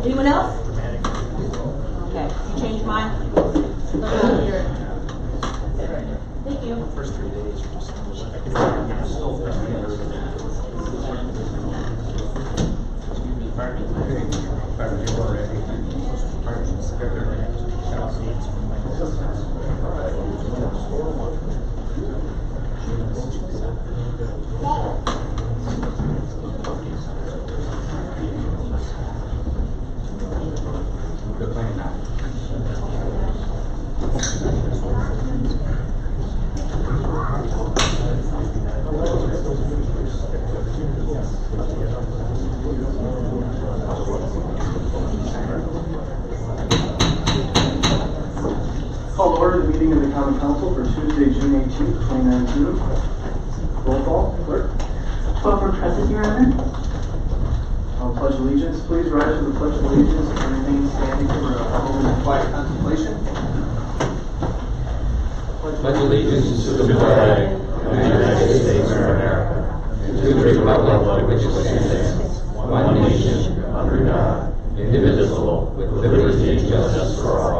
Anyone else? Okay, you changed mine? Thank you. The first 3 days are just Call to order the meeting of the Common Council for Tuesday, June 18, 2019. Roll call, clerk. Over present, Your Honor. I'll pledge allegiance. Please rise to the pledge of allegiance and remain standing for a moment of quiet contemplation. Pledge allegiance to the flag of the United States of America and to the republic which stands one nation under God, indivisible, with liberty and justice for all.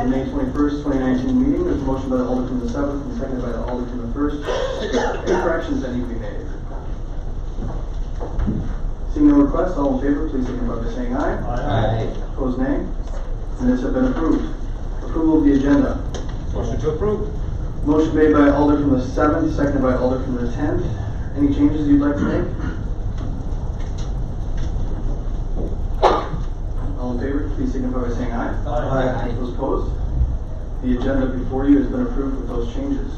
May 21st, 2019 meeting. There's a motion by the Alder from the 7th and seconded by the Alder from the 1st. corrections that need to be made? Seeing no requests, all in favor, please signify by saying aye. Aye. Opposed, nay. Minutes have been approved. Approval of the agenda. Motion to approve. Motion made by Alder from the 7th, seconded by Alder from the 10th. Any changes you'd like to make? All in favor, please signify by saying aye. Aye. Those opposed? The agenda before you has been approved with those changes.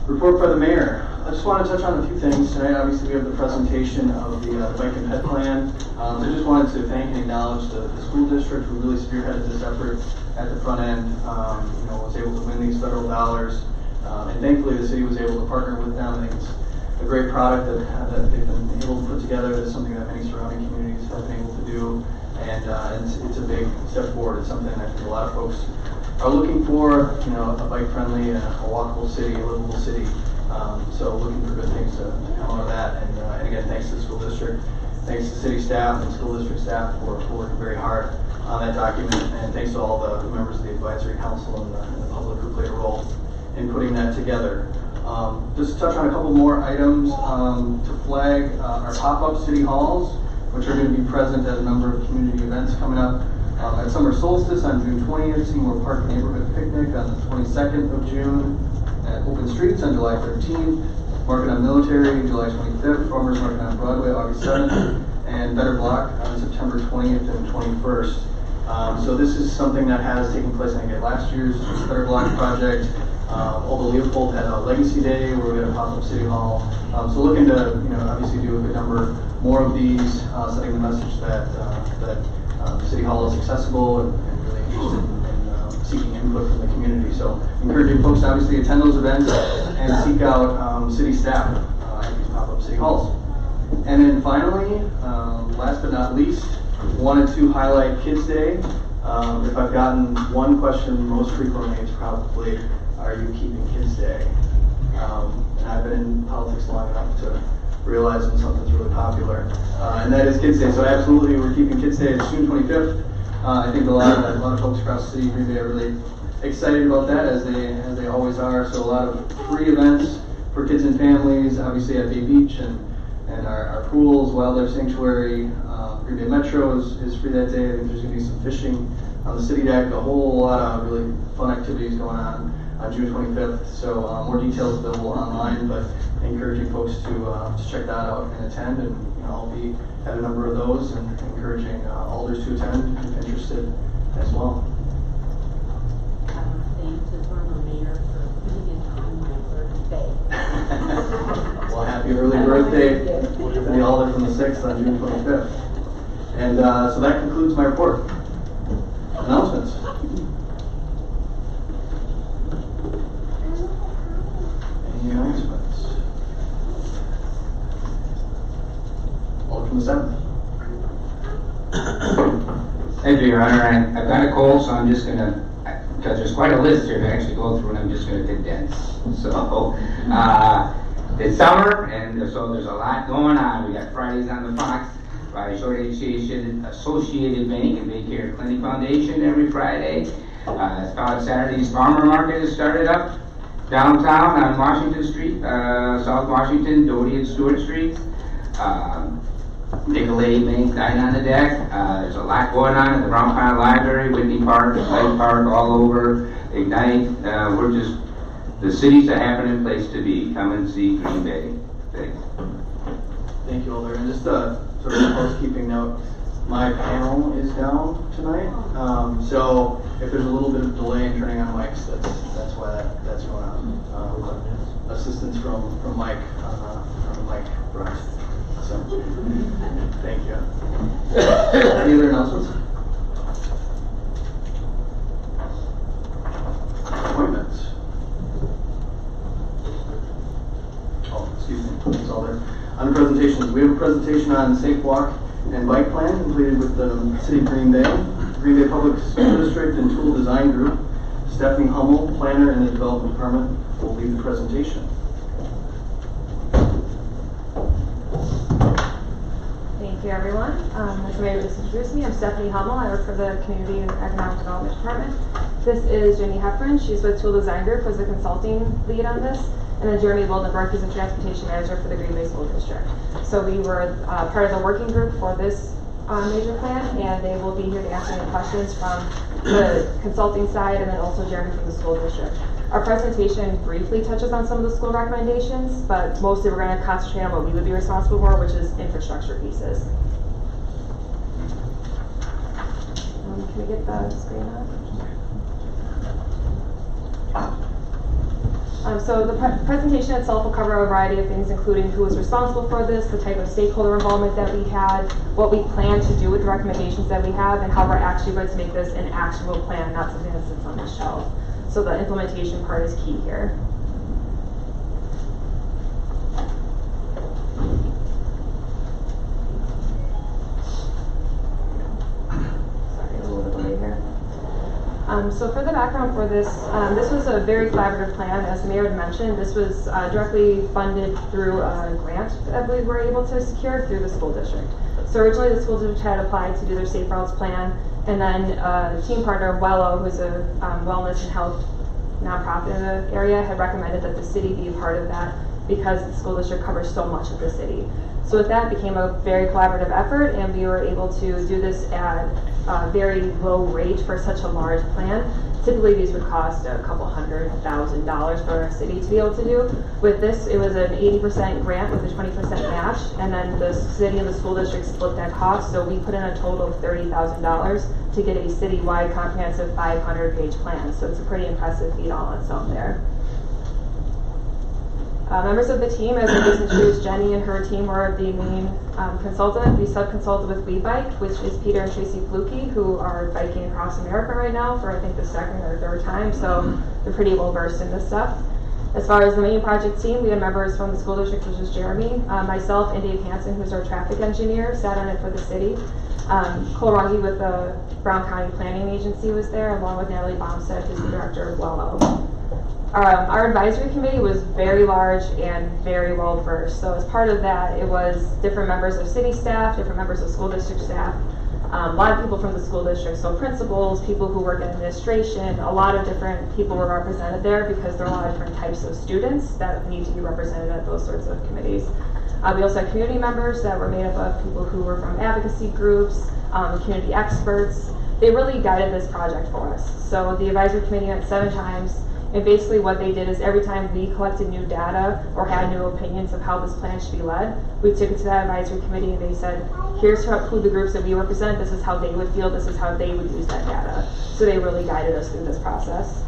Report by the mayor. I just want to touch on a few things tonight. Obviously, we have the presentation of the Bike and Ped Plan. I just wanted to thank and acknowledge the school district who really spearheaded this effort at the front end. Was able to win these federal dollars, and thankfully the city was able to partner with them. I think it's a great product that they've been able to put together. It's something that many surrounding communities have been able to do, and it's a big step forward. It's something I think a lot of folks are looking for. A bike-friendly, a walkable city, a livable city. So looking for good things to come out of that. And again, thanks to the school district, thanks to city staff and school district staff for working very hard on that document, and thanks to all the members of the advisory council and the public who played a role in putting that together. Just to touch on a couple more items to flag our pop-up city halls, which are going to be present at a number of community events coming up. At Summer Solstice on June 20th, Seymour Park Neighborhood Picnic on the 22nd of June, at Open Streets on July 13th, Market on Military, July 25th, Farmers Market on Broadway, August 7th, and Better Block on September 20th and 21st. So this is something that has taken place, I think, at last year's Better Block project. Although Leopold had a Legacy Day where we had a pop-up city hall. So looking to, obviously do a good number more of these, setting the message that City Hall is accessible and really interested in seeking input from the community. So encouraging folks to obviously attend those events and seek out city staff at these pop-up city halls. And then finally, last but not least, wanted to highlight Kids Day. If I've gotten one question most frequently, it's probably, are you keeping Kids Day? And I've been in politics long enough to realize when something's really popular, and that is Kids Day. So absolutely, we're keeping Kids Day. It's June 25th. I think a lot of folks across the city of Green Bay are really excited about that, as they always are. So a lot of free events for kids and families, obviously at Bay Beach and our pools, Wildlife Sanctuary. Green Bay Metro is free that day. I think there's going to be some fishing on the city deck, a whole lot of really fun activities going on June 25th. So more details available online, but encouraging folks to check that out and attend. And I'll be at a number of those, and encouraging alders to attend if interested as well. Thank the former mayor for putting it on my birthday. Well, happy early birthday to the alder from the 6th on June 25th. And so that concludes my report. Announcements. Any announcements? Alder from the 7th. Thank you, Your Honor. I've got a cold, so I'm just going to, because there's quite a list here to actually go through, and I'm just going to condense. So, it's summer, and so there's a lot going on. We got Fridays on the Fox by Associated Bank and Daycare Clinic Foundation every Friday. Saturday's Farmer Market has started up downtown on Washington Street, South Washington, Doty and Stewart Street. Nicolay Bank Dine on the Deck. There's a lot going on at the Brown Pond Library, Whitney Park, Side Park, all over. Ignite. The city's a happening place to be. Come and see Green Bay. Thanks. Thank you, Alder. And just a sort of housekeeping note, my panel is down tonight. So if there's a little bit of delay in turning on mics, that's why that's going on. Assistance from Mike Brunt. So thank you. Any other announcements? Appointments. Oh, excuse me. It's all there. On presentations, we have a presentation on Safe Walk and Bike Plan completed with the City of Green Bay Public School District and Tool Design Group. Stephanie Hummel, planner in the Development Department, will lead the presentation. Thank you, everyone. As Mayor just introduced me, I'm Stephanie Hummel. I work for the Community and Economic Development Department. This is Jenny Heffron. She's with Tool Design Group as a consulting lead on this. and then Jeremy Wildenberg, who's the transportation manager for the Green Bay School District. So we were part of the working group for this major plan, and they will be here to answer any questions from the consulting side, and then also Jeremy from the school district. Our presentation briefly touches on some of the school recommendations, but mostly we're going to concentrate on what we would be responsible for, which is infrastructure pieces. Can we get the screen up? So the presentation itself will cover a variety of things, including who is responsible for this, the type of stakeholder involvement that we had, what we plan to do with the recommendations that we have, and how we're actually going to make this an actionable plan, not something that sits on the shelf. So the implementation part is key here. Sorry, a little delay here. So for the background for this, this was a very collaborative plan. As the mayor had mentioned, this was directly funded through a grant that we were able to secure through the school district. So originally the school district had applied to do their Safe Routes plan, and then team partner Wello, who's a wellness and health nonprofit in the area, had recommended that the city be a part of that because the school district covers so much of the city. So with that, it became a very collaborative effort, and we were able to do this at a very low rate for such a large plan. Typically, these would cost a couple $100,000 for a city to be able to do. With this, it was an 80% grant with a 20% match, and then the city and the school district split that cost, so we put in a total of $30,000 to get a citywide comprehensive 500-page plan. So it's a pretty impressive feat all on its own there. Members of the team, as I just introduced, Jenny and her team were the main consultant. We sub-consulted with WeBike, which is Peter and Tracy Fluke, who are biking across America right now for I think the second or third time, so they're pretty well versed in this stuff. As far as the main project team, we had members from the school district, which is Jeremy, myself, and Dave Hansen, who's our traffic engineer, sat on it for the city. Cole Runge with the Brown County Planning Agency was there, along with Natalie Baumstead, who's the director of Wello. Our advisory committee was very large and very well versed. So as part of that, it was different members of city staff, different members of school district staff, a lot of people from the school district, so principals, people who work in administration, a lot of different people were represented there because there are a lot of different types of students that need to be represented at those sorts of committees. We also had community members that were made up of people who were from advocacy groups, community experts. They really guided this project for us. So the advisory committee met 7 times. And basically what they did is every time we collected new data or had new opinions of how this plan should be led, we took it to that advisory committee and they said, here's who the groups that we represent, this is how they would feel, this is how they would use that data. So they really guided us through this process.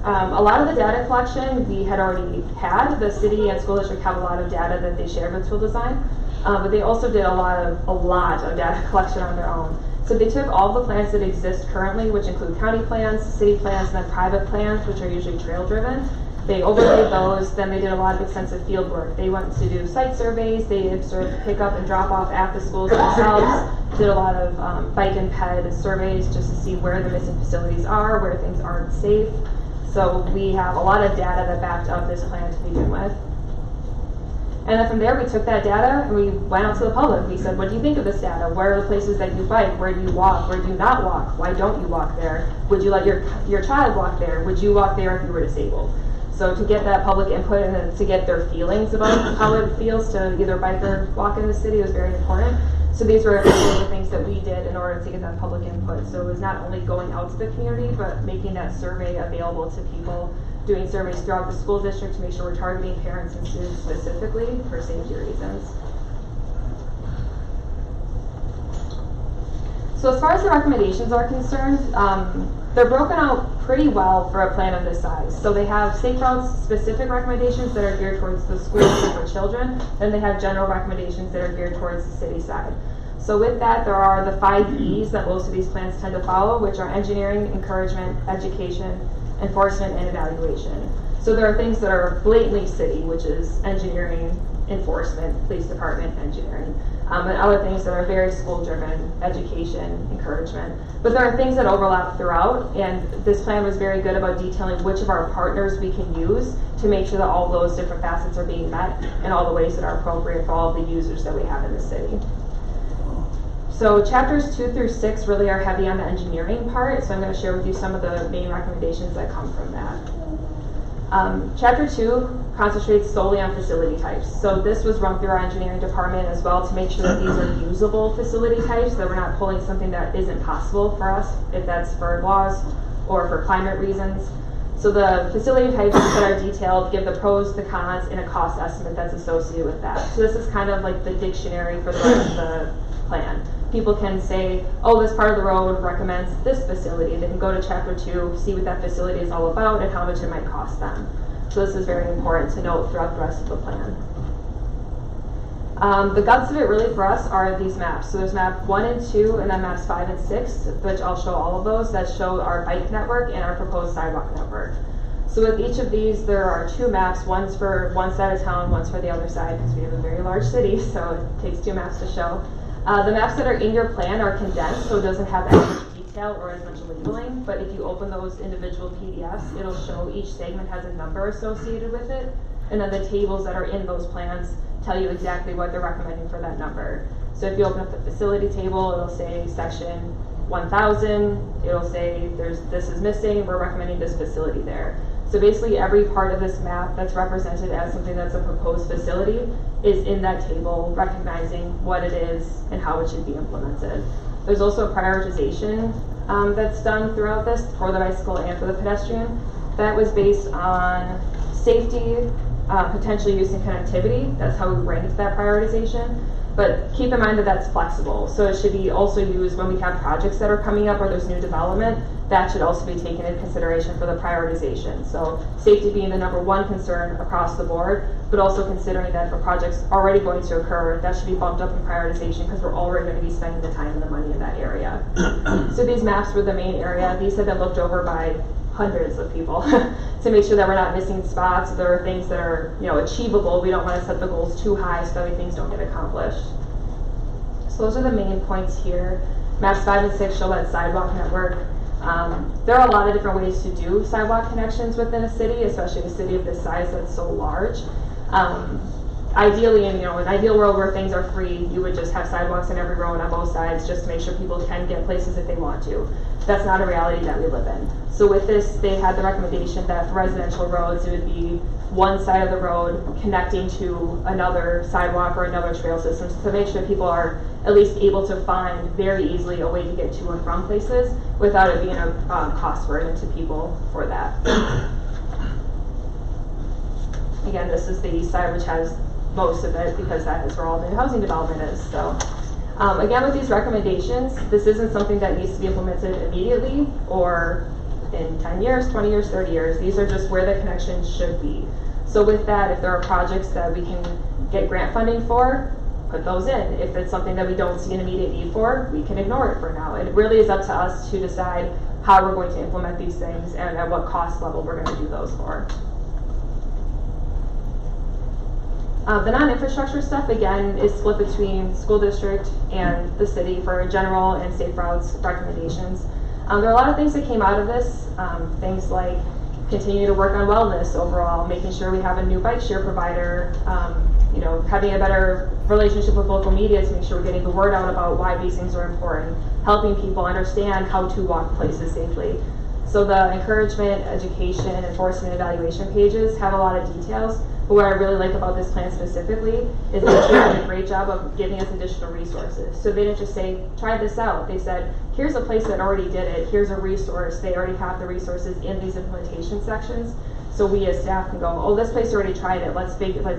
A lot of the data collection we had already had. The city and school district have a lot of data that they shared with Tool Design, but they also did a lot of data collection on their own. So they took all the plans that exist currently, which include county plans, city plans, and then private plans, which are usually trail-driven. They overlaid those, then they did a lot of extensive field work. They went to do site surveys, they observed pick up and drop off at the schools themselves, did a lot of bike and ped surveys just to see where the missing facilities are, where things aren't safe. So we have a lot of data that backed up this plan to begin with. And then from there, we took that data and we went out to the public. We said, what do you think of this data? Where are the places that you bike? Where do you walk? Where do you not walk? Why don't you walk there? Would you let your child walk there? Would you walk there if you were disabled? So to get that public input and then to get their feelings about how it feels to either bike or walk in the city was very important. So these were some of the things that we did in order to get that public input. So it was not only going out to the community, but making that survey available to people, doing surveys throughout the school district to make sure we're targeting parents and students specifically for safety reasons. So as far as the recommendations are concerned, they're broken out pretty well for a plan of this size. So they have Safe Routes specific recommendations that are geared towards the schools and for children, then they have general recommendations that are geared towards the city side. So with that, there are the 5 E's that most of these plans tend to follow, which are engineering, encouragement, education, enforcement, and evaluation. So there are things that are blatantly city, which is engineering, enforcement, police department, engineering, and other things that are very school-driven, education, encouragement. But there are things that overlap throughout, and this plan was very good about detailing which of our partners we can use to make sure that all those different facets are being met in all the ways that are appropriate for all of the users that we have in the city. So chapters 2 through 6 really are heavy on the engineering part, so I'm going to share with you some of the main recommendations that come from that. Chapter 2 concentrates solely on facility types. So this was run through our engineering department as well to make sure that these are usable facility types, that we're not pulling something that isn't possible for us, if that's for laws or for climate reasons. So the facility types that are detailed give the pros, the cons, and a cost estimate that's associated with that. So this is kind of like the dictionary for the rest of the plan. People can say, oh, this part of the road recommends this facility. They can go to chapter 2, see what that facility is all about and how much it might cost them. So this is very important to note throughout the rest of the plan. The guts of it really for us are these maps. So there's map 1 and 2 and then maps 5 and 6, which I'll show all of those, that show our bike network and our proposed sidewalk network. So with each of these, there are 2 maps. One's for one side of town, one's for the other side, because we have a very large city, so it takes 2 maps to show. The maps that are in your plan are condensed, so it doesn't have as much detail or as much labeling, but if you open those individual PDFs, it'll show each segment has a number associated with it, and then the tables that are in those plans tell you exactly what they're recommending for that number. So if you open up the facility table, it'll say section 1000, it'll say this is missing, we're recommending this facility there. So basically every part of this map that's represented as something that's a proposed facility is in that table, recognizing what it is and how it should be implemented. There's also a prioritization that's done throughout this for the bicycle and for the pedestrian. That was based on safety, potential use and connectivity. That's how we ranked that prioritization. But keep in mind that that's flexible. So it should be also used when we have projects that are coming up or there's new development. That should also be taken into consideration for the prioritization. So safety being the number 1 concern across the board, but also considering that for projects already going to occur, that should be bumped up in prioritization because we're already going to be spending the time and the money in that area. So these maps were the main area. These have been looked over by hundreds of people to make sure that we're not missing spots. There are things that are, achievable. We don't want to set the goals too high so that things don't get accomplished. So those are the main points here. Maps 5 and 6 show that sidewalk network. There are a lot of different ways to do sidewalk connections within a city, especially a city of this size that's so large. Ideally, in an ideal world where things are free, you would just have sidewalks in every road on both sides just to make sure people can get places if they want to. That's not a reality that we live in. So with this, they had the recommendation that for residential roads, it would be one side of the road connecting to another sidewalk or another trail system to make sure people are at least able to find very easily a way to get to and from places without it being a cost burden to people for that. Again, this is the east side, which has most of it because that is where all the housing development is. So again, with these recommendations, this isn't something that needs to be implemented immediately or in 10 years, 20 years, 30 years. These are just where the connections should be. So with that, if there are projects that we can get grant funding for, put those in. If it's something that we don't see an immediate need for, we can ignore it for now. It really is up to us to decide how we're going to implement these things and at what cost level we're going to do those for. The non-infrastructure stuff, again, is split between school district and the city for general and safe routes recommendations. There are a lot of things that came out of this, things like continue to work on wellness overall, making sure we have a new bike share provider, having a better relationship with local media to make sure we're getting the word out about why these things are important, helping people understand how to walk places safely. So the encouragement, education, enforcement, evaluation pages have a lot of details. But what I really like about this plan specifically is that they did a great job of giving us additional resources. So they didn't just say, try this out. They said, here's a place that already did it. Here's a resource. They already have the resources in these implementation sections. So we as staff can go, oh, this place already tried it. Let's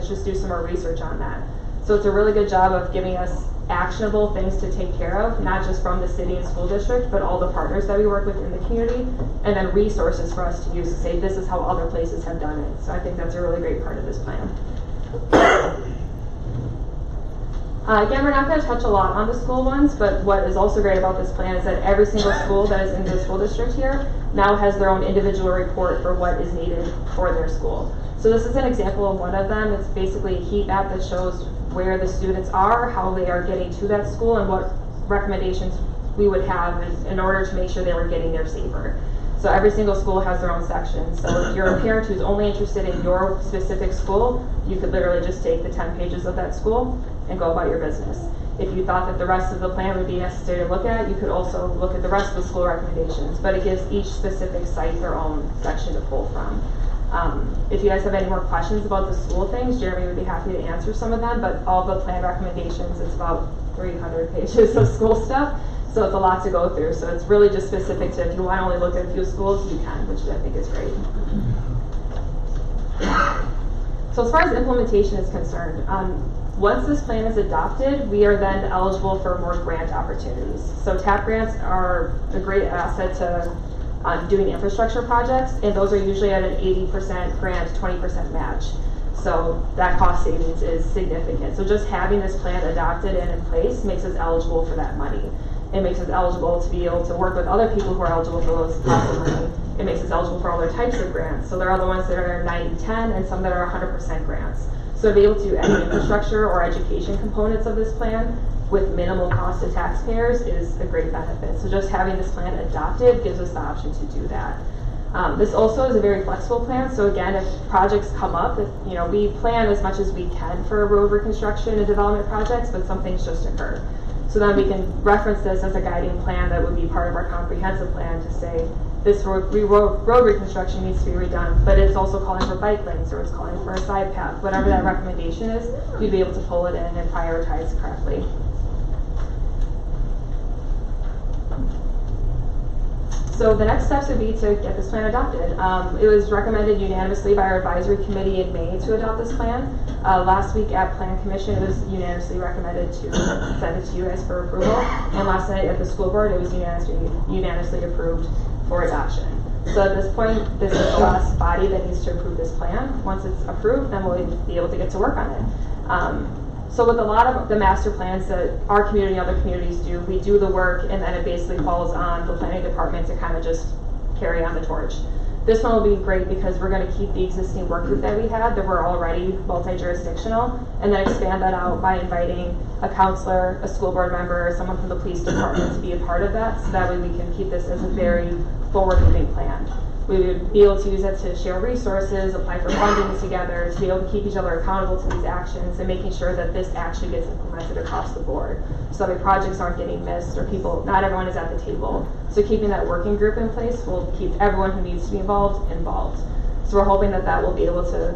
just do some more research on that. So it's a really good job of giving us actionable things to take care of, not just from the city and school district, but all the partners that we work with in the community, and then resources for us to use to say, this is how other places have done it. So I think that's a really great part of this plan. Again, we're not going to touch a lot on the school ones, but what is also great about this plan is that every single school that is in the school district here now has their own individual report for what is needed for their school. So this is an example of one of them. It's basically a heat map that shows where the students are, how they are getting to that school, and what recommendations we would have in order to make sure they were getting there safer. So every single school has their own section. So if you're a parent who's only interested in your specific school, you could literally just take the 10 pages of that school and go about your business. If you thought that the rest of the plan would be necessary to look at, you could also look at the rest of the school recommendations, but it gives each specific site their own section to pull from. If you guys have any more questions about the school things, Jeremy would be happy to answer some of them, but all the plan recommendations, it's about 300 pages of school stuff, so it's a lot to go through. So it's really just specific to, if you want to only look at a few schools, you can, which I think is great. So as far as implementation is concerned, once this plan is adopted, we are then eligible for more grant opportunities. So TAP grants are a great asset to doing infrastructure projects, and those are usually at an 80% grant, 20% match. So that cost savings is significant. So just having this plan adopted and in place makes us eligible for that money. It makes us eligible to be able to work with other people who are eligible for those costs of money. It makes us eligible for other types of grants. So there are the ones that are 90-10 and some that are 100% grants. So to be able to do any infrastructure or education components of this plan with minimal cost to taxpayers is a great benefit. So just having this plan adopted gives us the option to do that. This also is a very flexible plan. So again, if projects come up, we plan as much as we can for road reconstruction and development projects, but some things just occur. So then we can reference this as a guiding plan that would be part of our comprehensive plan to say this road reconstruction needs to be redone, but it's also calling for bike lanes or it's calling for a side path. Whatever that recommendation is, you'd be able to pull it in and prioritize correctly. So the next steps would be to get this plan adopted. It was recommended unanimously by our advisory committee in May to adopt this plan. Last week at Plan Commission, it was unanimously recommended to send it to you guys for approval. And last night at the school board, it was unanimously approved for adoption. So at this point, this is the last body that needs to approve this plan. Once it's approved, then we'll be able to get to work on it. So with a lot of the master plans that our community and other communities do, we do the work and then it basically falls on the planning department to kind of just carry on the torch. This one will be great because we're going to keep the existing work group that we had that were already multi-jurisdictional and then expand that out by inviting a counselor, a school board member, or someone from the police department to be a part of that, so that way we can keep this as a very forward-moving plan. We would be able to use it to share resources, apply for funding together, to be able to keep each other accountable to these actions and making sure that this actually gets implemented across the board. So that projects aren't getting missed or not everyone is at the table. So keeping that working group in place will keep everyone who needs to be involved. So we're hoping that will be able to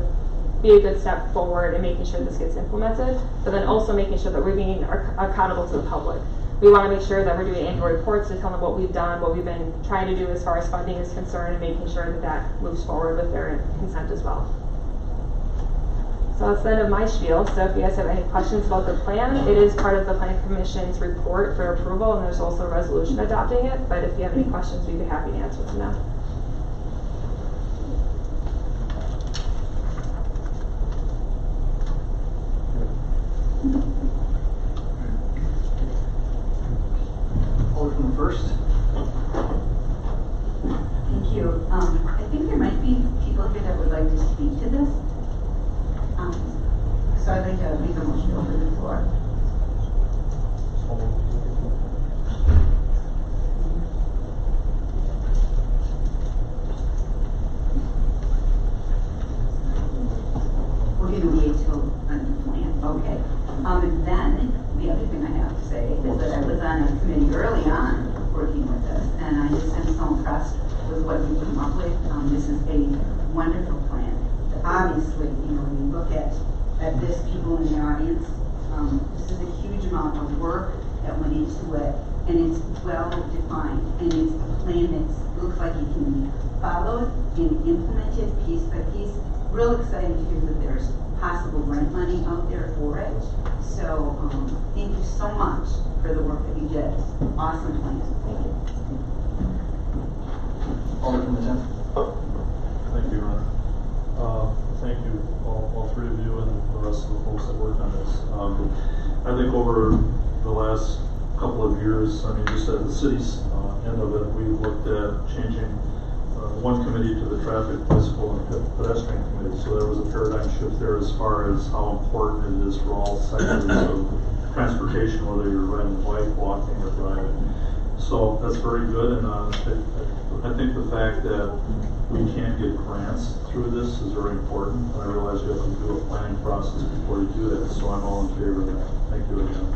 be a good step forward in making sure this gets implemented, but then also making sure that we're being accountable to the public. We want to make sure that we're doing annual reports to tell them what we've done, what we've been trying to do as far as funding is concerned, and making sure that moves forward with their consent as well. So that's the end of my spiel. So if you guys have any questions about the plan, it is part of the Planning Commission's report for approval, and there's also a resolution adopting it. But if you have any questions, we'd be happy to answer them now. Alderman first. Thank you. I think there might be people here that would like to speak to this. So I'd like to make a motion to open the floor. We're going to wait till on the plan. Okay. And then the other thing I have to say is that I was on a committee early on working with this, and I just am so impressed with what we came up with. This is a wonderful plan. Obviously, when you look at this, people in the audience, this is a huge amount of work that went into it, and it's well defined, and it's a plan that looks like it can be followed and implemented piece by piece. Real excited to hear that there's possible grant money out there for it. So thank you so much for the work that you did. Awesome plan. Thank you. Alderman Mazen. Thank you, Ron. Thank you, all three of you and the rest of the folks that worked on this. I think over the last couple of years, just at the city's end of it, we've looked at changing one committee to the traffic, bicycle, and pedestrian committee. So there was a paradigm shift there as far as how important it is for all sectors of transportation, whether you're riding a bike, walking, or driving. So that's very good, and I think the fact that we can't get grants through this is very important. I realize you have to do a planning process before you do that, so I'm all in favor of that. Thank you again.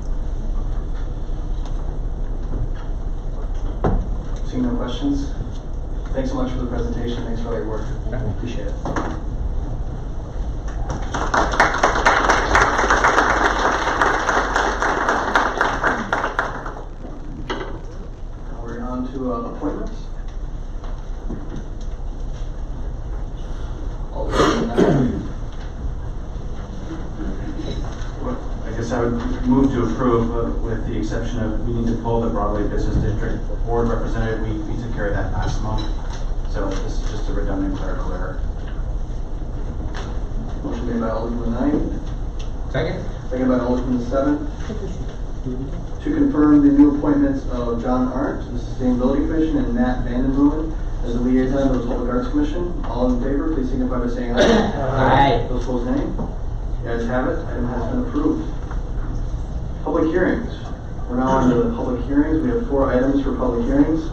Seeing no questions? Thanks so much for the presentation. Thanks for all your work. Appreciate it. Now we're on to appointments. I guess I would move to approve, with the exception of we need to pull the Broadway Business District Board representative. We took care of that last month, so this is just a redundant clerical error. Motion made by Alderman the 9th. Second? Second by Alderman the 7th. To confirm the new appointments of John Arndt to the Sustainability Commission and Matt Vandenbruin as the liaison to the Public Arts Commission. All in favor, please signify by saying aye. Aye. Those opposed, nay. The ayes have it. Item has been approved. Public hearings. We're now on to the public hearings. We have 4 items for public hearings.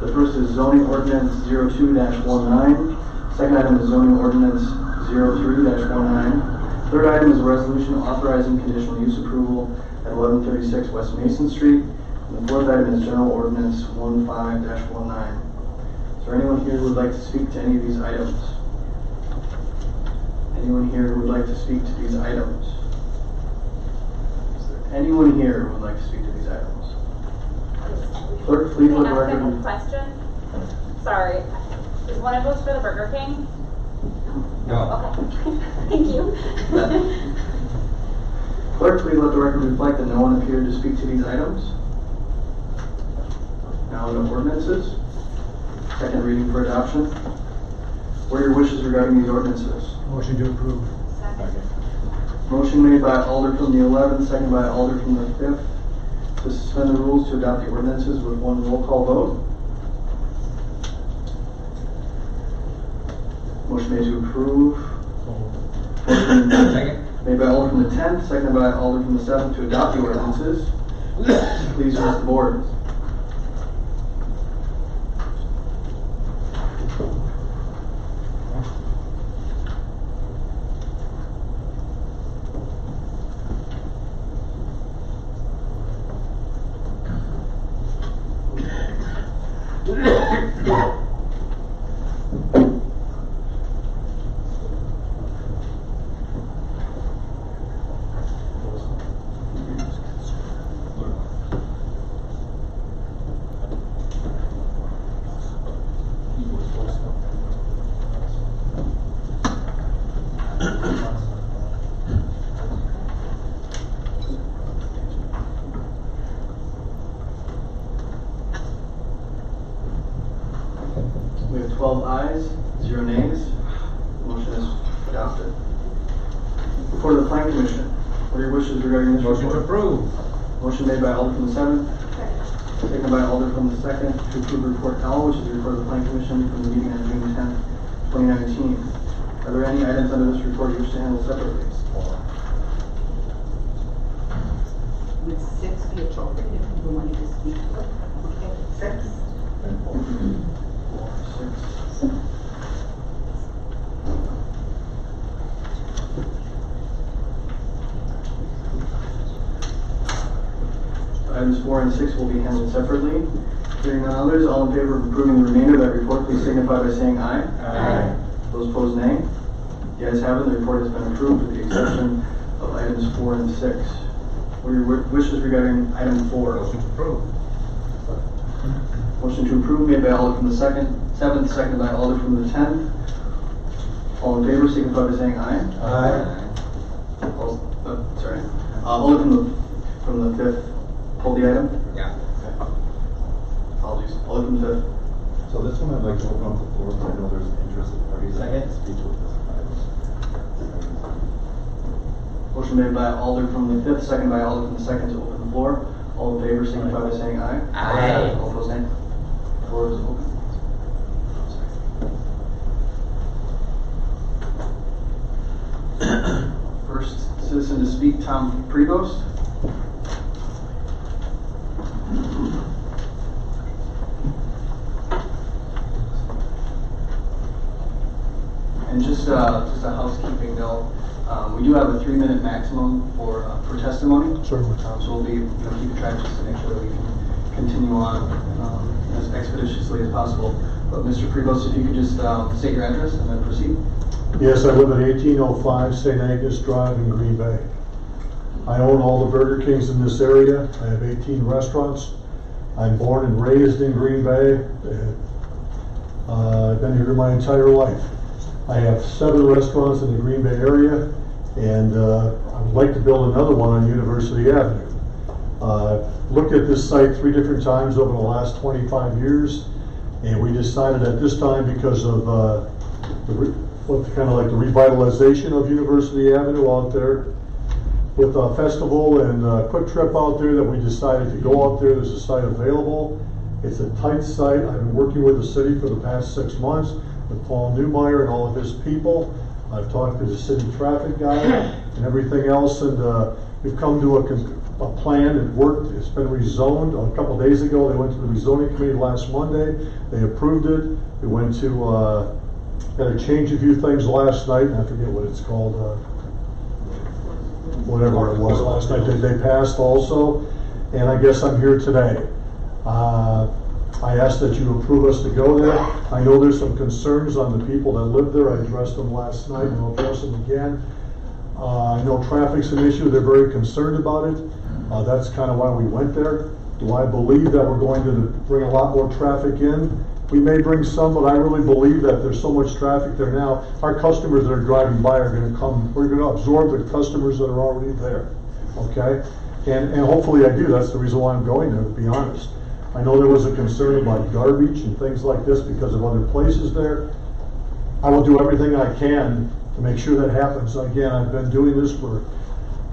The first is zoning ordinance 02-19. Second item is zoning ordinance 03-19. Third item is a resolution authorizing conditional use approval at 1136 West Mason Street. And the fourth item is general ordinance 15-19. Is there anyone here who would like to speak to any of these items? Anyone here who would like to speak to these items? Is there anyone here who would like to speak to these items? Clerk, please let the Can I ask a record. question? Sorry. Is one of those for the Burger King? No. Okay. Thank you. Clerk, please let the record reflect that no one appeared to speak to these items. Now on to ordinances. Second reading for adoption. What are your wishes regarding these ordinances? Motion to approve. Motion made by Alder from the 11th, second by Alder from the 5th, to suspend the rules to adopt the ordinances with one roll call vote. Motion made to approve. Motion Second? made by Alder from the 10th, seconded by Alder from the 7th to adopt the ordinances. Please address the board. We have 12 ayes, 0 nays. Motion is adopted. Before the Plan Commission, what are your wishes regarding this Motion to report? approve. Motion made by Alder from the 7th, seconded by Alder from the 2nd to approve report L, which is the report of the Plan Commission from the meeting on June 10th, 2019. Are there any items under this report you wish to handle separately? Would 6 be appropriate if people wanted to speak to it? Okay, 6. 6. Items 4 and 6 will be handled separately. Hearing none others, all in favor of approving the remainder of that report, please signify by saying aye. Aye. Those opposed, nay. The ayes have it. The report has been approved with the exception of items 4 and 6. What are your wishes regarding item 4? Motion to approve. Motion to approve made by Alder from the 7th, seconded by Alder from the 10th. All in favor, signify by saying aye. Aye. Sorry. Alder from the 5th. Pull the item? Yeah. Apologies. Alder from the 5th. So this one I'd like to open up the floor, but I know there's interested parties that can speak with this item. Motion made by Alder from the 5th, seconded by Alder from the 2nd to open the floor. All in favor, signify by saying aye. Aye. All opposed, nay. The floor is open. First citizen to speak, Tom Prevost. And just a housekeeping note, we do have a 3-minute maximum for testimony. Certainly. So we'll be keeping track just to make sure that we can continue on as as expeditiously as possible. But Mr. Prevost, if you could just state your address and then proceed. Yes, I live at 1805 St. Agnes Drive in Green Bay. I own all the Burger Kings in this area. I have 18 restaurants. I'm born and raised in Green Bay. I've been here my entire life. I have 7 restaurants in the Green Bay area, and I would like to build another one on University Avenue. I've looked at this site 3 different times over the last 25 years, and we decided at this time, because of kind of like the revitalization of University Avenue out there, with a festival and Quick Trip out there, that we decided to go out there. There's a site available. It's a tight site. I've been working with the city for the past 6 months with Paul Newmeyer and all of his people. I've talked to the city traffic guy and everything else, and we've come to a plan. It worked. It's been rezoned. A couple days ago, they went to the rezoning committee last Monday. They approved it. We went to had to change a few things last night. I forget what it's called. Whatever it was last night, they passed also, and I guess I'm here today. I ask that you approve us to go there. I know there's some concerns on the people that live there. I addressed them last night, and I'll address them again. I know traffic's an issue. They're very concerned about it. That's kind of why we went there. Do I believe that we're going to bring a lot more traffic in? We may bring some, but I really believe that there's so much traffic there now. Our customers that are driving by are going to come. We're going to absorb the customers that are already there. Okay? And hopefully I do. That's the reason why I'm going there, to be honest. I know there was a concern about garbage and things like this because of other places there. I will do everything I can to make sure that happens. Again, I've been doing this for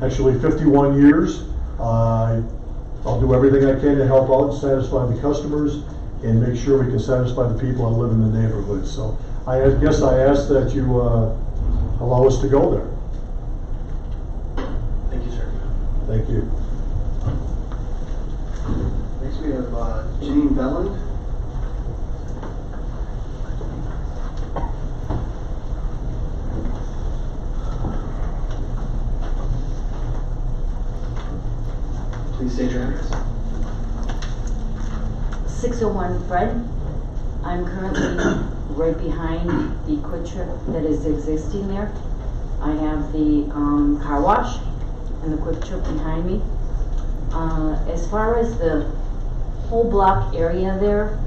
actually 51 years. I'll do everything I can to help out and satisfy the customers and make sure we can satisfy the people that live in the neighborhood. So I guess I ask that you allow us to go there. Thank you, sir. Thank you. Next we have Janine Belland. Please state your address. 601 Fred. I'm currently right behind the Quick Trip that is existing there. I have the car wash and the Quick Trip behind me. As far as the whole block area there,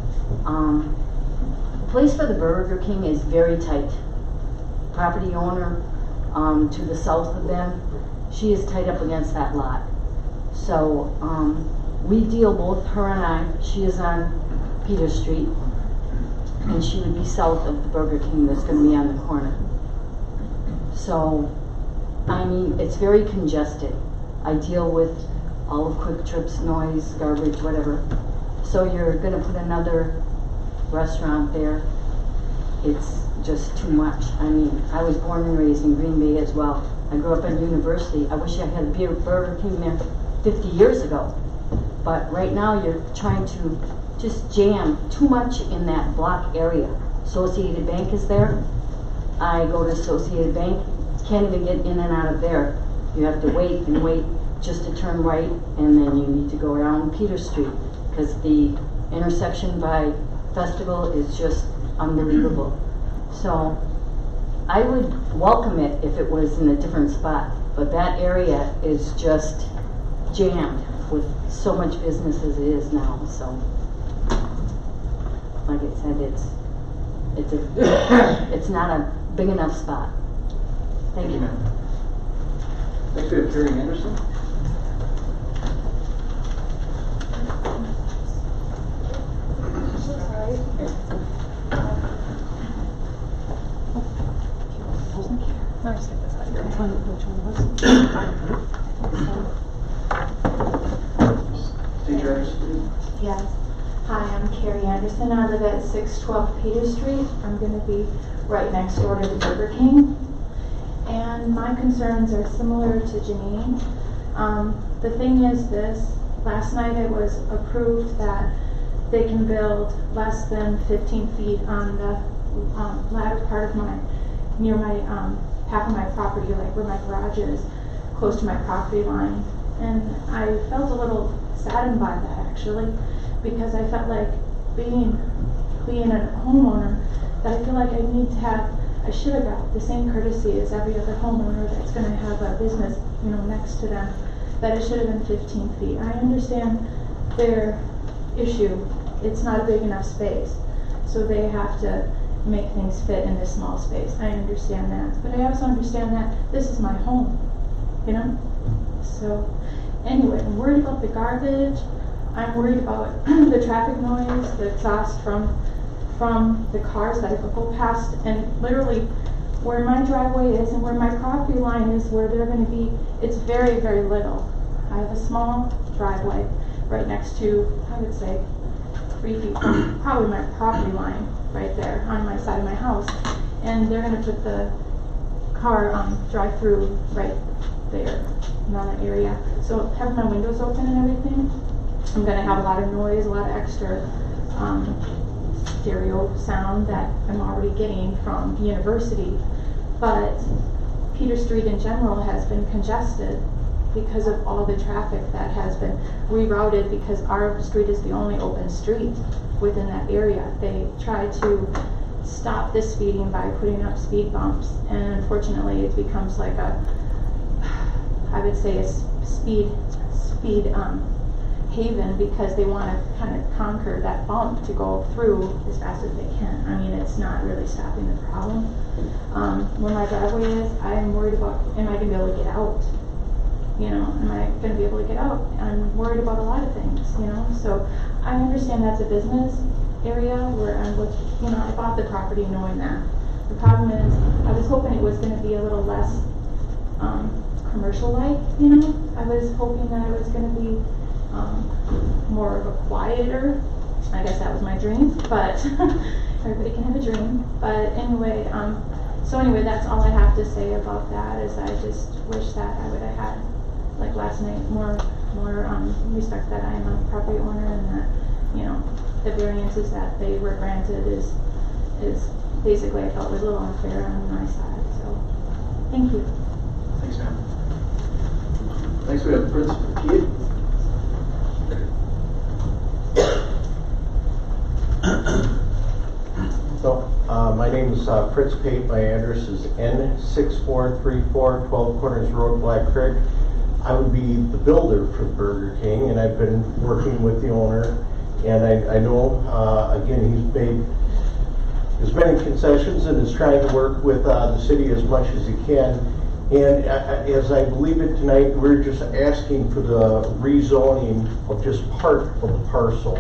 the place for the Burger King is very tight. Property owner to the south of them, she is tight up against that lot. So we deal, both her and I. She is on Peter Street, and she would be south of the Burger King that's going to be on the corner. So, I mean, it's very congested. I deal with all of Quick Trip's noise, garbage, whatever. So you're going to put another restaurant there. It's just too much. I mean, I was born and raised in Green Bay as well. I grew up at University. I wish I had a Burger King there 50 years ago. But right now you're trying to just jam too much in that block area. Associated Bank is there. I go to Associated Bank, can't even get in and out of there. You have to wait and wait just to turn right, and then you need to go around Peter Street, because the intersection by Festival is just unbelievable. So I would welcome it if it was in a different spot, but that area is just jammed with so much business as it is now. So, like I said, it's not a big enough spot. Thank you. Next we have Carrie Anderson. State your address, please. Yes. Hi, I'm Carrie Anderson. I live at 612 Peter Street. I'm going to be right next door to the Burger King. And my concerns are similar to Janine. The thing is this, last night it was approved that they can build less than 15 feet on the latter part of near my, half of my property, like where my garage is, close to my property line. And I felt a little saddened by that, actually, because I felt like being a homeowner, that I feel like I should have got the same courtesy as every other homeowner that's going to have a business, next to them, that it should have been 15 feet. I understand their issue. It's not a big enough space, so they have to make things fit in this small space. I understand that, but I also understand that this is my home, So anyway, I'm worried about the garbage. I'm worried about the traffic noise, the exhaust from the cars that go past, and literally where my driveway is and where my property line is, where they're going to be, it's very, very little. I have a small driveway right next to, I would say, 3 feet from probably my property line right there on my side of my house, and they're going to put the car drive through right there in that area. So having my windows open and everything, I'm going to have a lot of noise, a lot of extra stereo sound that I'm already getting from the university. But Peter Street in general has been congested because of all the traffic that has been rerouted, because our street is the only open street within that area. They tried to stop the speeding by putting up speed bumps, and unfortunately it becomes like I would say a speed haven, because they want to kind of conquer that bump to go through as fast as they can. I mean, it's not really stopping the problem. Where my driveway is, I'm worried about, am I going to be able to get out? Am I going to be able to get out? I'm worried about a lot of things, So I understand that's a business area where I bought the property knowing that. The problem is, I was hoping it was going to be a little less commercial-like, I was hoping that it was going to be more of a quieter, I guess that was my dream, but everybody can have a dream. But anyway, that's all I have to say about that, is I just wish that I would have had, like last night, more respect that I am a property owner, and that, the variances that they were granted is basically, I felt was a little unfair on my side. So, thank you. Thanks, ma'am. Next we have Fritz Keith. My name is Fritz Pate. My address is N6434 12 Corners Road, Black Creek. I would be the builder for Burger King, and I've been working with the owner, and I know, again, he's made as many concessions and is trying to work with the city as much as he can. And as I believe it tonight, we're just asking for the rezoning of just part of the parcel.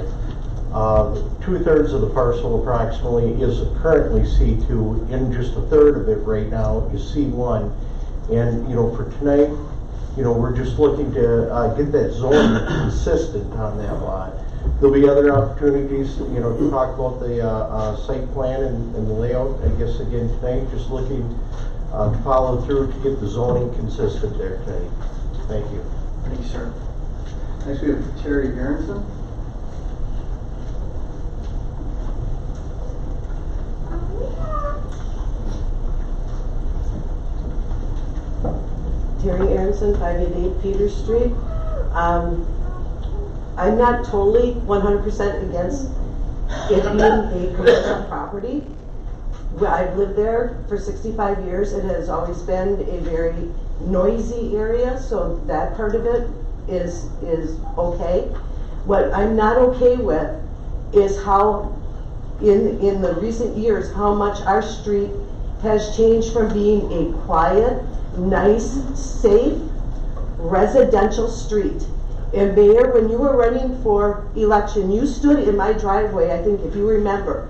2/3 of the parcel approximately is currently C2, and just 1/3 of it right now is C1. And for tonight, we're just looking to get that zone consistent on that lot. There'll be other opportunities, to talk about the site plan and the layout. I guess again tonight, just looking to follow through to get the zoning consistent there tonight. Thank you. Thank you, sir. Next we have Terry Aronson. Terry Aronson, 588 Peter Street. I'm not totally 100% against it being a commercial property. I've lived there for 65 years. It has always been a very noisy area, so that part of it is okay. What I'm not okay with is how in the recent years how much our street has changed from being a quiet, nice, safe, residential street. And Mayor, when you were running for election, you stood in my driveway, I think if you remember,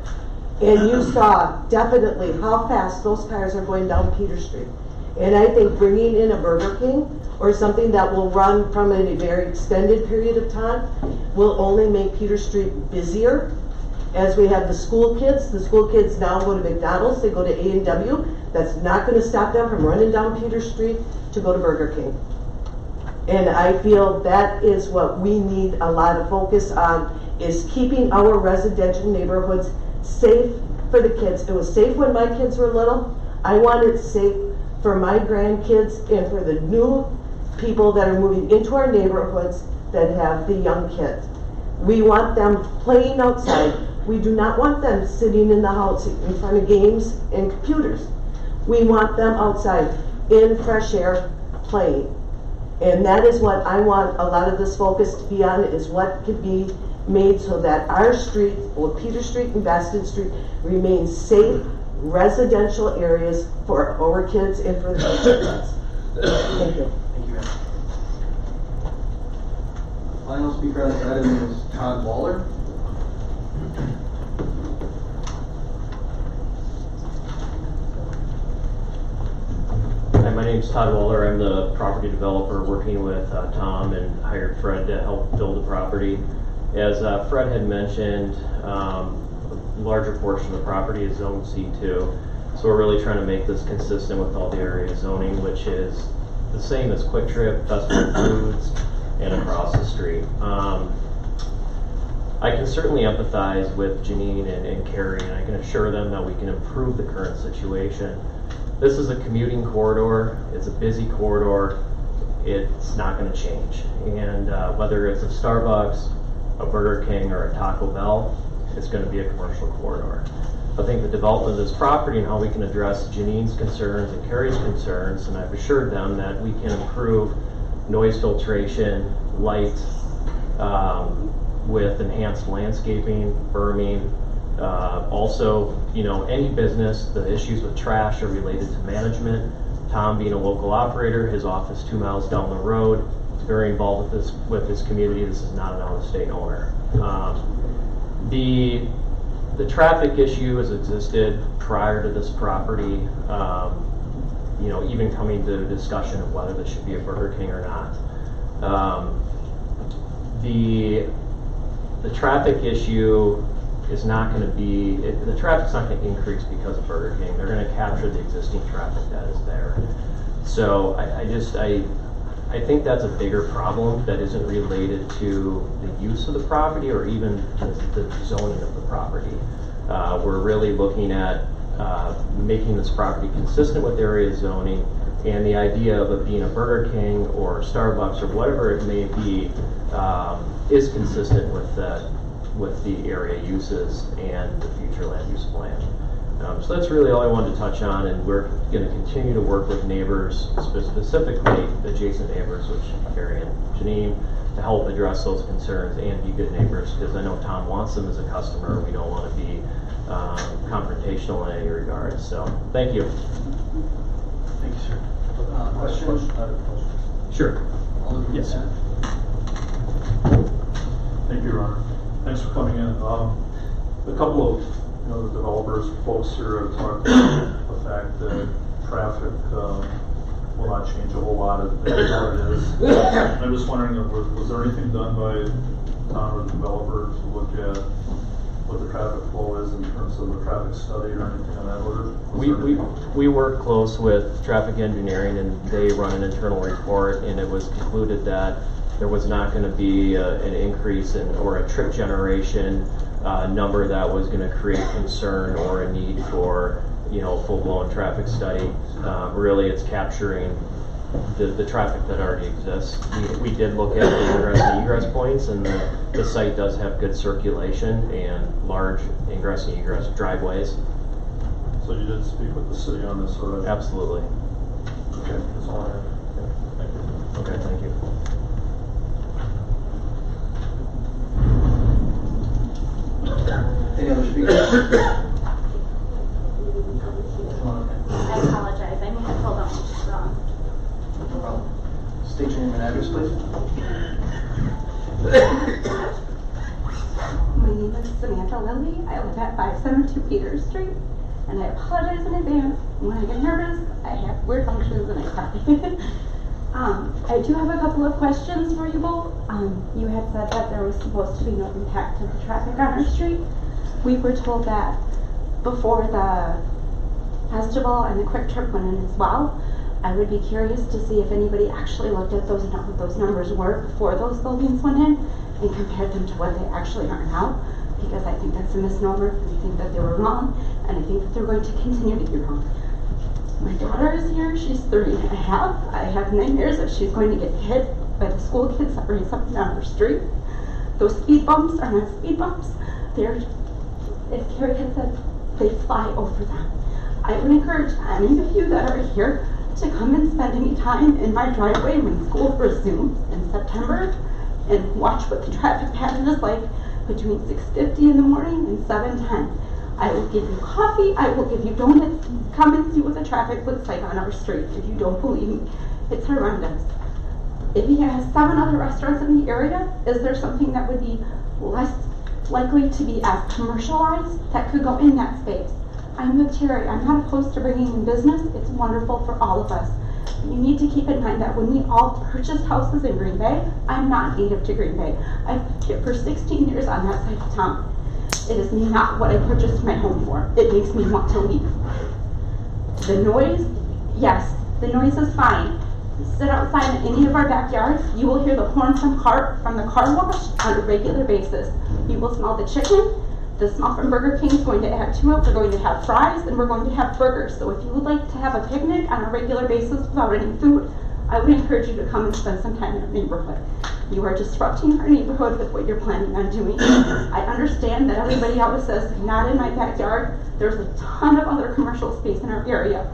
and you saw definitely how fast those cars are going down Peter Street. And I think bringing in a Burger King or something that will run from a very extended period of time will only make Peter Street busier. As we have the school kids now go to McDonald's, they go to A&W. That's not going to stop them from running down Peter Street to go to Burger King. And I feel that is what we need a lot of focus on, is keeping our residential neighborhoods safe for the kids. It was safe when my kids were little. I want it safe for my grandkids and for the new people that are moving into our neighborhoods that have the young kids. We want them playing outside, We do not want them sitting in the house in front of games and computers. We want them outside in fresh air playing. And that is what I want a lot of this focus to be on, is what could be made so that our street, both Peter Street and Baskin Street, remain safe residential areas for our kids and for the kids. Thank you. Thank you, ma'am. Final speaker on this item is Todd Waller. Hi, my name's Todd Waller. I'm the property developer working with Tom, and hired Fred to help build the property. As Fred had mentioned, a larger portion of the property is zone C2. So we're really trying to make this consistent with all the area zoning, which is the same as Quick Trip, Festival Foods, and across the street. I can certainly empathize with Janine and Carrie, and I can assure them that we can improve the current situation. This is a commuting corridor. It's a busy corridor. It's not going to change. And whether it's a Starbucks, a Burger King, or a Taco Bell, it's going to be a commercial corridor. I think the development of this property and how we can address Janine's concerns and Carrie's concerns, and I've assured them that we can improve noise filtration, light, with enhanced landscaping, berming. Also, any business, the issues with trash are related to management. Tom, being a local operator, his office 2 miles down the road, is very involved with this community. This is not an out-of-state owner. The traffic issue has existed prior to this property, even coming to the discussion of whether this should be a Burger King or not. The traffic issue is not going to be, the traffic's not going to increase because of Burger King. They're going to capture the existing traffic that is there. So I think that's a bigger problem that isn't related to the use of the property or even the zoning of the property. We're really looking at making this property consistent with area zoning, and the idea of it being a Burger King or Starbucks or whatever it may be is consistent with the area uses and the future land use plan. So that's really all I wanted to touch on, and we're going to continue to work with neighbors, specifically adjacent neighbors, which Carrie and Janine, to help address those concerns and be good neighbors, because I know Tom wants them as a customer. We don't want to be confrontational in any regard. So thank you. Thank you, sir. Questions? Sure. Yes. Thank you, Your Honor. Thanks for coming in. A couple of the developers, folks here have talked about the fact that traffic will not change a whole lot as it is. I'm just wondering, was there anything done by Tom or the developer to look at what the traffic flow is in terms of a traffic study or anything on that order? We work close with traffic engineering, and they run an internal report, and it was concluded that there was not going to be an increase or a trip generation number that was going to create concern or a need for full-blown traffic study. Really, it's capturing the traffic that already exists. We did look at the ingress and egress points, and the site does have good circulation and large ingress and egress driveways. So you did speak with the city on this already? Absolutely. Okay, that's all I have. Thank you. Okay, thank you. Any other speakers? I apologize. I may have told them wrong. No problem. State your name and address, please. My name is Samantha Lilly. I live at 572 Peter Street, and I apologize in advance. When I get nervous, I have weird functions and I cry. I do have a couple of questions for you both. You had said that there was supposed to be no impact to the traffic on our street. We were told that before the festival and the Quick Trip went in as well. I would be curious to see if anybody actually looked at those and what those numbers were before those buildings went in and compared them to what they actually are now, because I think that's a misnomer, and I think that they were wrong, and I think that they're going to continue to be wrong. My daughter is here. She's 3 and a half. I have nightmares that she's going to get hit by the school kids that race up and down her street. Those speed bumps are not speed bumps. They're as Carrie had said, they fly over them. I would encourage any of you that are here to come and spend any time in my driveway when school resumes in September and watch what the traffic pattern is like between 6:50 in the morning and 7:10. I will give you coffee, I will give you donuts. Come and see what the traffic looks like on our street. If you don't believe me, it's horrendous. If he has 7 other restaurants in the area, is there something that would be less likely to be as commercialized that could go in that space? I'm with Terry. I'm not opposed to bringing in business. It's wonderful for all of us. You need to keep in mind that when we all purchased houses in Green Bay, I'm not native to Green Bay. I've lived here for 16 years on that side of town. It is not what I purchased my home for. It makes me want to leave. The noise, yes, the noise is fine. Sit outside in any of our backyards, you will hear the horn from the car wash on a regular basis. You will smell the chicken. The smell from Burger King is going to add to it. We're going to have fries and we're going to have burgers. So if you would like to have a picnic on a regular basis without any food, I would encourage you to come and spend some time in our neighborhood. You are disrupting our neighborhood with what you're planning on doing. I understand that everybody always says, not in my backyard. There's a ton of other commercial space in our area.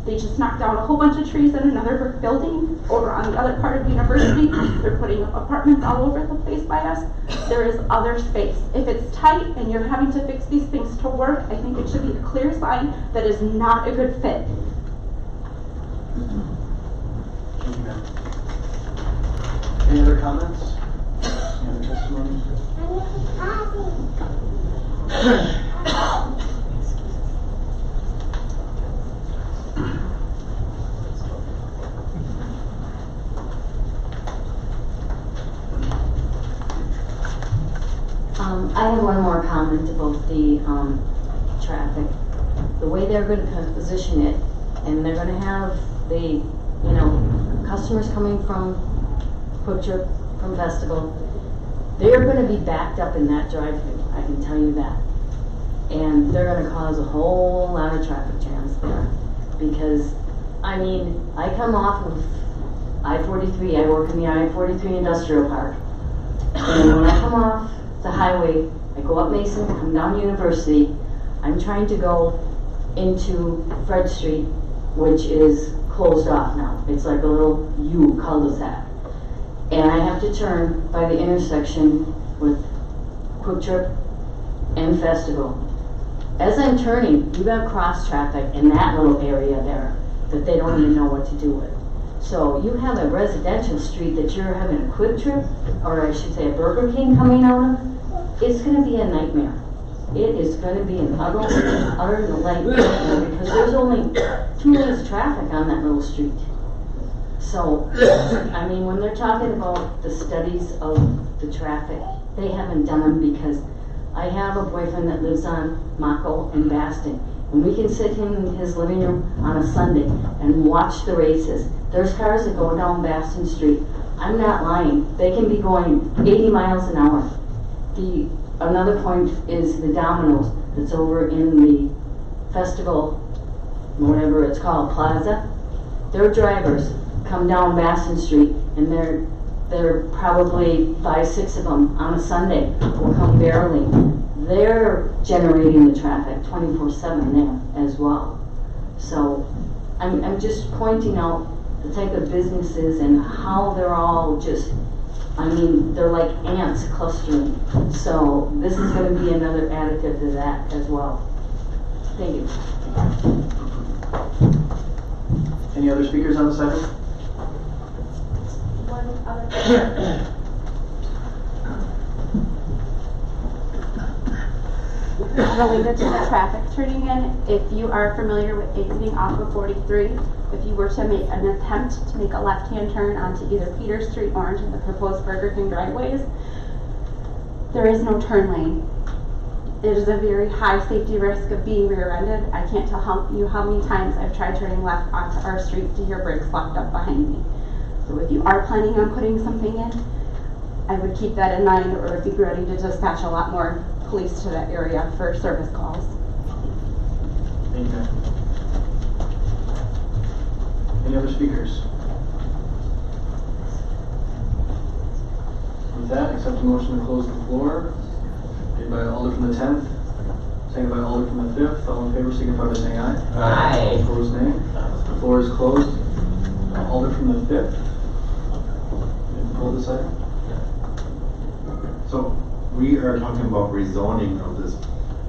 They just knocked down a whole bunch of trees in another brick building over on the other part of University. They're putting up apartments all over the place by us. There is other space. If it's tight and you're having to fix these things to work, I think it should be a clear sign that is not a good fit. Thank you, ma'am. Any other comments? Any other testimony? I have one more comment about the traffic. The way they're going to position it, and they're going to have the, customers coming from Quick Trip, from Festival, they're going to be backed up in that drive-thru, I can tell you that. And they're going to cause a whole lot of traffic jams there. Because, I come off of I-43, I work in the I-43 Industrial Park. And when I come off the highway, I go up Mason, come down University, I'm trying to go into Fred Street, which is closed off now. It's like a little U cul-de-sac. And I have to turn by the intersection with Quick Trip and Festival. As I'm turning, you got cross traffic in that little area there that they don't even know what to do with. So you have a residential street that you're having a Quick Trip, or I should say a Burger King coming out of. It's going to be a nightmare. It is going to be an utter nightmare because there's only 2 lanes of traffic on that little street. So, when they're talking about the studies of the traffic, they haven't done them because I have a boyfriend that lives on Mako and Baston, and we can sit in his living room on a Sunday and watch the races. There's cars that go down Baston Street. I'm not lying. They can be going 80 miles an hour. Another point is the Domino's that's over in the Festival, whatever it's called, Plaza. Their drivers come down Baston Street, and they're probably 5-6 of them on a Sunday will come barreling. They're generating the traffic 24/7 there as well. So I'm just pointing out the type of businesses and how they're all just, they're like ants clustering. So this is going to be another additive to that as well. Thank you. Any other speakers on this item? One other related to the traffic turning in, if you are familiar with exiting off of 43, if you were to make an attempt to make a left-hand turn onto either Peter Street or into the proposed Burger King driveways, there is no turn lane. It is a very high safety risk of being rear-ended. I can't tell you how many times I've tried turning left onto our street to hear brakes locked up behind me. So if you are planning on putting something in, I would keep that in mind, or be ready to dispatch a lot more police to that area for service calls. Thank you. Any other speakers? With that, accept a motion to close the floor, made by Alder from the 10th, seconded by Alder from the 5th. All in favor signify by saying aye. Aye. Opposed, nay. The floor is closed. Alder from the 5th. Pull this item. So we are talking about rezoning of this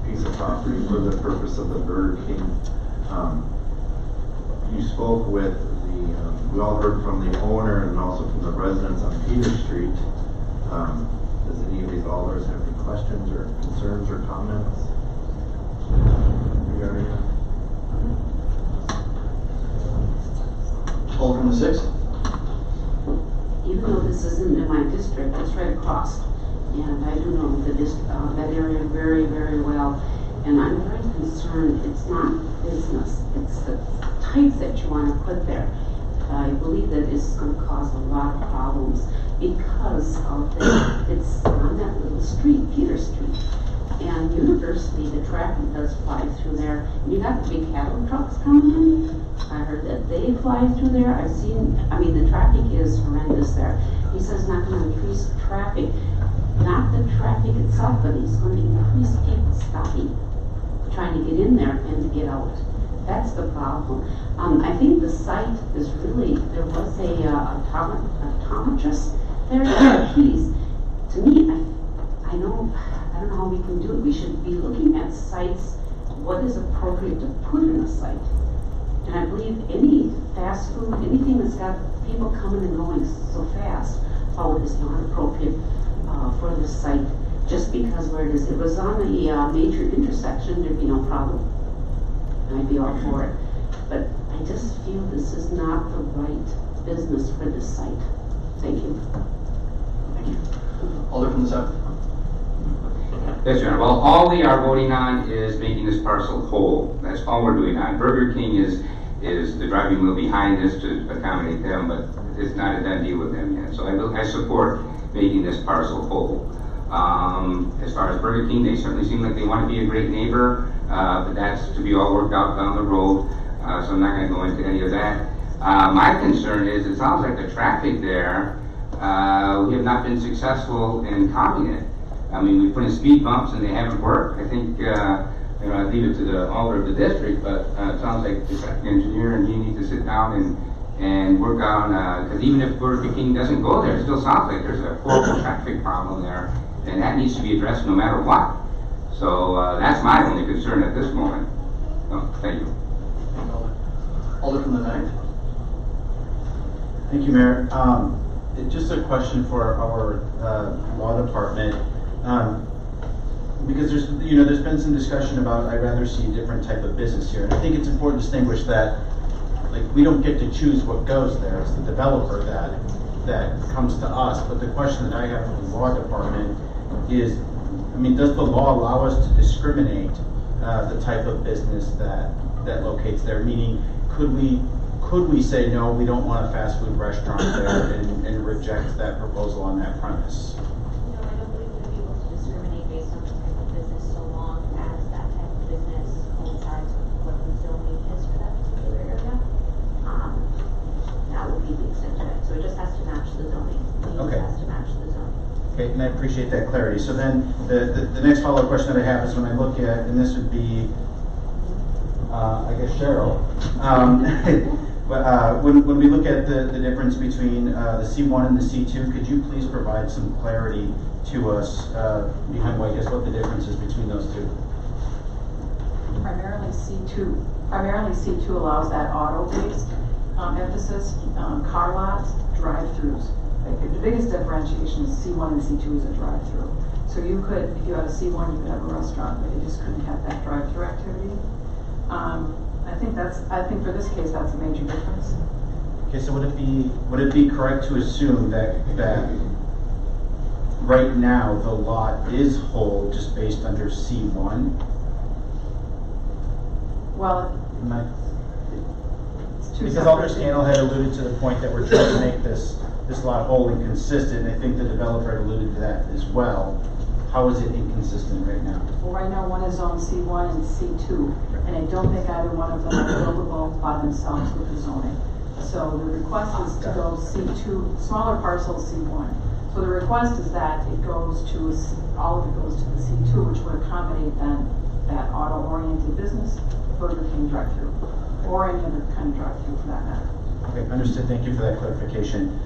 piece of property for the purpose of the Burger King. You spoke with we all heard from the owner and also from the residents on Peter Street. Does any of these alders have any questions or concerns or comments regarding that? Alder from the 6th. Even though this isn't in my district, it's right across. And I do know that area very, very well. And I'm very concerned, it's not business, it's the type that you want to put there. I believe that it's going to cause a lot of problems because of it's on that little street, Peter Street. And University, the traffic does fly through there. And you got the big cattle trucks coming in. I heard that they fly through there. The traffic is horrendous there. He says not going to increase traffic, not the traffic itself, but he's going to increase people stopping, trying to get in there and to get out. That's the problem. I think the site is really, there was a optometrist there. He's, to me, I don't know how we can do it. We should be looking at sites, what is appropriate to put in a site. And I believe any fast food, anything that's got people coming and going so fast, is not appropriate for this site. Just because where it is, it was on a major intersection, there'd be no problem. I'd be all for it. But I just feel this is not the right business for this site. Thank you. Thank you. Alder from the 7th. Yes, Your Honor. Well, all we are voting on is making this parcel whole. That's all we're doing on. Burger King is the driving wheel behind this to accommodate them, but it's not a done deal with them yet. So I support making this parcel whole. As far as Burger King, they certainly seem like they want to be a great neighbor, but that's to be all worked out down the road. So I'm not going to go into any of that. My concern is it sounds like the traffic there, we have not been successful in calming it. I mean, we put in speed bumps and they haven't worked. I think, I leave it to the alder of the district, but it sounds like the traffic engineer and he need to sit down and work on, because even if Burger King doesn't go there, it still sounds like there's a horrible traffic problem there, and that needs to be addressed no matter what. So that's my only concern at this moment. So, thank you. Alder from the 9th. Thank you, Mayor. Just a question for our law department. Because there's been some discussion about I'd rather see a different type of business here. And I think it's important to distinguish that we don't get to choose what goes there. It's the developer that comes to us. But the question that I have for the law department is, does the law allow us to discriminate the type of business that locates there? Meaning, could we say, no, we don't want a fast food restaurant there and reject that proposal on that premise? No, I don't believe we'd be able to discriminate based on the type of business so long as that type of business coincides with what the zoning is for that particular area. That would be the extent of it. So it just has to match the zoning. Okay. It has to match the zoning. Okay, and I appreciate that clarity. So then the next follow-up question that I have is when I look at, and this would be, I guess Cheryl. When we look at the difference between the C1 and the C2, could you please provide some clarity to us behind what the difference is between those two? Primarily C2 allows that auto-based emphasis, car lots, drive-throughs. The biggest differentiation is C1 and C2 is a drive-through. So you could, if you had a C1, you could have a restaurant, but you just couldn't have that drive-through activity. I think for this case, that's a major difference. Okay, so would it be correct to assume that right now the lot is whole just based under C1? Well, because Alder Scannell had alluded to the point that we're trying to make this lot whole and consistent, and I think the developer had alluded to that as well. How is it inconsistent right now? Well, right now one is zoned C1 and C2, and I don't think either one of them are buildable by themselves with the zoning. So the request is to go C2, smaller parcel C1. So the request is that it goes to, all of it goes to the C2, which would accommodate then that auto-oriented business, Burger King drive-through, or any other kind of drive-through for that matter. Okay, understood. Thank you for that clarification.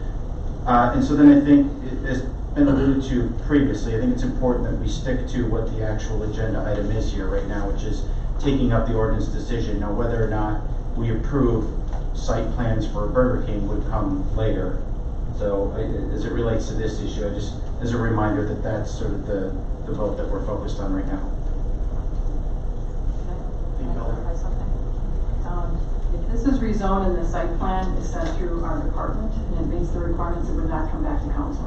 And so then I think, it's been alluded to previously, I think it's important that we stick to what the actual agenda item is here right now, which is taking up the ordinance decision. Now, whether or not we approve site plans for Burger King would come later. So as it relates to this issue, I just, as a reminder that that's sort of the vote that we're focused on right now. Can I clarify something? If this is rezoned and the site plan is sent through our department and it meets the requirements, it would not come back to council.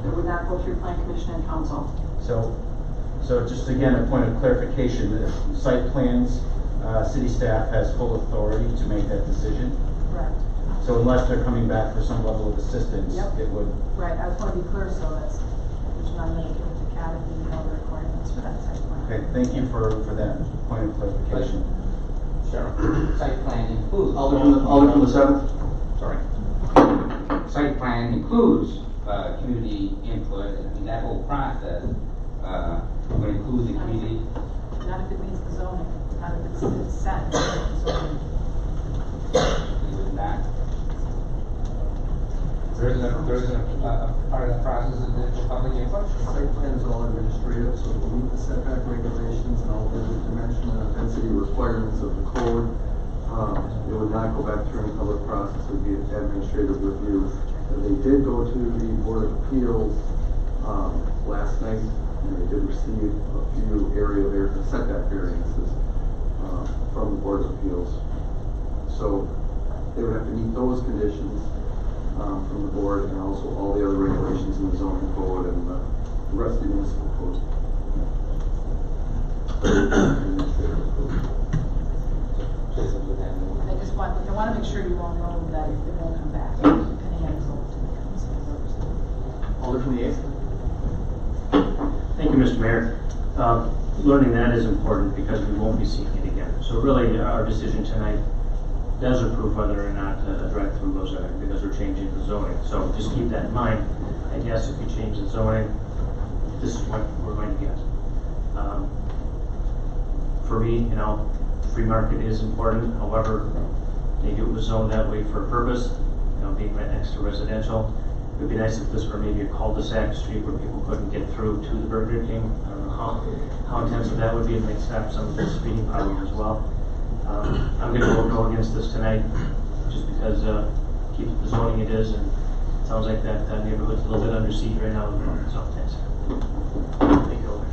It would not go through plan commission and council. So just again, a point of clarification, the site plans, city staff has full authority to make that decision. Correct. So unless they're coming back for some level of assistance, it would. Right, I just want to be clear so that's, there's not going to give it to CAD and all the requirements for that site plan. Okay, thank you for that point of clarification. Sure. Site plan includes. Alder from the 7th. Sorry. Site plan includes community input. I mean, that whole process would include the community. Not if it meets the zoning, not if it's set in the zoning. It would not. There isn't a part of the process of the public input. Site plan is all administrative, so to meet the setback regulations and all the dimensional and density requirements of the code, it would not go back through any public process. It would be an administrative review. They did go to the Board of Appeals last night, and they did receive a few setback variances from the Board of Appeals. So they would have to meet those conditions from the board, and also all the other regulations in the zoning code and the rest of the municipal code. I want to make sure you all know that it won't come back. Depending on results to the council. Alder from the 8th. Thank you, Mr. Mayor. Learning that is important because we won't be seeing it again. So really, our decision tonight does approve whether or not a drive-through goes there because we're changing the zoning. So just keep that in mind. I guess if we change the zoning, this is what we're going to get. For me, free market is important. However, maybe it was zoned that way for a purpose, being right next to residential. It would be nice if this were maybe a cul-de-sac street where people couldn't get through to the Burger King. I don't know how intensive that would be. It might stop some of the speeding problems as well. I'm going to go against this tonight just because keep the zoning it is, and it sounds like that neighborhood's a little bit under siege right now. So thanks. Thank you, Alder.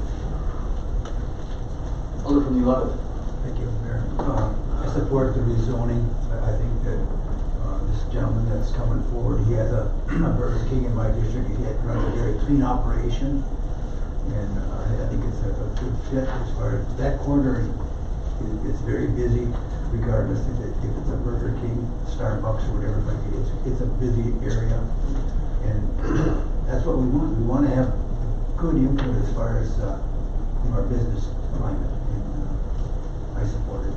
Alder from the 11th. Thank you, Mayor. I support the rezoning. I think that this gentleman that's coming forward, he has a Burger King in my district. He runs a very clean operation, and I think it's a good fit as far as that corner. It's very busy, regardless if it's a Burger King, Starbucks, or whatever. Like it's a busy area, and that's what we want. We want to have good input as far as our business climate, and I support it.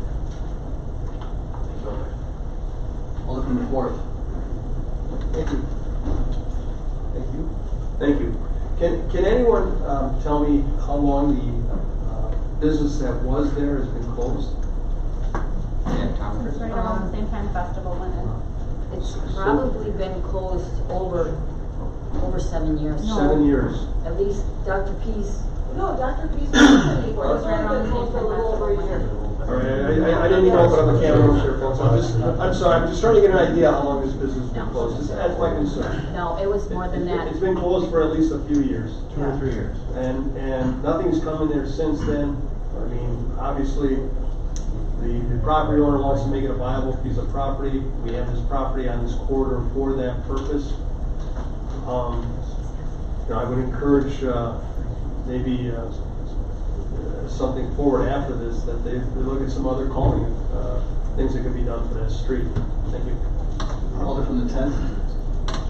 Alder from the 4th. Thank you. Thank you. Can anyone tell me how long the business that was there has been closed? Yeah, Tom. It's right around the same time festival went in. It's probably been closed over 7 years. No. 7 years. At least Dr. Peace. No, Dr. Peace wasn't anymore. It's right around the same time festival went in. All right, I didn't even open up the can of worms here, folks. I'm sorry, I'm just trying to get an idea how long this business has been closed. That's my concern. No, it was more than that. It's been closed for at least a few years. 2 or 3 years. And nothing's come in there since then. I mean, obviously, the property owner wants to make it a viable piece of property. We have this property on this corridor for that purpose. I would encourage maybe something forward after this, that they look at some other calming things that could be done for that street. Thank you. Alder from the 10th.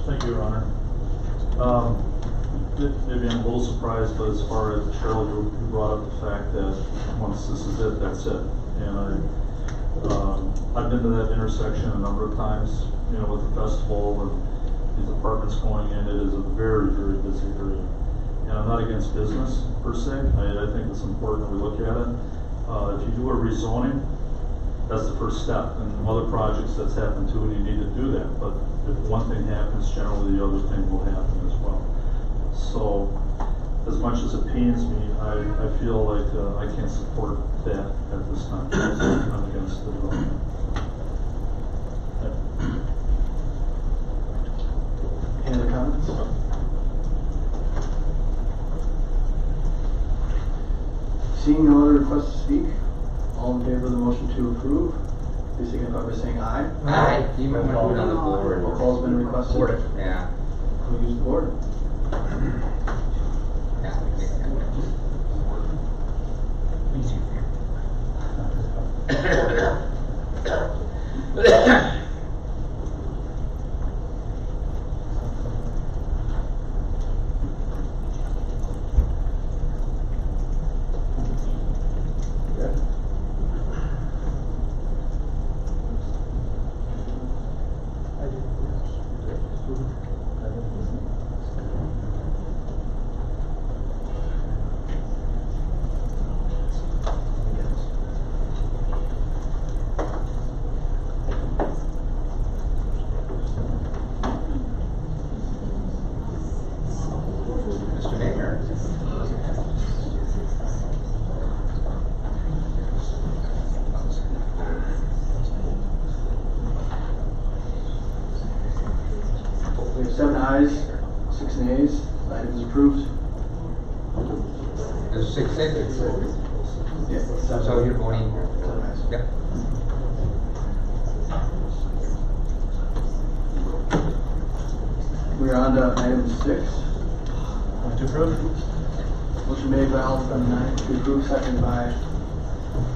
Thank you, Your Honor. Maybe I'm a little surprised, but as far as Cheryl, you brought up the fact that once this is it, that's it. And I've been to that intersection a number of times, with the festival and these apartments going in. It is a very, very busy area. and I'm not against business per se. I think it's important that we look at it. If you do a rezoning, that's the first step. And other projects that's happened too, and you need to do that. But if one thing happens, generally the other thing will happen as well. So, as much as it pains me, I feel like I can't support that at this time. I'm against the development. Any other comments? Seeing no other requests to speak, all in favor of the motion to approve, please signify by saying aye. Aye. You might want to put it on the board. Roll call has been requested. Board. Yeah. We'll use the board. Mr. Mayor. We have 7 ayes, 6 nays. The item is approved. There's 6 seconds. Yes. So you're voting. Yep. We are on to item 6. To approve? Motion made by Alderman Knight to approve, seconded by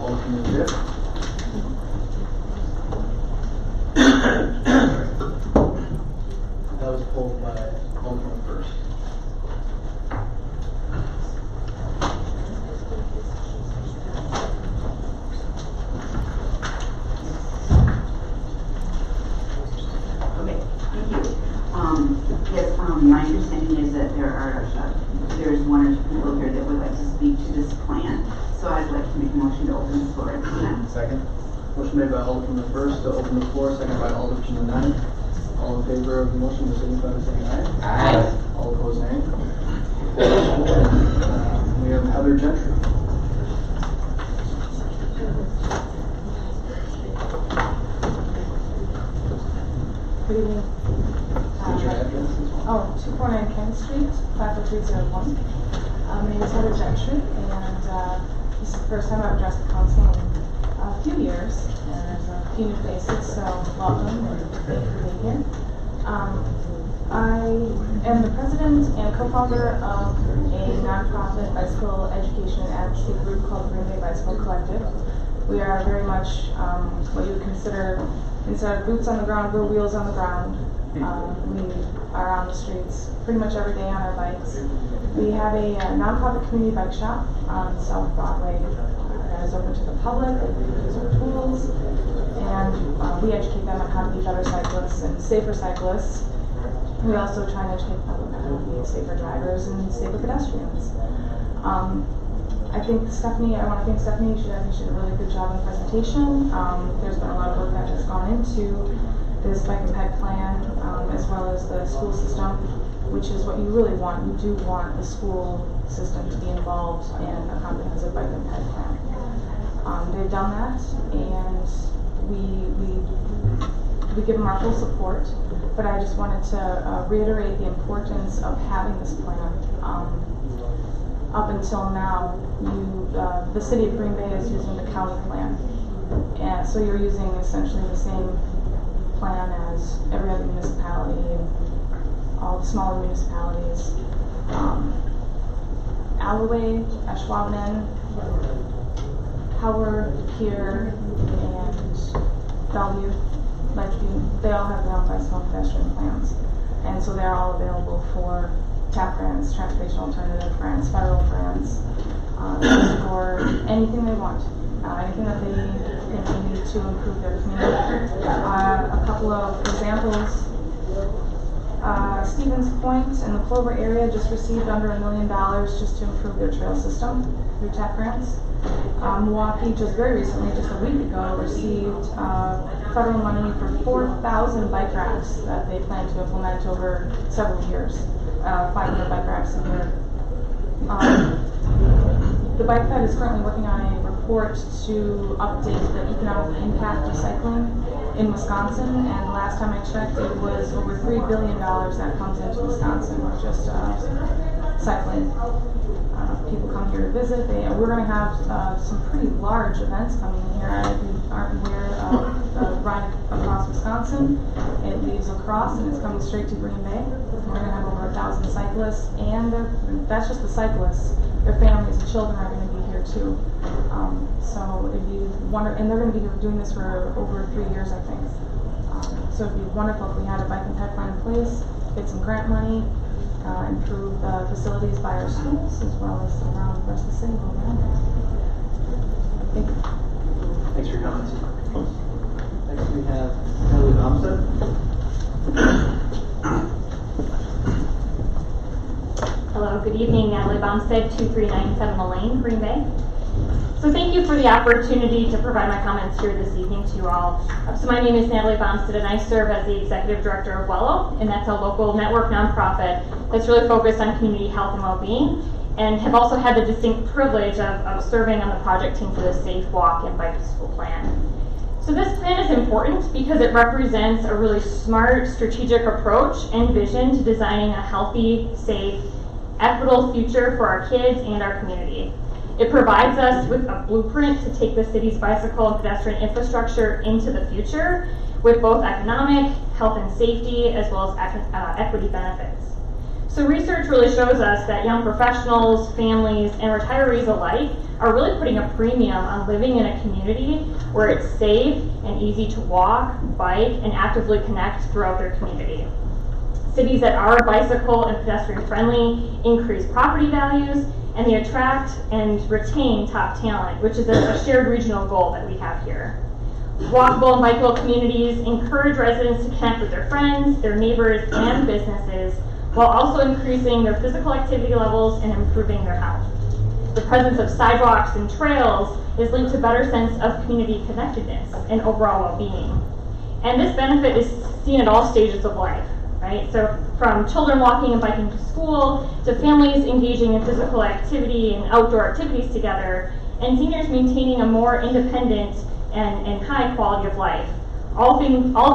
Alderman Dick. That was pulled by Alderman first. Okay, thank you. Yes, my understanding is that there's 1 or 2 people here that would like to speak to this plan. So I'd like to make a motion to open the floor at this time. Second. Motion made by Alderman the first to open the floor, seconded by Alderman the ninth. All in favor of the motion, please signify by saying aye. Aye. All opposed, nay. We have Heather Gentry. Good evening. State your address as well. 249 Kent Street, 54301. My name is Heather Gentry, and this is the first time I've addressed the council in a few years, and there's a few new faces, so welcome and thank you for being here. I am the president and co-founder of a nonprofit bicycle education and advocacy group called Green Bay Bicycle Collective. We are very much what you would consider, instead of boots on the ground, we're wheels on the ground. We are on the streets pretty much every day on our bikes. We have a nonprofit community bike shop on South Broadway that is open to the public. They use our tools, and we educate them on how to be better cyclists and safer cyclists. We also try and educate the public on how to be safer drivers and safer pedestrians. I want to thank Stephanie. She did a really good job in the presentation. There's been a lot of work that has gone into this bike and ped plan, as well as the school system, which is what you really want. You do want the school system to be involved in a comprehensive bike and ped plan. They've done that, and we give them our full support. But I just wanted to reiterate the importance of having this plan. Up until now, the city of Green Bay is using the county plan, and so you're using essentially the same plan as every other municipality and all the smaller municipalities. Alloway, Ashwaubenon, Howard, Pier, and Bellevue, Ledgeview, they all have their own bicycle and pedestrian plans, and so they're all available for TAP grants, Transportation Alternative grants, federal grants, or anything they want, anything that they need to improve their community. A couple of examples, Stevens Point and the Clover area just received under $1 million just to improve their trail system through TAP grants. Milwaukee just very recently, just a week ago, received federal money for 4,000 bike racks that they plan to implement over several years. 500 bike racks a year. The Bike Fed is currently working on a report to update the economic impact of cycling in Wisconsin, and last time I checked, it was over $3 billion that comes into Wisconsin with just cycling. People come here to visit. We're going to have some pretty large events coming in here. If you aren't aware of the Ride Across Wisconsin, it leaves La Crosse and it's coming straight to Green Bay. We're going to have over 1,000 cyclists, and that's just the cyclists. Their families and children are going to be here too. So it'd be wonderful, and they're going to be doing this for over 3 years, I think. So it'd be wonderful if we had a bike and ped plan in place, get some grant money, improve the facilities by our schools as well as around the rest of the city. Thank you. Thanks for your comments. Next we have Natalie Bumstead. Hello, good evening. Natalie Bumstead, 2397 Lane, Green Bay. So thank you for the opportunity to provide my comments here this evening to you all. So my name is Natalie Bumstead, and I serve as the Executive Director of WELLO, and that's a local network nonprofit that's really focused on community health and well-being, and have also had the distinct privilege of serving on the project team for the Safe Walk and Bike to School plan. So this plan is important because it represents a really smart, strategic approach and vision to designing a healthy, safe, equitable future for our kids and our community. It provides us with a blueprint to take the city's bicycle and pedestrian infrastructure into the future with both economic, health and safety, as well as equity benefits. So research really shows us that young professionals, families, and retirees alike are really putting a premium on living in a community where it's safe and easy to walk, bike, and actively connect throughout their community. Cities that are bicycle and pedestrian friendly increase property values, and they attract and retain top talent, which is a shared regional goal that we have here. Walkable and bikeable communities encourage residents to connect with their friends, their neighbors, and businesses, while also increasing their physical activity levels and improving their health. The presence of sidewalks and trails is linked to better sense of community connectedness and overall well-being. And this benefit is seen at all stages of life. Right? So from children walking and biking to school, to families engaging in physical activity and outdoor activities together, and seniors maintaining a more independent and high quality of life. All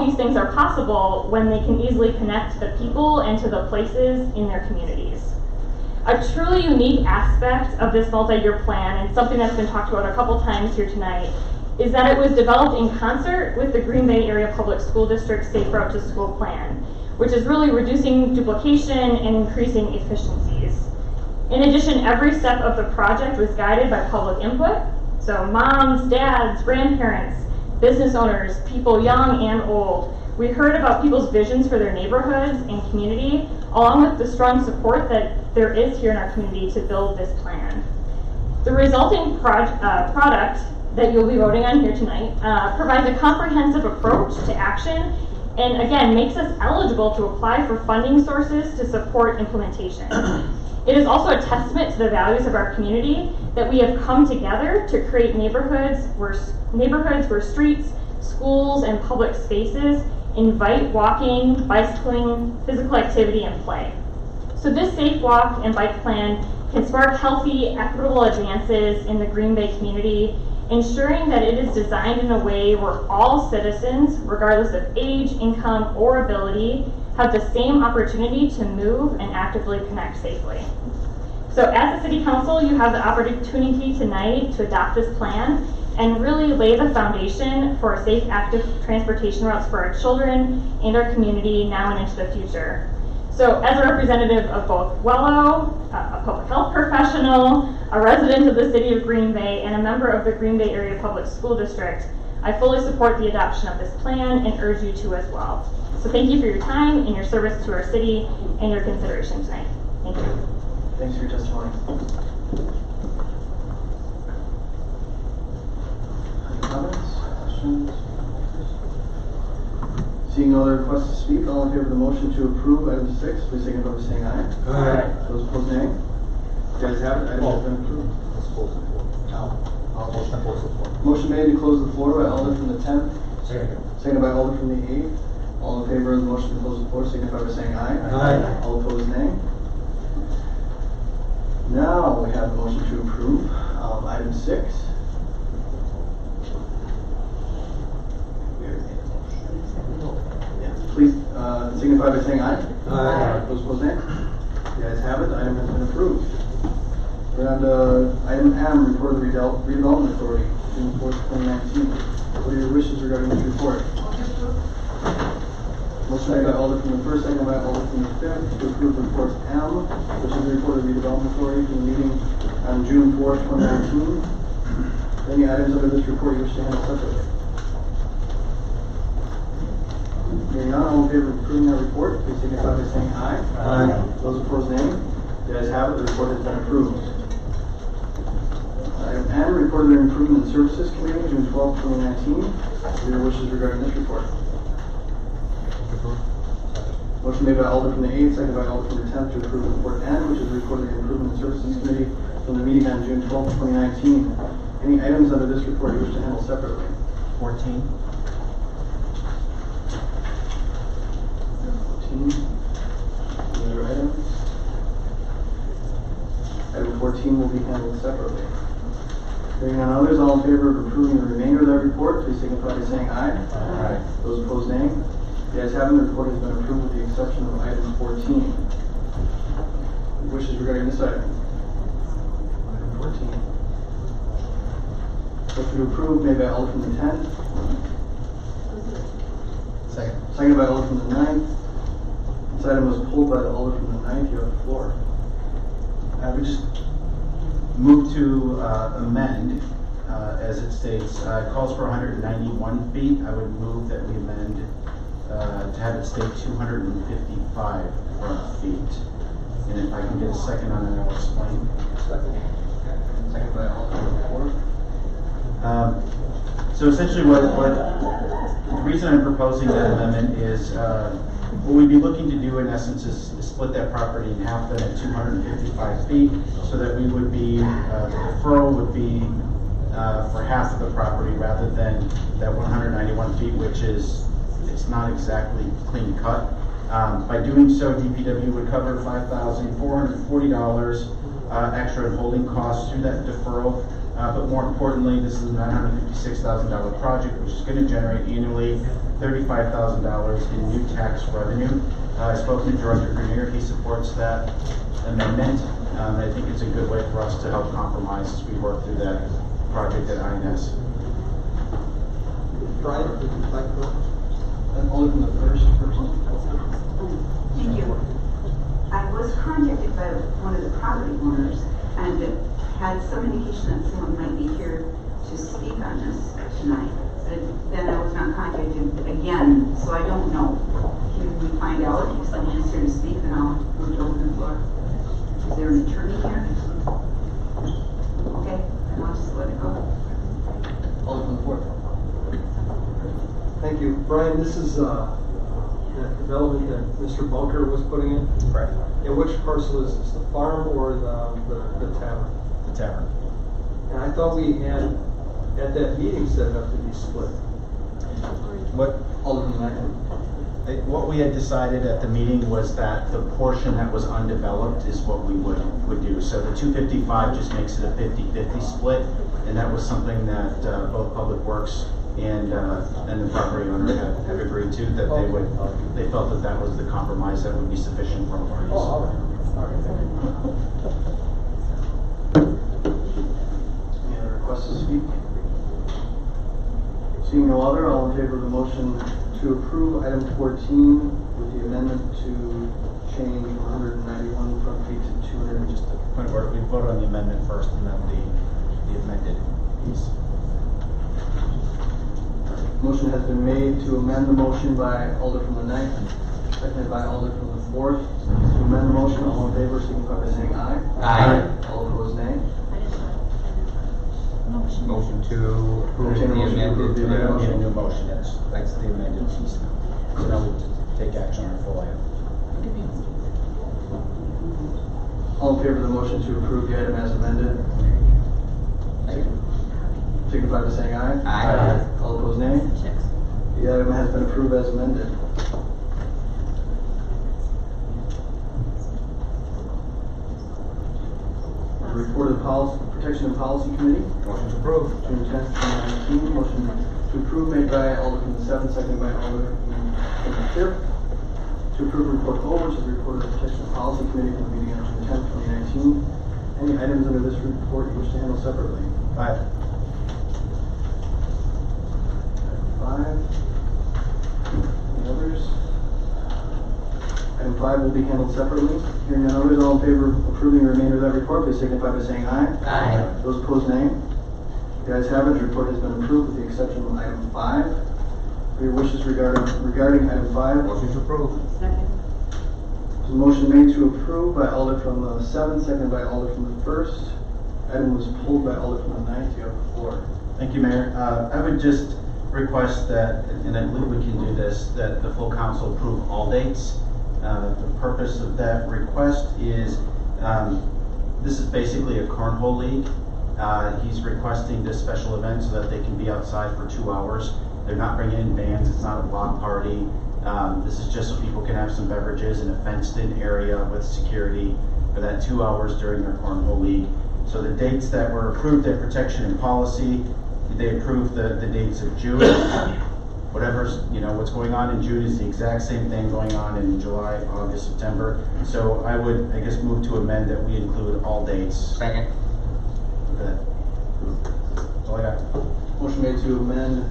these things are possible when they can easily connect to the people and to the places in their communities. A truly unique aspect of this multi-year plan, and something that's been talked about a couple times here tonight, is that it was developed in concert with the Green Bay Area Public School District Safe Route to School plan, which is really reducing duplication and increasing efficiencies. In addition, every step of the project was guided by public input. So moms, dads, grandparents, business owners, people young and old. We heard about people's visions for their neighborhoods and community, along with the strong support that there is here in our community to build this plan. The resulting product that you'll be voting on here tonight provides a comprehensive approach to action, and again, makes us eligible to apply for funding sources to support implementation. It is also a testament to the values of our community that we have come together to create neighborhoods where streets, schools, and public spaces invite walking, bicycling, physical activity, and play. So this Safe Walk and Bike plan can spark healthy, equitable advances in the Green Bay community, ensuring that it is designed in a way where all citizens, regardless of age, income, or ability, have the same opportunity to move and actively connect safely. So as a City Council, you have the opportunity tonight to adopt this plan and really lay the foundation for safe, active transportation routes for our children and our community now and into the future. So as a representative of both WELLO, a public health professional, a resident of the City of Green Bay, and a member of the Green Bay Area Public School District, I fully support the adoption of this plan and urge you to as well. So thank you for your time and your service to our city and your consideration tonight. Thank you. Thanks for your testimony. Any comments, questions? Seeing no other requests to speak, all in favor of the motion to approve item 6, please signify by saying aye. Aye. Those opposed, nay. The ayes have it, item has been approved. Motion made to close the floor by Alder from the 10th. Seconded by Alder from the 8th. All in favor of the motion to close the floor, signify by saying aye. Aye. All opposed, nay. Now we have the motion to approve item 6. Please signify by saying aye. Aye. Those opposed, nay. The ayes have it, the item has been approved. We're on to item M, report of the redevelopment authority, June 4th, 2019. What are your wishes regarding this report? Motion made by Alder from the 1st, seconded by Alder from the 5th to approve report M, which is the report of the redevelopment authority for the meeting on June 4th, 2019. Any items under this report you wish to handle separately? Hearing none, all in favor of approving that report, please signify by saying aye. Aye. Those opposed, nay. The ayes have it, the report has been approved. Item N, report of the Improvement and Services Committee, June 12, 2019. What are your wishes regarding this report? Motion made by Alder from the 8th, seconded by Alder from the 10th to approve report N, which is the report of the Improvement and Services Committee from the meeting on June 12, 2019. Any items under this report you wish to handle separately? 14. 14. Any other items? Item 14 will be handled separately. Hearing none others, all in favor of approving the remainder of that report, please signify by saying aye. Aye. Those opposed, nay. The ayes have it, the report has been approved with the exception of item 14. Wishes regarding this item? Item 14. Motion to approve made by Alder from the 10th. Second. Seconded by Alder from the 9th. This item was pulled by the Alder from the 9th. You have the floor. I would just move to amend, as it states, calls for 191 feet. I would move that we amend to have it state 255 feet. And if I can get a second on that, I'll explain. Second by Alder from the 4th. So essentially what the reason I'm proposing that amendment is what we'd be looking to do in essence is split that property in half then at 255 feet so that we would be, the deferral would be for half of the property rather than that 191 feet, which is, it's not exactly clean cut. By doing so, DPW would cover $5,440 extra in holding costs through that deferral. But more importantly, this is a $956,000 project, which is going to generate annually $35,000 in new tax revenue. I spoke to Director Grenier. He supports that amendment. I think it's a good way for us to help compromise as we work through that project at INS. Brian, would you like to go? Alder from the 1st person. Thank you. I was contacted by one of the property owners and had some indication that someone might be here to speak on this tonight. But then I was not contacted again, so I don't know. Can we find out if someone is here to speak, then I'll move to open the floor. Is there an attorney here? Okay, then I'll just let it go. Alder from the 4th. Thank you. Brian, this is the development that Mr. Bunker was putting in? Correct. And which parcel is this, the farm or the tavern? The tavern. And I thought we had, at that meeting, set it up to be split. What we had decided at the meeting was that the portion that was undeveloped is what we would do. So the 255 just makes it a 50-50 split, and that was something that both Public Works and the property owner have agreed to, that they felt that that was the compromise that would be sufficient for parties. All right. Any other requests to speak? Seeing no other, all in favor of the motion to approve item 14 with the amendment to change 191 front feet to 200. Just a point of order, we voted on the amendment first and then the amended piece. Motion has been made to amend the motion by Alder from the 9th, seconded by Alder from the 4th. To amend the motion, all in favor, signify by saying aye. Aye. All opposed, nay. Motion to approve the amended. We need a new motion, that's the amended piece now. So now we take action on the full item. All in favor of the motion to approve the item as amended? Signify by saying aye. Aye. All opposed, nay. The item has been approved as amended. The report of the Protection and Policy Committee. Motion to approve. June 10th, 2019. Motion to approve made by Alder from the 7th, seconded by Alder from the 5th. To approve report O, which is the report of the Protection and Policy Committee for the meeting on June 10th, 2019. Any items under this report you wish to handle separately? 5. Item 5. Any others? Item 5 will be handled separately. Hearing none others, all in favor of approving the remainder of that report, please signify by saying aye. Aye. Those opposed, nay. The ayes have it. The report has been approved with the exception of item 5. For your wishes regarding item 5. Motion to approve. Second. There's a motion made to approve by Alder from the 7th, seconded by Alder from the 1st. Item was pulled by Alder from the 9th. You have the floor. Thank you, Mayor. I would just request that, and I believe we can do this, that the full council approve all dates. The purpose of that request is, this is basically a cornhole league. He's requesting this special event so that they can be outside for 2 hours. They're not bringing in bands, it's not a block party. This is just so people can have some beverages in a fenced-in area with security for that 2 hours during their cornhole league. So the dates that were approved at Protection and Policy, they approved the dates of June. Whatever's, what's going on in June is the exact same thing going on in July, August, September. So I would, I guess, move to amend that we include all dates. Second. That's all I got. Motion made to amend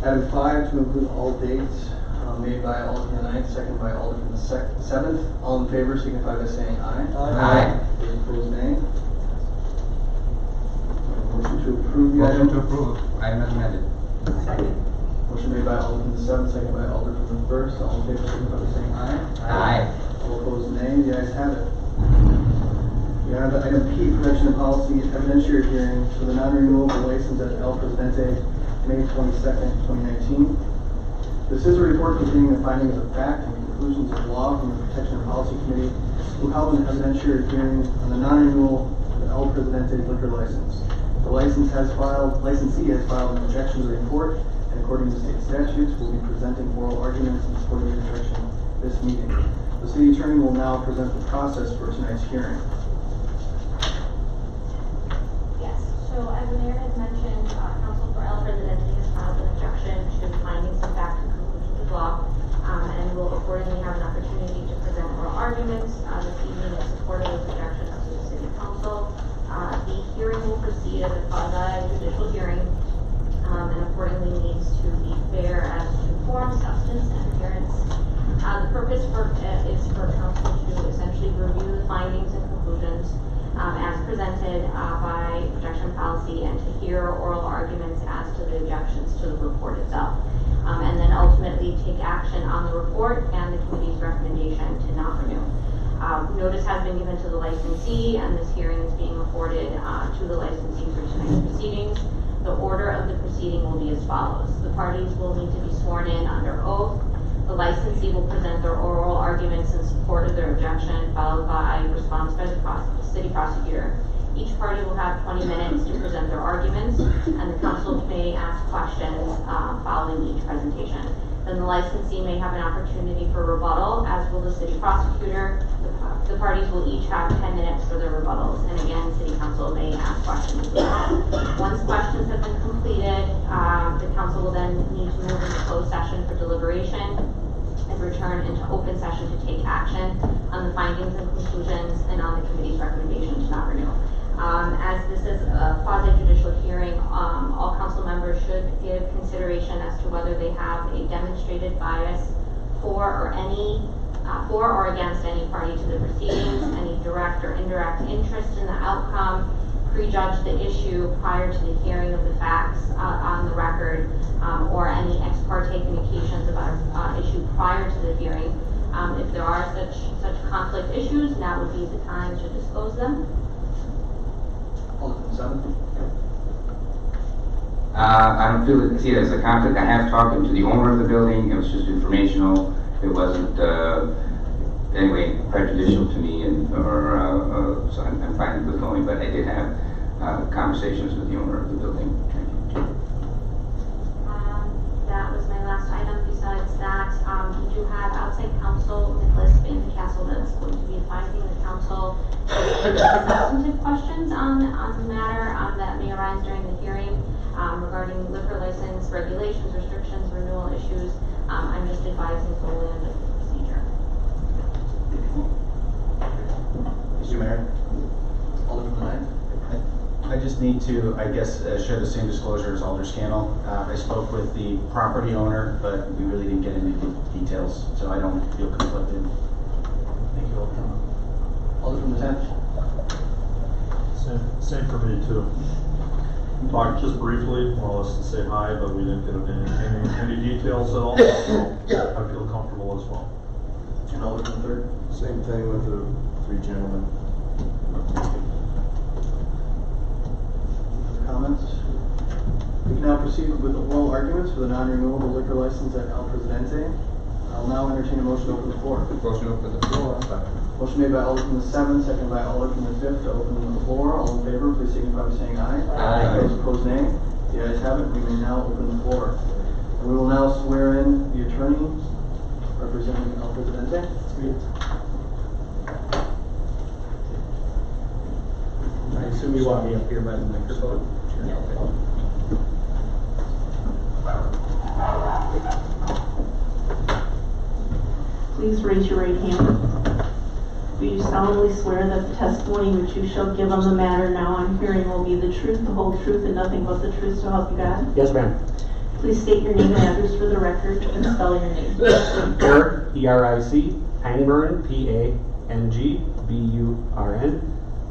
item 5 to include all dates made by Alder from the 9th, seconded by Alder from the 7th. All in favor signify by saying aye. Aye. Those opposed, nay. Motion to approve the Motion item. to approve. Item as amended. Second. Motion made by Alder from the 7th, seconded by Alder from the 1st. All in favor signify by saying aye. Aye. All opposed, nay. The ayes have it. We have item P, Prevention and Policy evidentiary hearing for the non-renewal of the license at El Presidente, May 22nd, 2019. This is a report containing the findings of fact and conclusions of law from the Protection and Policy Committee, who held an evidentiary hearing on the non-renewal of the El Presidente liquor license. The licensee has filed an objection to the report, and according to state statutes, will be presenting oral arguments in support of the objection this meeting. The city attorney will now present the process for tonight's hearing. Yes, so as the mayor has mentioned, Council for El Presidente has filed an objection to the findings of fact and conclusions of law, and will accordingly have an opportunity to present oral arguments this evening in support of those objections to the city council. The hearing will proceed as a quasi-judicial hearing, and accordingly needs to be fair as to form, substance, and appearance. The purpose is for council to essentially review the findings and conclusions as presented by Protection Policy, and to hear oral arguments as to the objections to the report itself, and then ultimately take action on the report and the committee's recommendation to not renew. Notice has been given to the licensee, and this hearing is being afforded to the licensee for tonight's proceedings. The order of the proceeding will be as follows. The parties will need to be sworn in under oath. The licensee will present their oral arguments in support of their objection, followed by response by the city prosecutor. Each party will have 20 minutes to present their arguments, and the council may ask questions following each presentation. Then the licensee may have an opportunity for rebuttal, as will the city prosecutor. The parties will each have 10 minutes for their rebuttals, and again, city council may ask questions as well. Once questions have been completed, the council will then need to move into closed session for deliberation and return into open session to take action on the findings and conclusions and on the committee's recommendation to not renew. As this is a quasi-judicial hearing, all council members should give consideration as to whether they have a demonstrated bias for or against any party to the proceedings, any direct or indirect interest in the outcome, prejudge the issue prior to the hearing of the facts on the record, or any ex parte communications about an issue prior to the hearing. If there are such conflict issues, now would be the time to disclose them. Alderman 7. I don't see it as a conflict. I have talked to the owner of the building. It was just informational. It wasn't anyway prejudicial to me, so I'm fine with going. But I did have conversations with the owner of the building. That was my last item. Besides that, we do have outside counsel, Nicholas Van Castle, that's going to be advising the council with substantive questions on the matter that may arise during the hearing regarding liquor license regulations, restrictions, renewal issues. I'm just advising solely on the procedure. Mr. Mayor? Alderman Lyon? I just need to, I guess, share the same disclosure as Alder Scannell. I spoke with the property owner, but we really didn't get into details, so I don't feel conflicted. Thank you, Alderman. Alderman Tench? Same for me too. Talked just briefly, more or less to say hi, but we didn't get any details at all, so I feel comfortable as well. And Alderman Third? Same thing with the three gentlemen. Comments? We can now proceed with the oral arguments for the non-renewable liquor license at El Presidente. I'll now entertain a motion to open the floor. Motion to open the floor. Motion made by Alderman the 7th, seconded by Alderman the 5th to open the floor. All in favor, please signify by saying aye. Aye. Those opposed, nay. The ayes have it. We may now open the floor. And we will now swear in the attorney representing El Presidente. I assume you want me up here by the microphone? Yeah. Okay. Please raise your right hand. Do you solemnly swear that the testimony which you shall give on the matter now on hearing will be the truth, the whole truth, and nothing but the truth, so help you God? Yes, ma'am. Please state your name and address for the record and spell your name. Eric, E-R-I-C, Pangburn, P-A-N-G-B-U-R-N.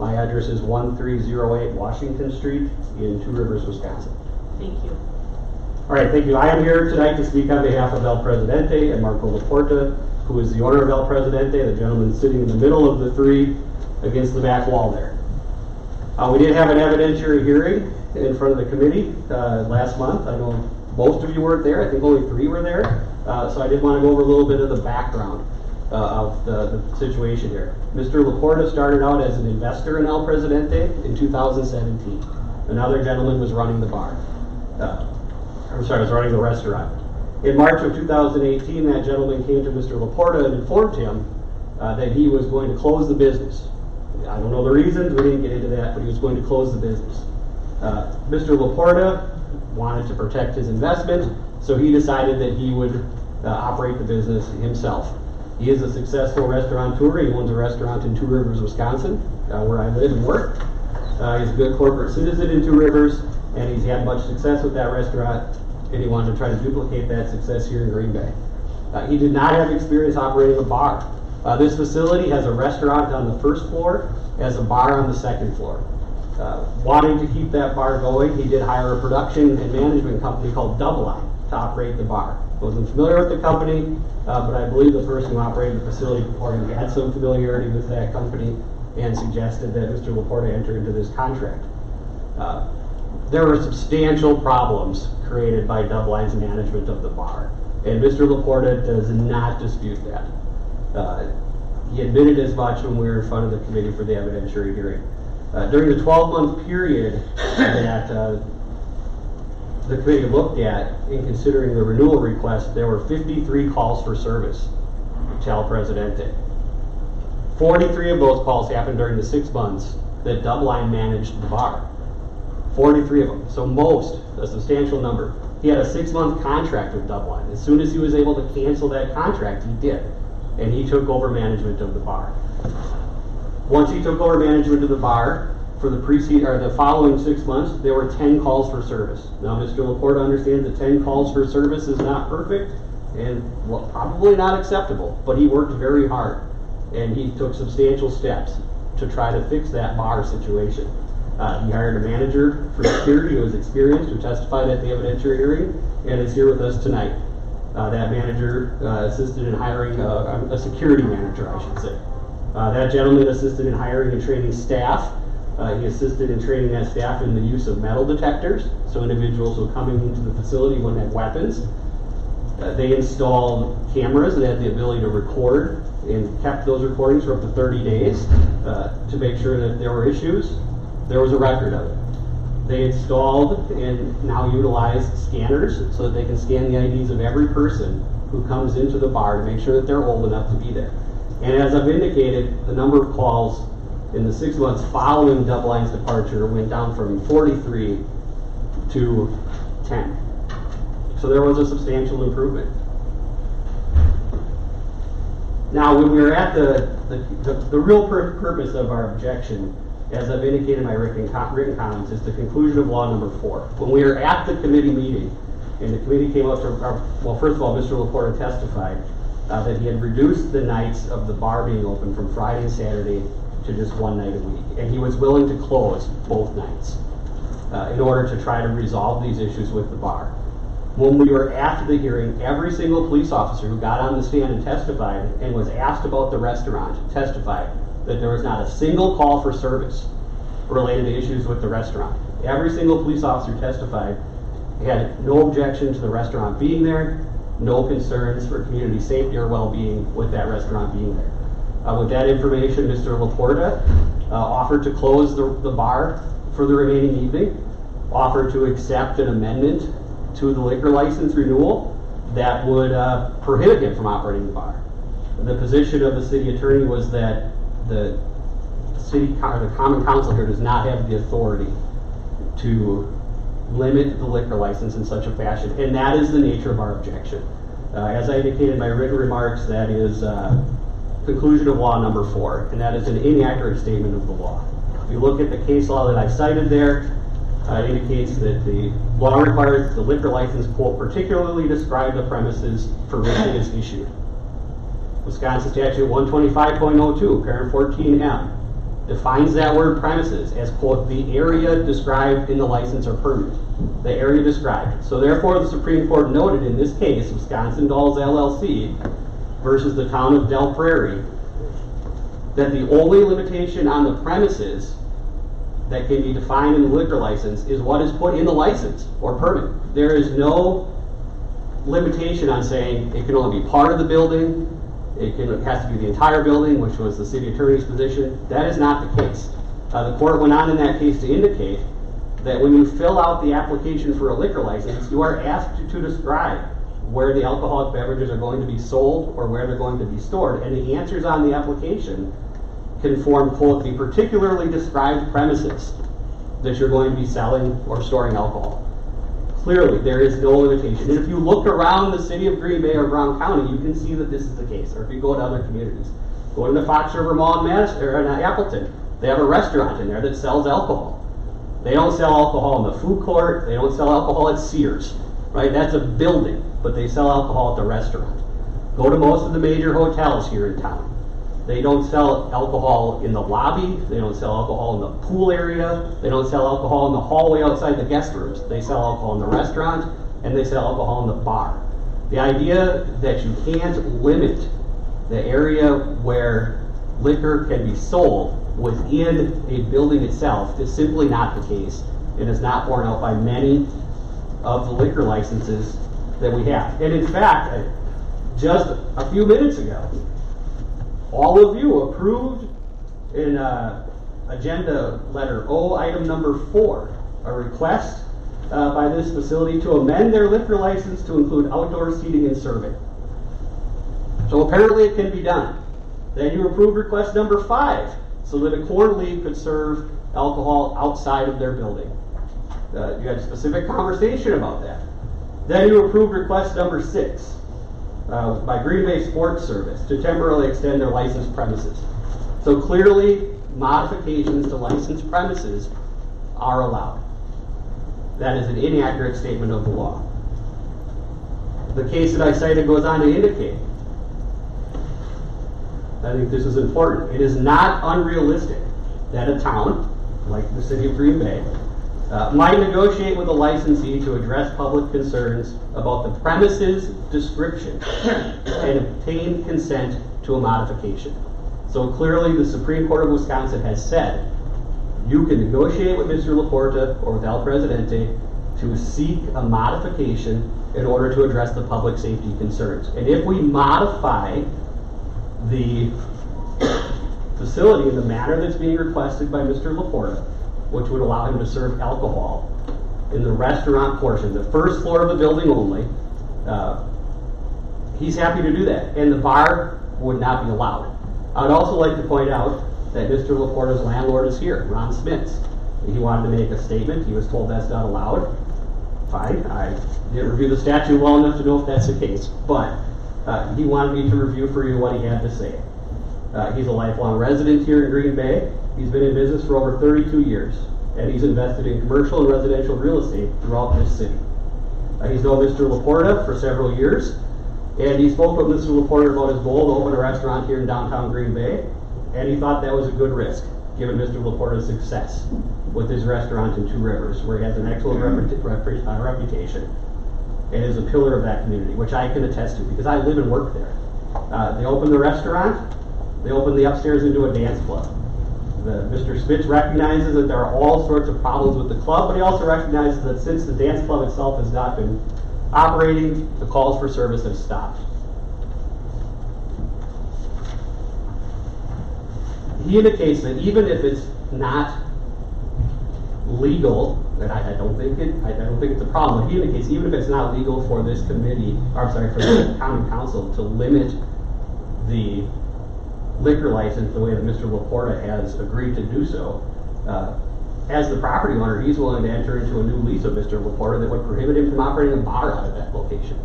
My address is 1308 Washington Street in Two Rivers, Wisconsin. Thank you. All right, thank you. I am here tonight to speak on behalf of El Presidente and Marco Laporta, who is the owner of El Presidente, the gentleman sitting in the middle of the three against the back wall there. We did have an evidentiary hearing in front of the committee last month. I know most of you weren't there. I think only 3 were there. So I did want to go over a little bit of the background of the situation here. Mr. Laporta started out as an investor in El Presidente in 2017. Another gentleman was running the bar. Was running the restaurant. In March of 2018, that gentleman came to Mr. Laporta and informed him that he was going to close the business. I don't know the reasons, we didn't get into that, but he was going to close the business. Mr. Laporta wanted to protect his investment, so he decided that he would operate the business himself. He is a successful restaurateur. He owns a restaurant in Two Rivers, Wisconsin, where I live and work. He's a good corporate citizen in Two Rivers, and he's had much success with that restaurant, and he wanted to try to duplicate that success here in Green Bay. He did not have experience operating a bar. This facility has a restaurant on the first floor, has a bar on the second floor. Wanting to keep that bar going, he did hire a production and management company called Double Line to operate the bar. Wasn't familiar with the company, but I believe the person who operated the facility before him had some familiarity with that company and suggested that Mr. Laporta enter into this contract. There were substantial problems created by Double Line's management of the bar, and Mr. Laporta does not dispute that. He admitted as much when we were in front of the committee for the evidentiary hearing. During the 12-month period that the committee looked at in considering the renewal request, there were 53 calls for service to El Presidente. 43 of those calls happened during the 6 months that Double Line managed the bar. 43 of them. So a substantial number. He had a 6-month contract with Double Line. As soon as he was able to cancel that contract, he did. And he took over management of the bar. Once he took over management of the bar, for the following 6 months, there were 10 calls for service. Now, Mr. Laporta understands that 10 calls for service is not perfect and probably not acceptable, but he worked very hard and he took substantial steps to try to fix that bar situation. He hired a manager for security who was experienced, who testified at the evidentiary hearing, and is here with us tonight. That manager assisted in hiring a security manager, I should say. That gentleman assisted in hiring and training staff He assisted in training that staff in the use of metal detectors, so individuals who come into the facility wouldn't have weapons. They installed cameras that had the ability to record and kept those recordings for up to 30 days to make sure that there were issues. There was a record of it. They installed and now utilize scanners so that they can scan the IDs of every person who comes into the bar to make sure that they're old enough to be there. And as I've indicated, the number of calls in the 6 months following Double Line's departure went down from 43 to 10. So there was a substantial improvement. Now, when we were at the real purpose of our objection, as I've indicated in my written comments, is the conclusion of law number 4. When we were at the committee meeting, and the committee came up to, well, first of all, Mr. Laporta testified that he had reduced the nights of the bar being open from Friday and Saturday to just one night a week. And he was willing to close both nights in order to try to resolve these issues with the bar. When we were at the hearing, every single police officer who got on the stand and testified and was asked about the restaurant testified that there was not a single call for service related to issues with the restaurant. Every single police officer testified had no objection to the restaurant being there, no concerns for community safety or well-being with that restaurant being there. With that information, Mr. Laporta offered to close the bar for the remaining evening, offered to accept an amendment to the liquor license renewal that would prohibit him from operating the bar. The position of the city attorney was that the common council here does not have the authority to limit the liquor license in such a fashion, and that is the nature of our objection. As I indicated in my written remarks, that is conclusion of law number 4, and that is an inaccurate statement of the law. If you look at the case law that I cited there, it indicates that the law requires the liquor license, quote, particularly describe the premises for which it is issued. Wisconsin Statute 125.02, parent 14M, defines that word premises as, quote, the area described in the license or permit. The area described. So therefore, the Supreme Court noted in this case, Wisconsin Dolls LLC versus the town of Del Prairie, that the only limitation on the premises that can be defined in the liquor license is what is put in the license or permit. There is no limitation on saying it can only be part of the building, it has to be the entire building, which was the city attorney's position. That is not the case. The court went on in that case to indicate that when you fill out the application for a liquor license, you are asked to describe where the alcoholic beverages are going to be sold or where they're going to be stored, and the answers on the application can form, quote, the particularly described premises that you're going to be selling or storing alcohol. Clearly, there is no limitation. And if you look around the city of Green Bay or Brown County, you can see that this is the case. Or if you go to other communities. Go to the Fox River Mall in Madison, or in Appleton. They have a restaurant in there that sells alcohol. They don't sell alcohol in the food court. They don't sell alcohol at Sears. Right? That's a building, but they sell alcohol at the restaurant. Go to most of the major hotels here in town. They don't sell alcohol in the lobby. They don't sell alcohol in the pool area. They don't sell alcohol in the hallway outside the guest rooms. They sell alcohol in the restaurant, and they sell alcohol in the bar. The idea that you can't limit the area where liquor can be sold within a building itself is simply not the case, and is not borne out by many of the liquor licenses that we have. And in fact, just a few minutes ago, all of you approved in agenda letter O, item number 4, a request by this facility to amend their liquor license to include outdoor seating and serving. So apparently it can be done. Then you approved request number 5, so that a Corn League could serve alcohol outside of their building. You had a specific conversation about that. Then you approved request number 6. By Green Bay Sports Service to temporarily extend their licensed premises. So clearly, modifications to licensed premises are allowed. That is an inaccurate statement of the law. The case that I cited goes on to indicate, I think this is important, it is not unrealistic that a town, like the city of Green Bay, might negotiate with a licensee to address public concerns about the premises description and obtain consent to a modification. So clearly the Supreme Court of Wisconsin has said You can negotiate with Mr. Laporta or with El Presidente to seek a modification in order to address the public safety concerns. And if we modify the facility in the manner that's being requested by Mr. Laporta, which would allow him to serve alcohol in the restaurant portion, the first floor of the building only, he's happy to do that. And the bar would not be allowed. I would also like to point out that Mr. Laporta's landlord is here, Ron Smits. He wanted to make a statement. He was told that's not allowed. Fine. I didn't review the statute well enough to know if that's the case. But he wanted me to review for you what he had to say. He's a lifelong resident here in Green Bay. He's been in business for over 32 years. And he's invested in commercial and residential real estate throughout this city. He's known Mr. Laporta for several years. And he spoke with Mr. Laporta about his goal to open a restaurant here in downtown Green Bay. And he thought that was a good risk, given Mr. Laporta's success with his restaurant in Two Rivers, where he has an excellent reputation and is a pillar of that community, which I can attest to because I live and work there. They opened the restaurant, they opened the upstairs into a dance club. Mr. Smits recognizes that there are all sorts of problems with the club, but he also recognizes that since the dance club itself has not been operating, the calls for service have stopped. He indicates that even if it's not legal, and I don't think it's a problem, but he indicates even if it's not legal for this committee, or I'm sorry, for the county council to limit the liquor license the way that Mr. Laporta has agreed to do so, as the property owner, he's willing to enter into a new lease with Mr. Laporta that would prohibit him from operating a bar out of that location,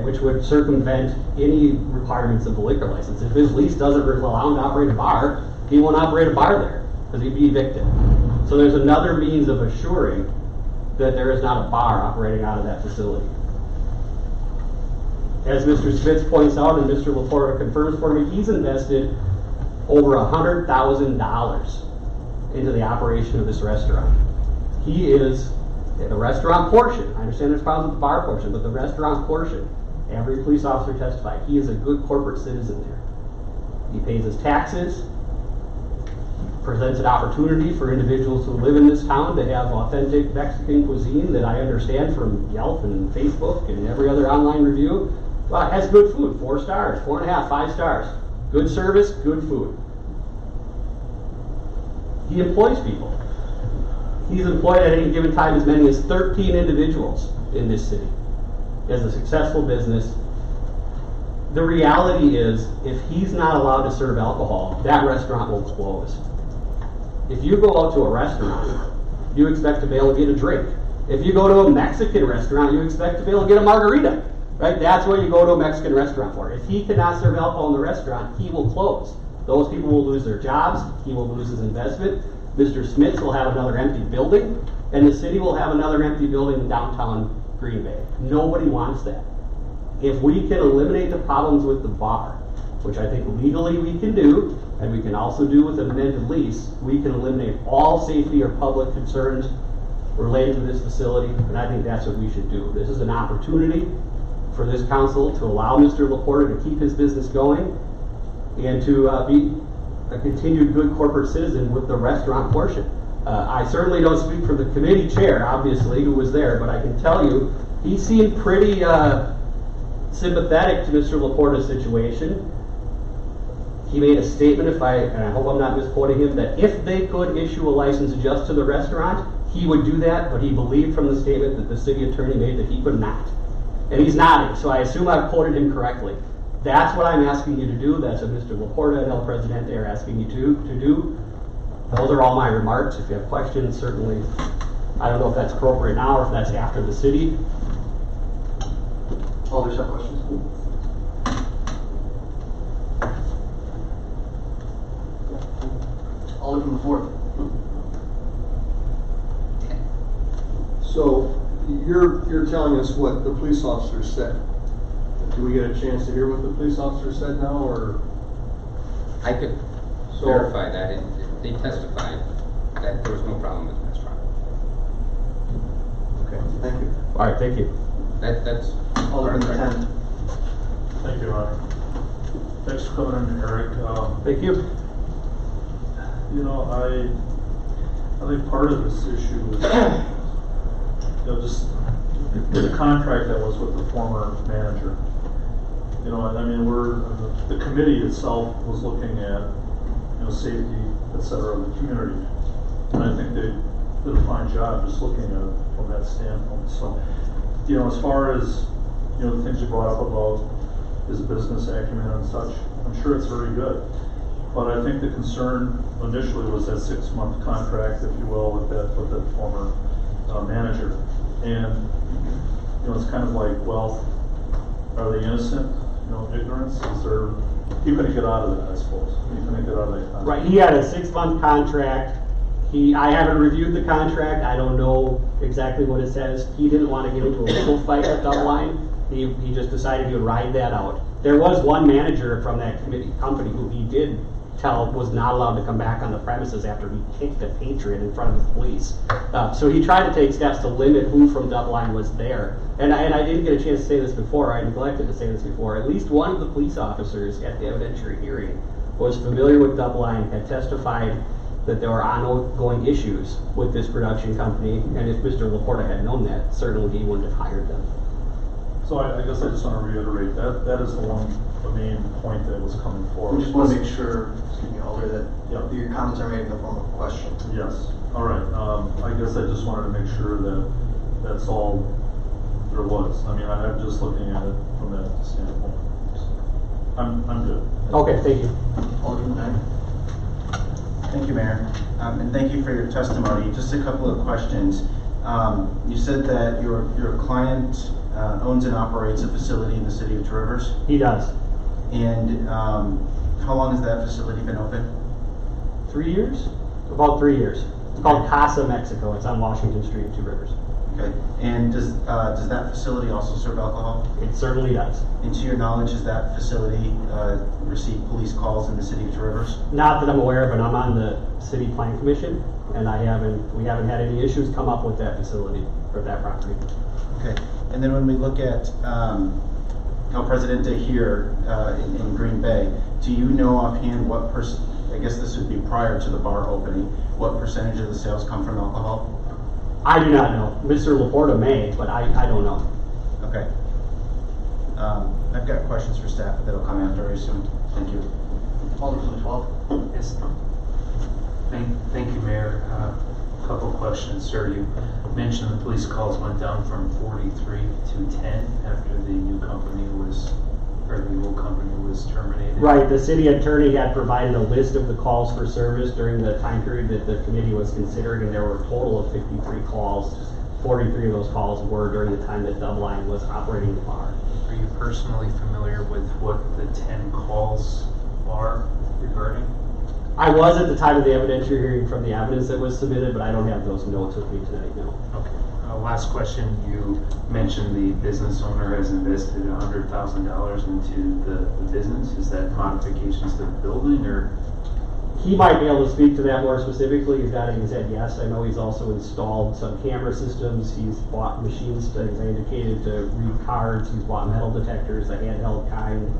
which would circumvent any requirements of the liquor license. If his lease doesn't allow him to operate a bar, he won't operate a bar there because he'd be evicted. So there's another means of assuring that there is not a bar operating out of that facility. As Mr. Smits points out and Mr. Laporta confirms for me, he's invested over $100,000 into the operation of this restaurant. He is, the restaurant portion, I understand there's problems with the bar portion, but the restaurant portion, every police officer testified, he is a good corporate citizen there. He pays his taxes, presents an opportunity for individuals who live in this town to have authentic Mexican cuisine that I understand from Yelp and Facebook and every other online review. Well, it has good food, 4 stars, 4.5, 5 stars. Good service, good food. He employs people. He's employed at any given time as many as 13 individuals in this city. He has a successful business. The reality is, if he's not allowed to serve alcohol, that restaurant will close. If you go out to a restaurant, you expect to be able to get a drink. If you go to a Mexican restaurant, you expect to be able to get a margarita. Right? That's what you go to a Mexican restaurant for. If he cannot serve alcohol in the restaurant, he will close. Those people will lose their jobs. He will lose his investment. Mr. Smits will have another empty building, and the city will have another empty building in downtown Green Bay. Nobody wants that. If we can eliminate the problems with the bar, which I think legally we can do, and we can also do with an amended lease, we can eliminate all safety or public concerns related to this facility, and I think that's what we should do. This is an opportunity for this council to allow Mr. Laporta to keep his business going and to be a continued good corporate citizen with the restaurant portion. I certainly don't speak for the committee chair, obviously, who was there, but I can tell you he seemed pretty sympathetic to Mr. Laporta's situation. He made a statement, and I hope I'm not misquoting him, that if they could issue a license just to the restaurant, he would do that, but he believed from the statement that the city attorney made that he could not. And he's nodding, so I assume I've quoted him correctly. That's what I'm asking you to do. That's what Mr. Laporta and El Presidente are asking you to do. Those are all my remarks. If you have questions, certainly, I don't know if that's appropriate now or if that's after the city. Others have questions? Alder from the 4th. So you're telling us what the police officer said. Do we get a chance to hear what the police officer said now, or? I could verify that. They testified that there was no problem with the restaurant. Okay, thank you. All right, thank you. That's Alder from the 10th. Thank you, Ron. Thanks for coming in, Eric. Thank you. You know, I think part of this issue is, just the contract that was with the former manager. I mean, the committee itself was looking at, safety, et cetera, of the community. And I think they did a fine job just looking at it from that standpoint. So, as far as, the things you brought up about his business acumen and such, I'm sure it's very good. But I think the concern initially was that 6-month contract, if you will, with that former manager. And, it's kind of like, well, are they innocent? Ignorance? You couldn't get out of that, I suppose. You couldn't get out of that contract. Right, he had a 6-month contract. I haven't reviewed the contract. I don't know exactly what it says. He didn't want to get into a legal fight with Dubline. He just decided he would ride that out. There was one manager from that company who he did tell was not allowed to come back on the premises after he kicked a patriot in front of the police. So he tried to take steps to limit who from Dubline was there. And I didn't get a chance to say this before. I neglected to say this before. At least one of the police officers at the evidentiary hearing was familiar with Dubline, had testified that there were ongoing issues with this production company, and if Mr. Laporta had known that, certainly he wouldn't have hired them. So I guess I just want to reiterate that is the main point that was coming forward. We just want to make sure, Alder, that your comments are made in the form of a question. Yes. All right. I guess I just wanted to make sure that that's all there was. I mean, I'm just looking at it from that standpoint. I'm good. Okay, thank you. Alderman Knight. Thank you, Mayor. And thank you for your testimony. Just a couple of questions. You said that your client owns and operates a facility in the city of Two Rivers? He does. And how long has that facility been open? 3 years? About 3 years. It's called Casa Mexico. It's on Washington Street in Two Rivers. Okay. And does that facility also serve alcohol? It certainly does. And to your knowledge, has that facility received police calls in the city of Two Rivers? Not that I'm aware of, and I'm on the city plan commission, and we haven't had any issues come up with that facility or that property. Okay. And then when we look at El Presidente here in Green Bay, do you know offhand what I guess this would be prior to the bar opening, what percentage of the sales come from alcohol? I do not know. Mr. Laporta may, but I don't know. Okay. I've got questions for staff that'll come after, I assume. Thank you. Alderman 12. Yes. Thank you, Mayor. A couple questions, sir. You mentioned the police calls went down from 43 to 10 after the new company was, or the old company was terminated. Right. The city attorney had provided a list of the calls for service during the time period that the committee was considering, and there were a total of 53 calls. 43 of those calls were during the time that Dubline was operating the bar. Are you personally familiar with what the 10 calls are regarding? I was at the time of the evidentiary hearing from the evidence that was submitted, but I don't have those notes with me tonight, no. Okay. Last question, you mentioned the business owner has invested $100,000 into the business. Is that modifications to the building, or? He might be able to speak to that more specifically. He's nodding his head yes. I know he's also installed some camera systems. He's bought machines, as I indicated, to read cards. He's bought metal detectors, the handheld kind.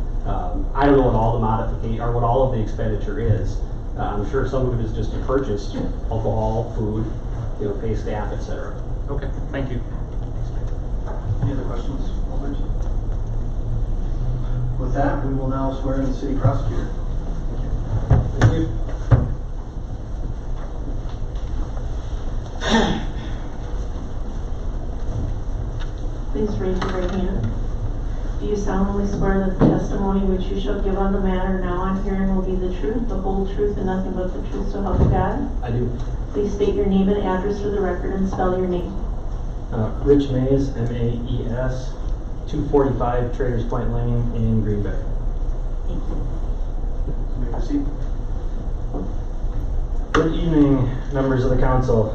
I don't know what all the modification or what all of the expenditure is. I'm sure some of it is just to purchase alcohol, food, pay staff, etc. Okay, thank you. Any other questions? With that, we will now swear in the city prosecutor. Thank you. Please raise your right hand. Do you solemnly swear that the testimony which you shall give on the matter now on hearing will be the truth, the whole truth, and nothing but the truth, so help you God? I do. Please state your name and address for the record and spell your name. Rich Mays, M-A-E-S, 245 Traders Point Lane in Green Bay. Thank you. You may proceed. Good evening, members of the council.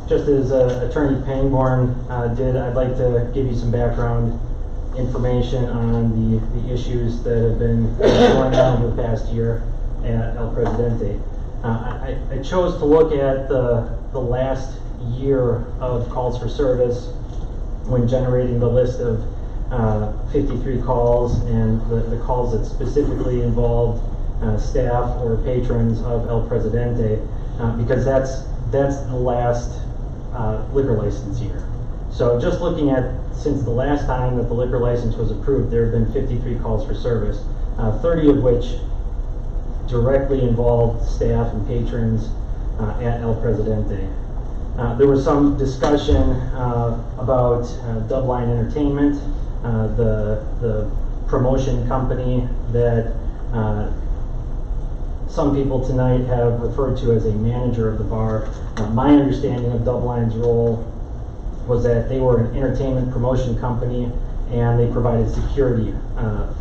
Just as Attorney Pangborn did, I'd like to give you some background information on the issues that have been going on over the past year at El Presidente. I chose to look at the last year of calls for service when generating the list of 53 calls and the calls that specifically involved staff or patrons of El Presidente. because that's the last liquor license year. So just looking at since the last time that the liquor license was approved, there have been 53 calls for service, 30 of which directly involved staff and patrons at El Presidente. There was some discussion about Dubline Entertainment, the promotion company that some people tonight have referred to as a manager of the bar. My understanding of Dubline's role was that they were an entertainment promotion company and they provided security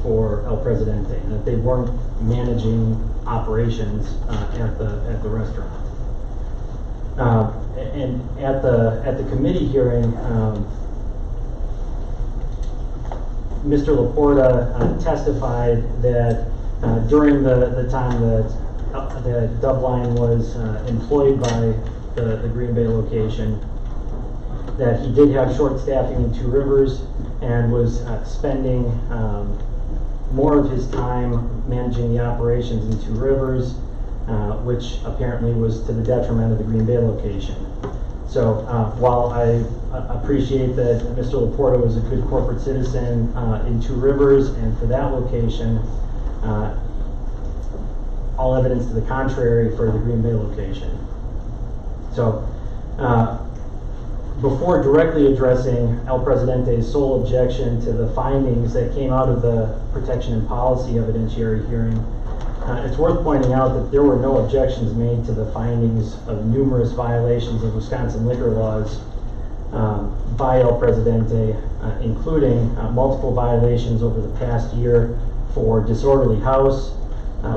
for El Presidente, and that they weren't managing operations at the restaurant. And at the committee hearing, Mr. Laporta testified that during the time that Dubline was employed by the Green Bay location, that he did have short staffing in Two Rivers and was spending more of his time managing the operations in Two Rivers, which apparently was to the detriment of the Green Bay location. So while I appreciate that Mr. Laporta was a good corporate citizen in Two Rivers and for that location, all evidence to the contrary for the Green Bay location. So before directly addressing El Presidente's sole objection to the findings that came out of the protection and policy evidentiary hearing, it's worth pointing out that there were no objections made to the findings of numerous violations of Wisconsin liquor laws by El Presidente, including multiple violations over the past year for disorderly house,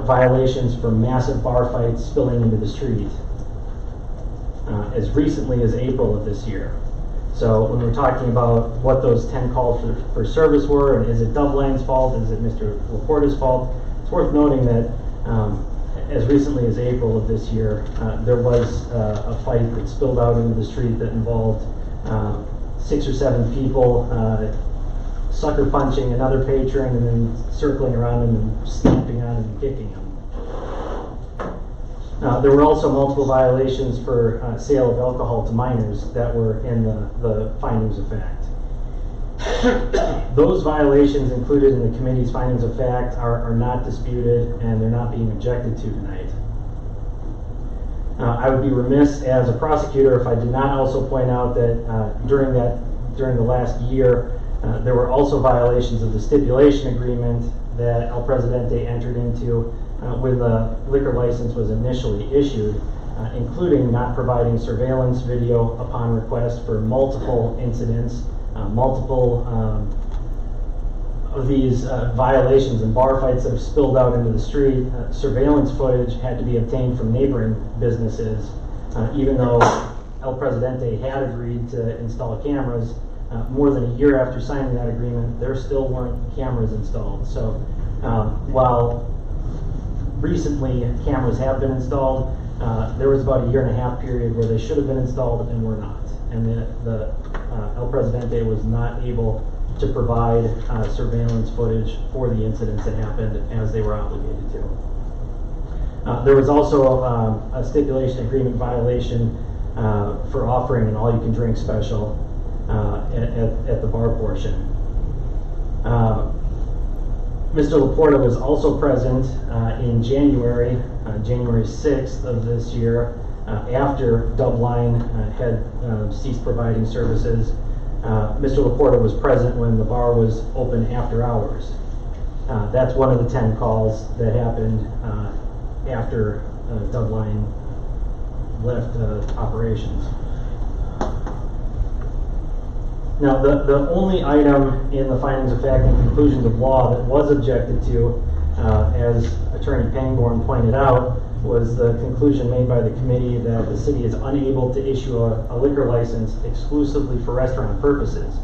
violations for massive bar fights spilling into the street, as recently as April of this year. So when we're talking about what those 10 calls for service were, and is it Dubline's fault, is it Mr. Laporta's fault, it's worth noting that as recently as April of this year, there was a fight that spilled out into the street that involved 6 or 7 people sucker punching another patron and then circling around him and stamping on him and kicking him. There were also multiple violations for sale of alcohol to minors that were in the findings of fact. Those violations included in the committee's findings of fact are not disputed and they're not being objected to tonight. I would be remiss as a prosecutor if I did not also point out that during the last year there were also violations of the stipulation agreement that El Presidente entered into when the liquor license was initially issued, including not providing surveillance video upon request for multiple incidents, multiple of these violations and bar fights that have spilled out into the street. Surveillance footage had to be obtained from neighboring businesses, even though El Presidente had agreed to install cameras. More than a year after signing that agreement, there still weren't cameras installed. So while recently cameras have been installed, there was about a 1.5 year period where they should have been installed and were not. And the El Presidente was not able to provide surveillance footage for the incidents that happened as they were obligated to. There was also a stipulation agreement violation for offering an all-you-can-drink special at the bar portion. Mr. Laporta was also present in January 6th of this year, after Dubline had ceased providing services. Mr. Laporta was present when the bar was open after hours. That's one of the 10 calls that happened after Dubline left operations. Now, the only item in the findings of fact and conclusions of law that was objected to, as Attorney Pangborn pointed out, was the conclusion made by the committee that the city is unable to issue a liquor license exclusively for restaurant purposes.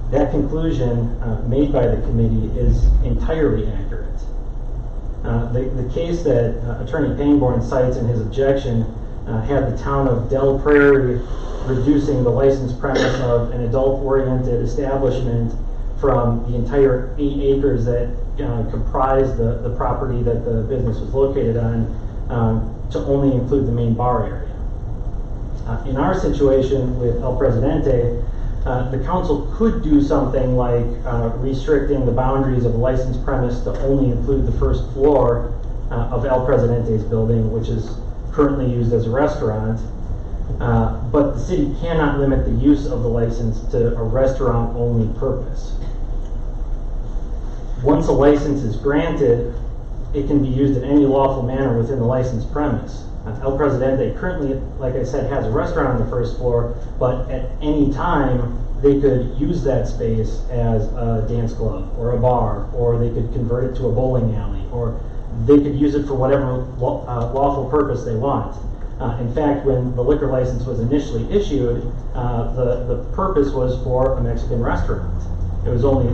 That conclusion made by the committee is entirely accurate. The case that Attorney Pangborn cites in his objection had the town of Del Prairie reducing the license premise of an adult-oriented establishment from the entire 8 acres that comprised the property that the business was located on to only include the main bar area. In our situation with El Presidente, the council could do something like restricting the boundaries of a licensed premise to only include the first floor of El Presidente's building, which is currently used as a restaurant. But the city cannot limit the use of the license to a restaurant-only purpose. Once a license is granted, it can be used in any lawful manner within the licensed premise. El Presidente currently, like I said, has a restaurant on the first floor, but at any time they could use that space as a dance club or a bar, or they could convert it to a bowling alley, or they could use it for whatever lawful purpose they want. In fact, when the liquor license was initially issued, the purpose was for a Mexican restaurant. It was only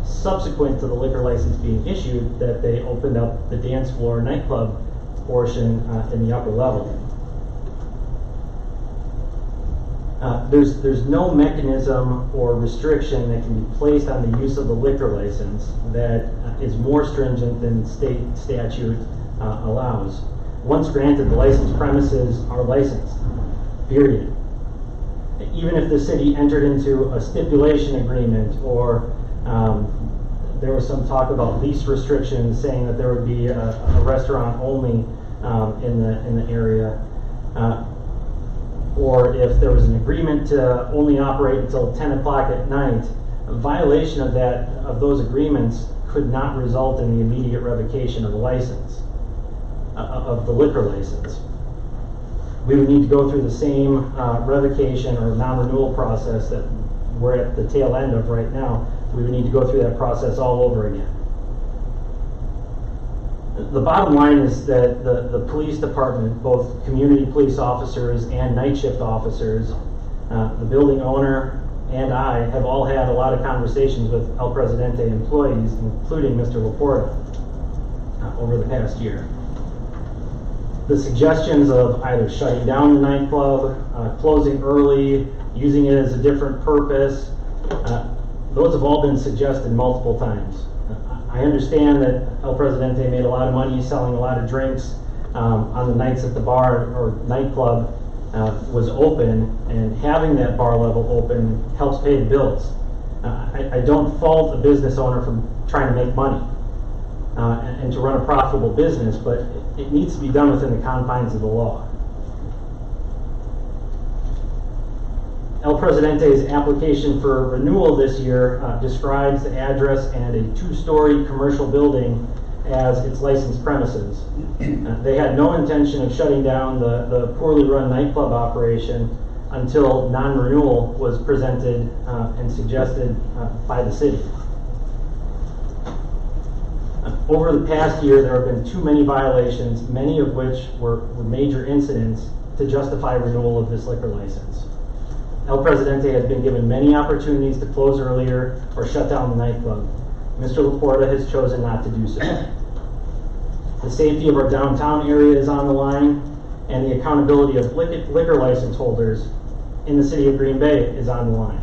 subsequent to the liquor license being issued that they opened up the dance floor nightclub portion in the upper level. There's no mechanism or restriction that can be placed on the use of the liquor license that is more stringent than state statute allows. Once granted, the licensed premises are licensed, period. Even if the city entered into a stipulation agreement, or there was some talk about lease restrictions saying that there would be a restaurant only in the area, or if there was an agreement to only operate until 10 o'clock at night, a violation of those agreements could not result in the immediate revocation of the license, of the liquor license. We would need to go through the same revocation or non-renewal process that we're at the tail end of right now. We would need to go through that process all over again. The bottom line is that the police department, both community police officers and night shift officers, the building owner and I have all had a lot of conversations with El Presidente employees, including Mr. Laporta, over the past year. The suggestions of either shutting down the nightclub, closing early, using it as a different purpose, those have all been suggested multiple times. I understand that El Presidente made a lot of money selling a lot of drinks on the nights that the bar or nightclub was open, and having that bar level open helps pay the bills. I don't fault a business owner for trying to make money and to run a profitable business, but it needs to be done within the confines of the law. El Presidente's application for renewal this year describes the address and a 2-story commercial building as its licensed premises. They had no intention of shutting down the poorly run nightclub operation until non-renewal was presented and suggested by the city. Over the past year, there have been too many violations, many of which were major incidents, to justify renewal of this liquor license. El Presidente has been given many opportunities to close earlier or shut down the nightclub. Mr. Laporta has chosen not to do so. The safety of our downtown area is on the line, and the accountability of liquor license holders in the city of Green Bay is on the line.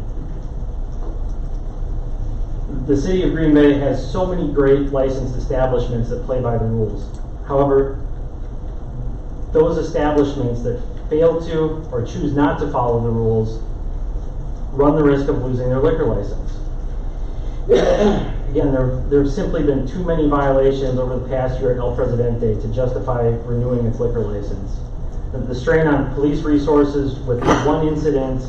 The city of Green Bay has so many great licensed establishments that play by the rules. However, those establishments that fail to or choose not to follow the rules run the risk of losing their liquor license. Again, there have simply been too many violations over the past year at El Presidente to justify renewing its liquor license. The strain on police resources with one incident,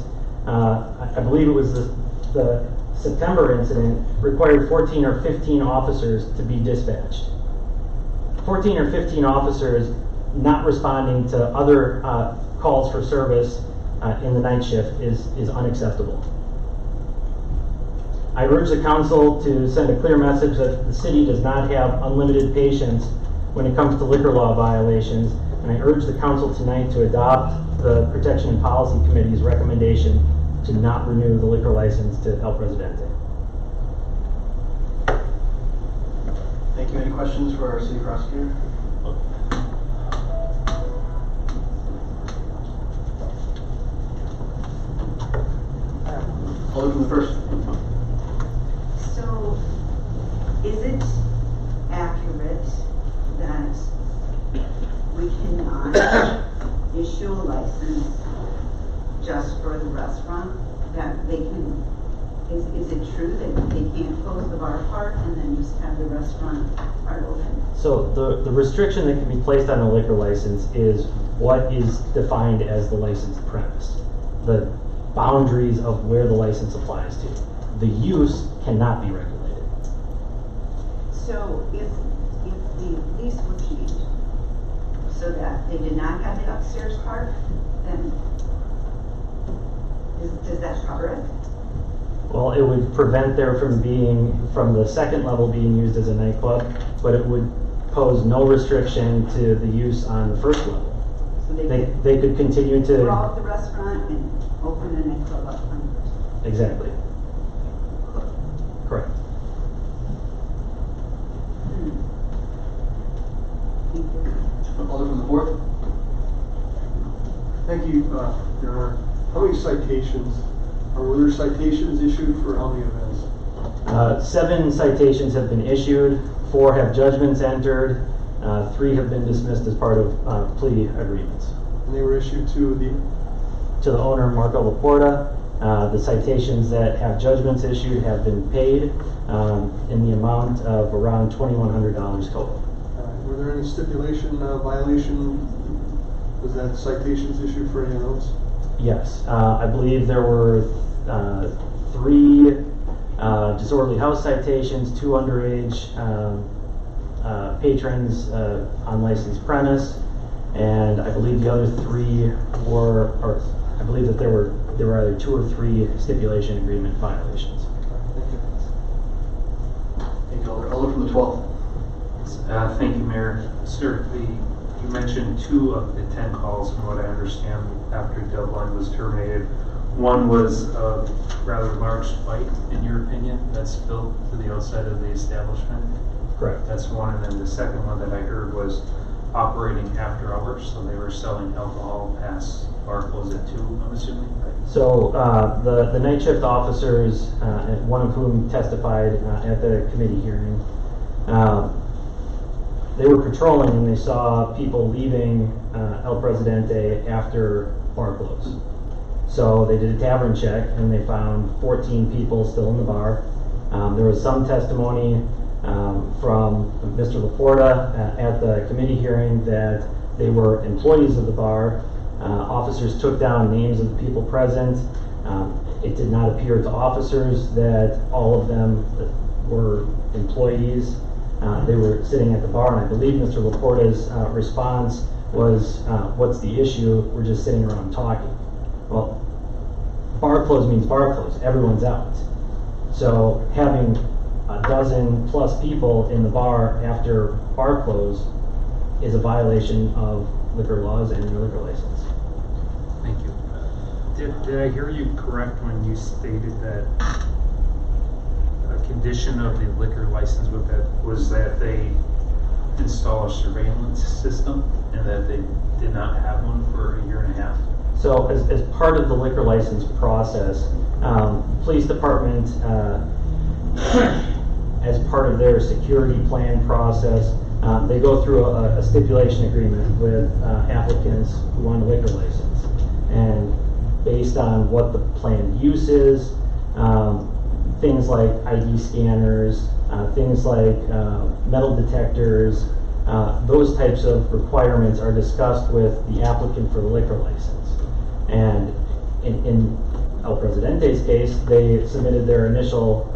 I believe it was the September incident, required 14 or 15 officers to be dispatched. 14 or 15 officers not responding to other calls for service in the night shift is unacceptable. I urge the council to send a clear message that the city does not have unlimited patience when it comes to liquor law violations, and I urge the council tonight to adopt the Protection and Policy Committee's recommendation to not renew the liquor license to El Presidente. Thank you. Any questions for our city prosecutor? Alderman first. So, is it accurate that we and then just have the restaurant part open? So the restriction that can be placed on a liquor license is what is defined as the licensed premise. The boundaries of where the license applies to. The use cannot be regulated. So if the lease were changed so that they did not have the upstairs part, then does that cover it? Well, it would prevent there from the second level being used as a nightclub, but it would pose no restriction to the use on the first level. So They could continue to. Draw up the restaurant and open a nightclub up on the first level. Exactly. Correct. Alder from the fourth. Thank you, Your Honor. How many citations, or were there citations issued for how many events? 7 citations have been issued, 4 have judgments entered, 3 have been dismissed as part of plea agreements. And they were issued to the owner, Marco Laporta. The citations that have judgments issued have been paid in the amount of around $2,100 total. Were there any stipulation violation? Was that citations issued for any of those? Yes, I believe there were 3 disorderly house citations, 2 underage patrons on licensed premise, and I believe the other 3 were, or I believe that there were either 2 or 3 stipulation agreement violations. Thank you, Alder. Alder from the 12th. Thank you, Mayor. Sir, you mentioned 2 of the 10 calls, from what I understand, after deadline was terminated. One was a rather large fight, in your opinion, that spilled to the outside of the establishment. Correct. That's one, and then the second one that I heard was operating after hours, so they were selling alcohol past bar close at 2, I'm assuming. So the night shift officers, one of whom testified at the committee hearing, they were patrolling and they saw people leaving El Presidente after bar close. So they did a tavern check and they found 14 people still in the bar. There was some testimony from Mr. Laporta at the committee hearing that they were employees of the bar. Officers took down names of the people present. It did not appear to officers that all of them were employees. They were sitting at the bar, and I believe Mr. Laporta's response was, what's the issue? We're just sitting around talking. Well, bar close means bar close. Everyone's out. So having a dozen plus people in the bar after bar close is a violation of liquor laws and your liquor license. Thank you. Did I hear you correct when you stated that a condition of the liquor license was that they install a surveillance system and that they did not have one for a year and a half? So as part of the liquor license process, police department, as part of their security plan process, they go through a stipulation agreement with applicants who want a liquor license. And based on what the planned use is, things like ID scanners, things like metal detectors, those types of requirements are discussed with the applicant for the liquor license. And in El Presidente's case, they submitted their initial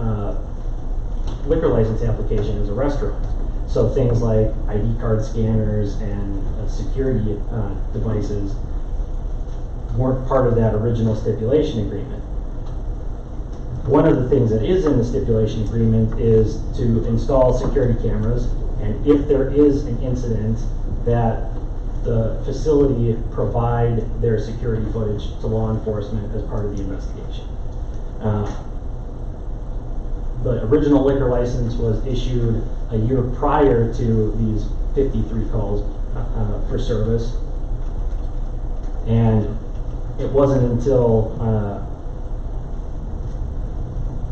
liquor license application as a restaurant. So things like ID card scanners and security devices weren't part of that original stipulation agreement. One of the things that is in the stipulation agreement is to install security cameras, and if there is an incident, that the facility provide their security footage to law enforcement as part of the investigation. The original liquor license was issued a year prior to these 53 calls for service, and it wasn't until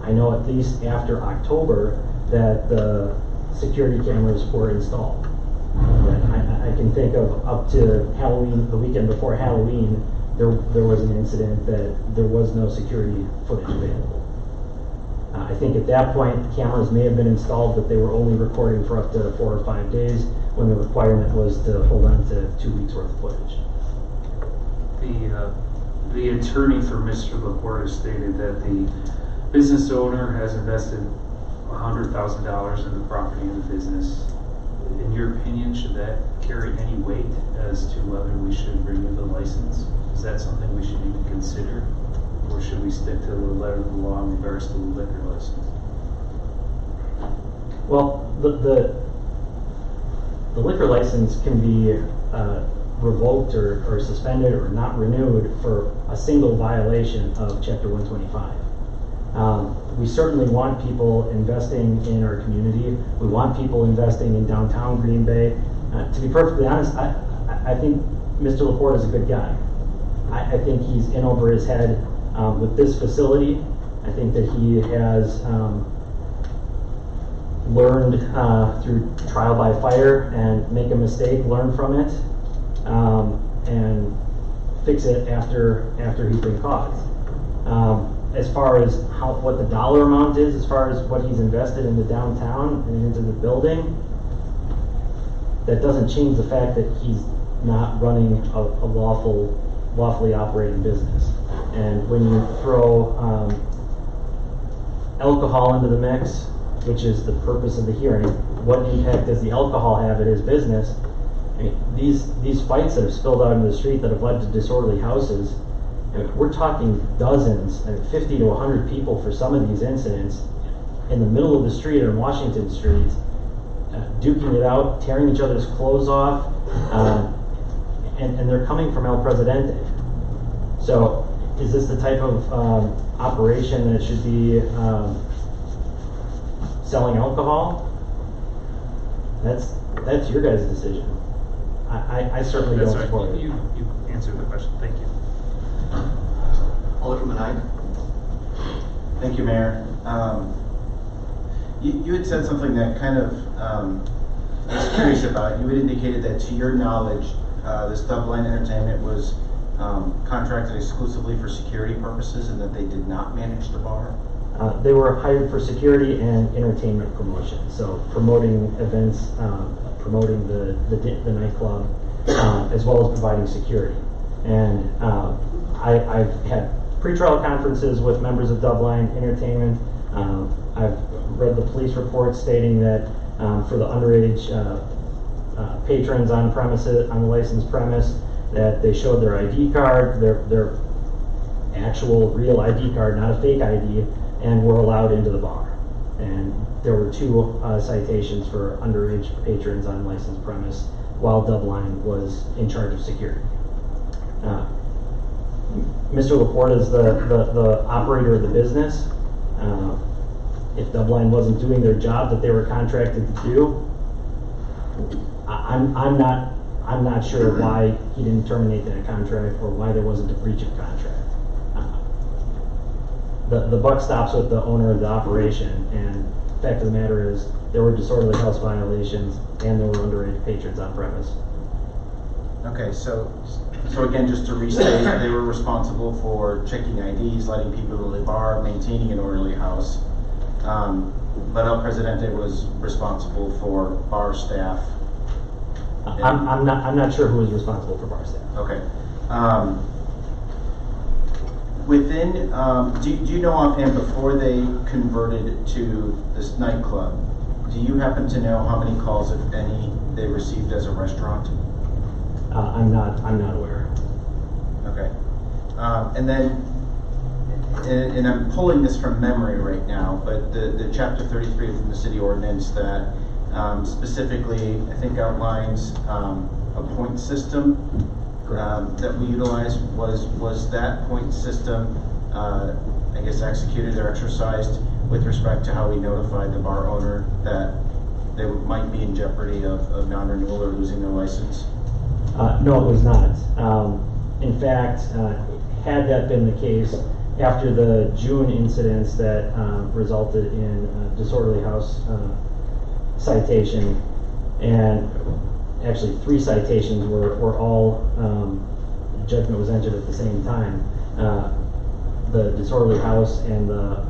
I know at least after October that the security cameras were installed. I can think of up to Halloween, the weekend before Halloween, there was an incident that there was no security footage available. I think at that point, cameras may have been installed, but they were only recording for up to 4 or 5 days when the requirement was to hold on to 2 weeks worth of footage. The attorney for Mr. Laporta stated that the business owner has invested $100,000 in the property and the business. In your opinion, should that carry any weight as to whether we should renew the license? Is that something we should even consider? Or should we stick to the letter of the law in regards to the liquor license? Well, the liquor license can be revoked or suspended or not renewed for a single violation of Chapter 125. We certainly want people investing in our community. We want people investing in downtown Green Bay. To be perfectly honest, I think Mr. Laporta is a good guy. I think he's in over his head with this facility. I think that he has learned through trial by fire and make a mistake, learn from it, and fix it after he's been caught. As far as what the dollar amount is, as far as what he's invested in the downtown and into the building, that doesn't change the fact that he's not running a lawfully operating business. And when you throw alcohol into the mix, which is the purpose of the hearing, what impact does the alcohol have at his business? I mean, these fights that have spilled out into the street that have led to disorderly houses, we're talking dozens, 50 to 100 people for some of these incidents in the middle of the street or in Washington Street, duking it out, tearing each other's clothes off, and they're coming from El Presidente. So is this the type of operation that should be selling alcohol? That's your guys' decision. I certainly don't support it. You answered the question. Thank you. Alderman Hyde. Thank you, Mayor. You had said something that kind of I was curious about. You had indicated that, to your knowledge, this Dubline Entertainment was contracted exclusively for security purposes, and that they did not manage the bar. They were hired for security and entertainment promotion, so promoting events, promoting the nightclub, as well as providing security. And I've had pre-trial conferences with members of Dubline Entertainment. I've read the police report stating that for the underage patrons on the licensed premise, that they showed their ID card, their actual real ID card, not a fake ID, and were allowed into the bar. And there were 2 citations for underage patrons on licensed premise while Dubline was in charge of security. Mr. Laporta is the operator of the business. If Dubline wasn't doing their job that they were contracted to do, I'm not sure why he didn't terminate that contract or why there wasn't a breach of contract. The buck stops with the owner of the operation, and the fact of the matter is there were disorderly house violations and there were underage patrons on premise. Okay, so again, just to restate, they were responsible for checking IDs, letting people into the bar, maintaining an orderly house. But El Presidente was responsible for bar staff. I'm not sure who was responsible for bar staff. Okay. Do you know offhand, before they converted to this nightclub, do you happen to know how many calls, if any, they received as a restaurant? I'm not aware. Okay. And then, and I'm pulling this from memory right now, but the Chapter 33 from the city ordinance that specifically, I think, outlines a point system that we utilize. Was that point system, I guess, executed or exercised with respect to how we notified the bar owner that they might be in jeopardy of non-renewal or losing their license? No, it was not. In fact, had that been the case, after the June incidents that resulted in a disorderly house citation, and actually 3 citations were all, judgment was entered at the same time. the disorderly house and the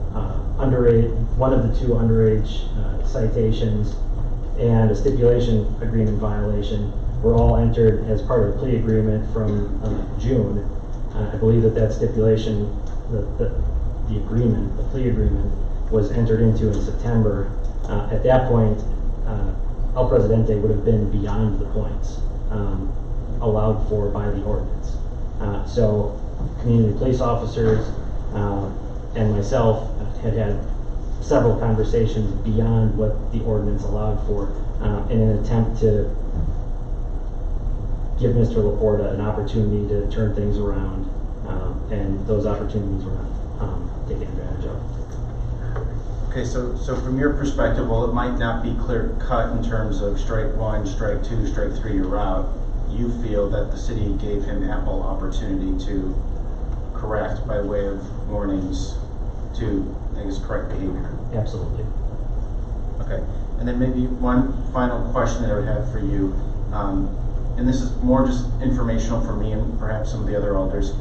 underage, one of the two underage citations and a stipulation agreement violation were all entered as part of the plea agreement from June. I believe that stipulation, the plea agreement, was entered into in September. At that point, El Presidente would have been beyond the points allowed for by the ordinance. So community police officers and myself had several conversations beyond what the ordinance allowed for in an attempt to give Mr. Laporta an opportunity to turn things around, and those opportunities were not taken advantage of. Okay, so from your perspective, while it might not be clear cut in terms of strike one, strike two, strike three, you're out, you feel that the city gave him ample opportunity to correct by way of warnings to, I guess, correct behavior. Absolutely. Okay, and then maybe one final question that I would have for you, and this is more just informational for me and perhaps some of the other alders.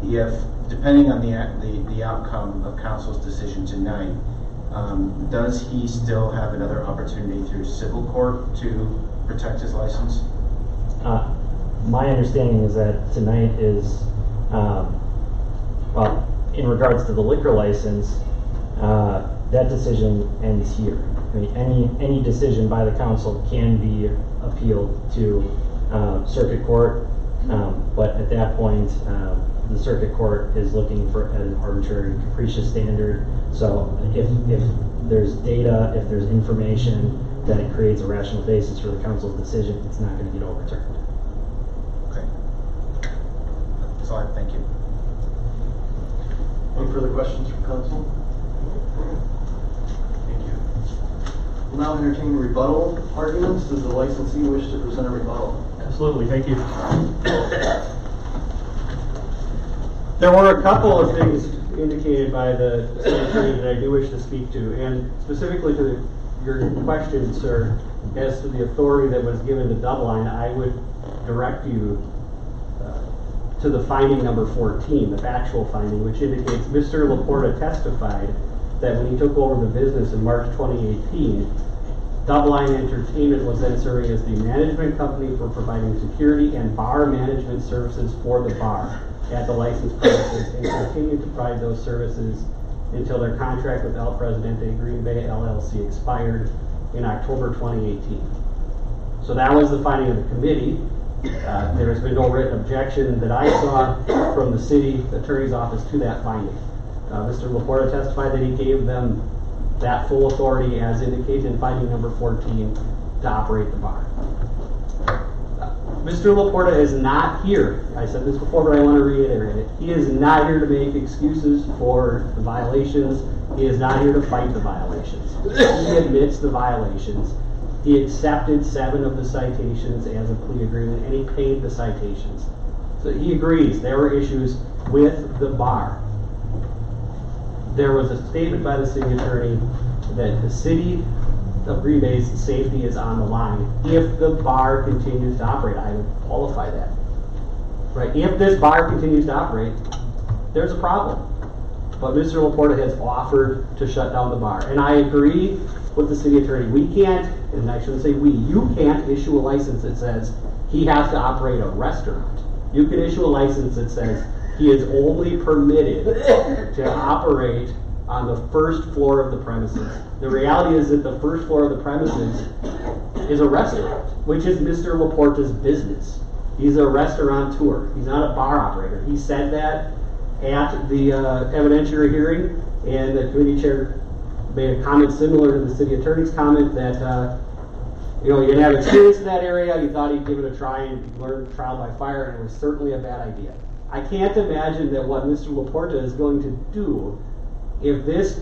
If, depending on the outcome of council's decision tonight, does he still have another opportunity through civil court to protect his license? My understanding is that tonight is, well, in regards to the liquor license, that decision ends here. I mean, any decision by the council can be appealed to circuit court, but at that point, the circuit court is looking for an arbitrary and capricious standard. So if there's data, if there's information that it creates a rational basis for the council's decision, it's not going to get overturned. Okay. That's all I have. Thank you. Any further questions from council? Thank you. We'll now entertain rebuttal arguments. Does the licensee wish to present a rebuttal? Absolutely, thank you. There were a couple of things indicated by the city attorney that I do wish to speak to, and specifically to your question, sir, as to the authority that was given to Doubleline. I would direct you to the finding number 14, the factual finding, which indicates Mr. Laporta testified that when he took over the business in March 2018, Doubleline Entertainment was then serving as the management company for providing security and bar management services for the bar at the licensed premises, and continued to provide those services until their contract with El Presidente Green Bay LLC expired in October 2018. So that was the finding of the committee. There has been no written objection that I saw from the city attorney's office to that finding. Mr. Laporta testified that he gave them that full authority as indicated in finding number 14 to operate the bar. Mr. Laporta is not here. I said this before, but I want to reiterate it. He is not here to make excuses for the violations. He is not here to fight the violations. He admits the violations. He accepted 7 of the citations as a plea agreement, and he paid the citations. So he agrees there were issues with the bar. There was a statement by the city attorney that the city of Green Bay's safety is on the line if the bar continues to operate. I would qualify that. Right? If this bar continues to operate, there's a problem. But Mr. Laporta has offered to shut down the bar. And I agree with the city attorney. We can't, and I shouldn't say we, you can't issue a license that says he has to operate a restaurant. You can issue a license that says he is only permitted to operate on the first floor of the premises. The reality is that the first floor of the premises is a restaurant, which is Mr. Laporta's business. He's a restaurateur. He's not a bar operator. He said that at the evidentiary hearing, and the committee chair made a comment similar to the city attorney's comment that you didn't have experience in that area. You thought he'd give it a try and learn trial by fire, and it was certainly a bad idea. I can't imagine that what Mr. Laporta is going to do if this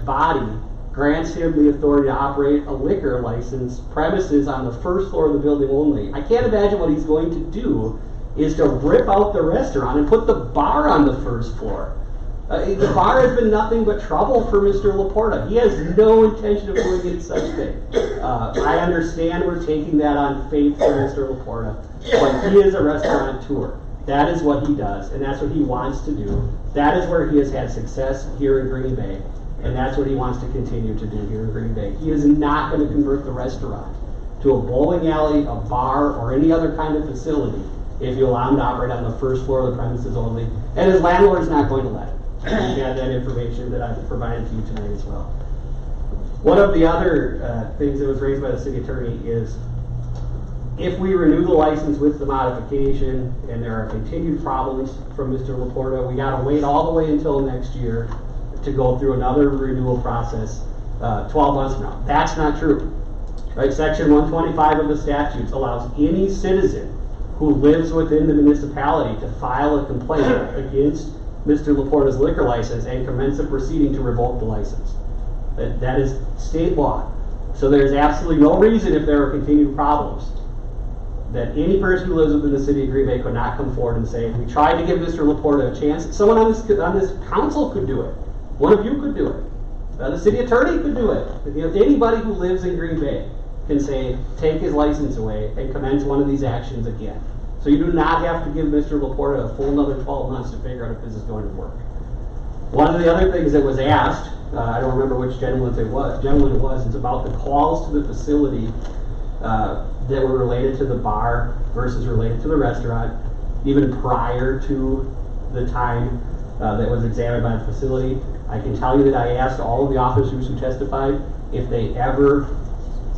body grants him the authority to operate a liquor license premises on the first floor of the building only. I can't imagine what he's going to do is to rip out the restaurant and put the bar on the first floor. The bar has been nothing but trouble for Mr. Laporta. He has no intention of doing any such thing. I understand we're taking that on faith for Mr. Laporta, but he is a restaurateur. That is what he does, and that's what he wants to do. That is where he has had success here in Green Bay, and that's what he wants to continue to do here in Green Bay. He is not going to convert the restaurant to a bowling alley, a bar, or any other kind of facility if you allow him to operate on the first floor of the premises only, and his landlord is not going to let him. You have that information that I've provided to you tonight as well. One of the other things that was raised by the city attorney is if we renew the license with the modification and there are continued problems from Mr. Laporta, we got to wait all the way until next year to go through another renewal process 12 months from now. That's not true. Right? Section 125 of the statutes allows any citizen who lives within the municipality to file a complaint against Mr. Laporta's liquor license and commence a proceeding to revoke the license. That is state law. So there's absolutely no reason, if there are continued problems, that any person who lives within the city of Green Bay could not come forward and say, we tried to give Mr. Laporta a chance. Someone on this council could do it. One of you could do it. The city attorney could do it. If anybody who lives in Green Bay can say, take his license away and commence one of these actions again. So you do not have to give Mr. Laporta a full another 12 months to figure out if this is going to work. One of the other things that was asked, I don't remember which gentleman it was, is about the calls to the facility that were related to the bar versus related to the restaurant, even prior to the time that was examined by the facility. I can tell you that I asked all of the officers who testified if they ever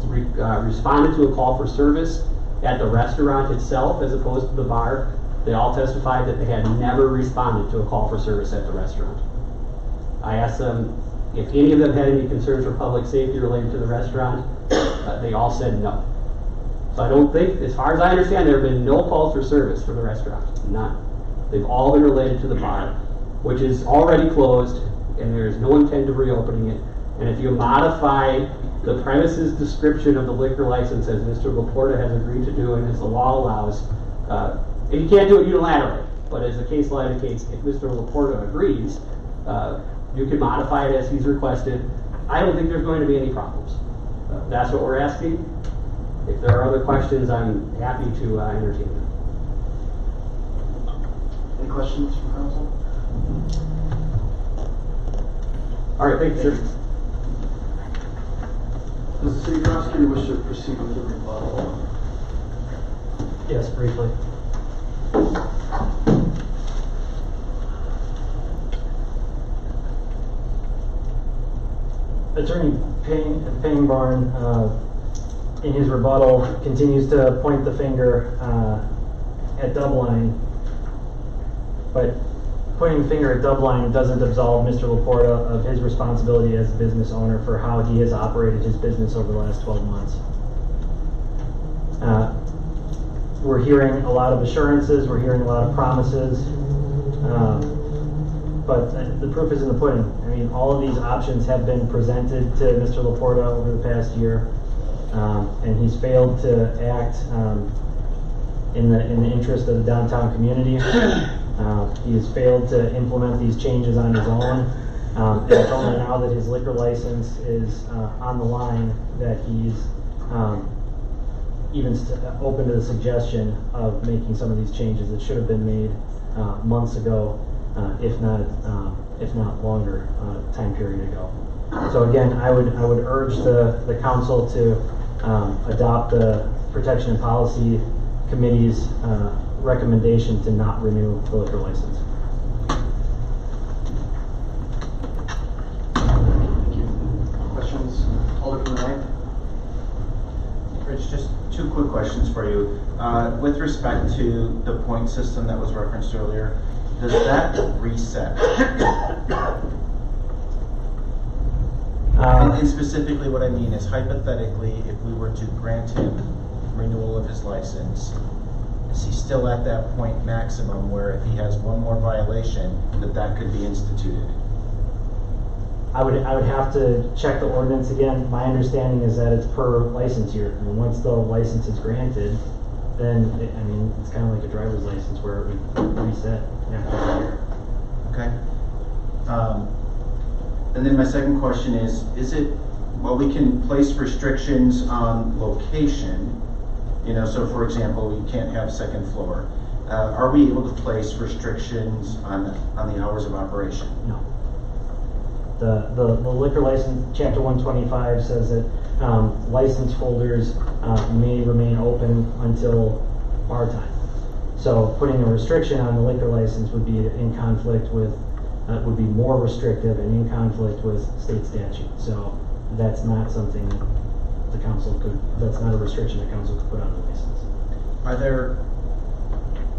responded to a call for service at the restaurant itself as opposed to the bar. They all testified that they had never responded to a call for service at the restaurant. I asked them if any of them had any concerns for public safety related to the restaurant. They all said no. So I don't think, as far as I understand, there have been no calls for service for the restaurant. None. They've all been related to the bar, which is already closed, and there is no intent of reopening it. And if you modify the premises description of the liquor license as Mr. Laporta has agreed to do and as the law allows, and you can't do it unilaterally, but as the case law indicates, if Mr. Laporta agrees, you can modify it as he's requested. I don't think there's going to be any problems. That's what we're asking. If there are other questions, I'm happy to entertain them. Any questions from council? All right, thank you, sir. Does the city prosecutor wish to proceed with the rebuttal? Yes, briefly. Attorney Pangborn, in his rebuttal, continues to point the finger at Dubline, but pointing the finger at Dubline doesn't absolve Mr. Laporta of his responsibility as a business owner for how he has operated his business over the last 12 months. We're hearing a lot of assurances, we're hearing a lot of promises, but the proof is in the pudding. I mean, all of these options have been presented to Mr. Laporta over the past year, and he's failed to act in the interest of the downtown community. He has failed to implement these changes on his own, and it's only now that his liquor license is on the line that he's even open to the suggestion of making some of these changes that should have been made months ago, if not longer time period ago. So again, I would urge the council to adopt the Protection and Policy Committee's recommendation to not renew the liquor license. Thank you. Questions? Alderman Knight? Rich, just two quick questions for you. With respect to the point system that was referenced earlier, does that reset? And specifically what I mean is, hypothetically, if we were to grant him renewal of his license, is he still at that point maximum where if he has one more violation, that could be instituted? I would have to check the ordinance again. My understanding is that it's per license year. I mean, once the license is granted, then it's kind of like a driver's license where it would reset after a year. Okay. And then my second question is it, well, we can place restrictions on location, so for example, you can't have second floor. are we able to place restrictions on the hours of operation? No. The liquor license, chapter 125 says that license holders may remain open until bar time. So putting a restriction on the liquor license would be in conflict with, would be more restrictive and in conflict with state statute. So that's not something the council could, that's not a restriction the council could put on the license. Are there,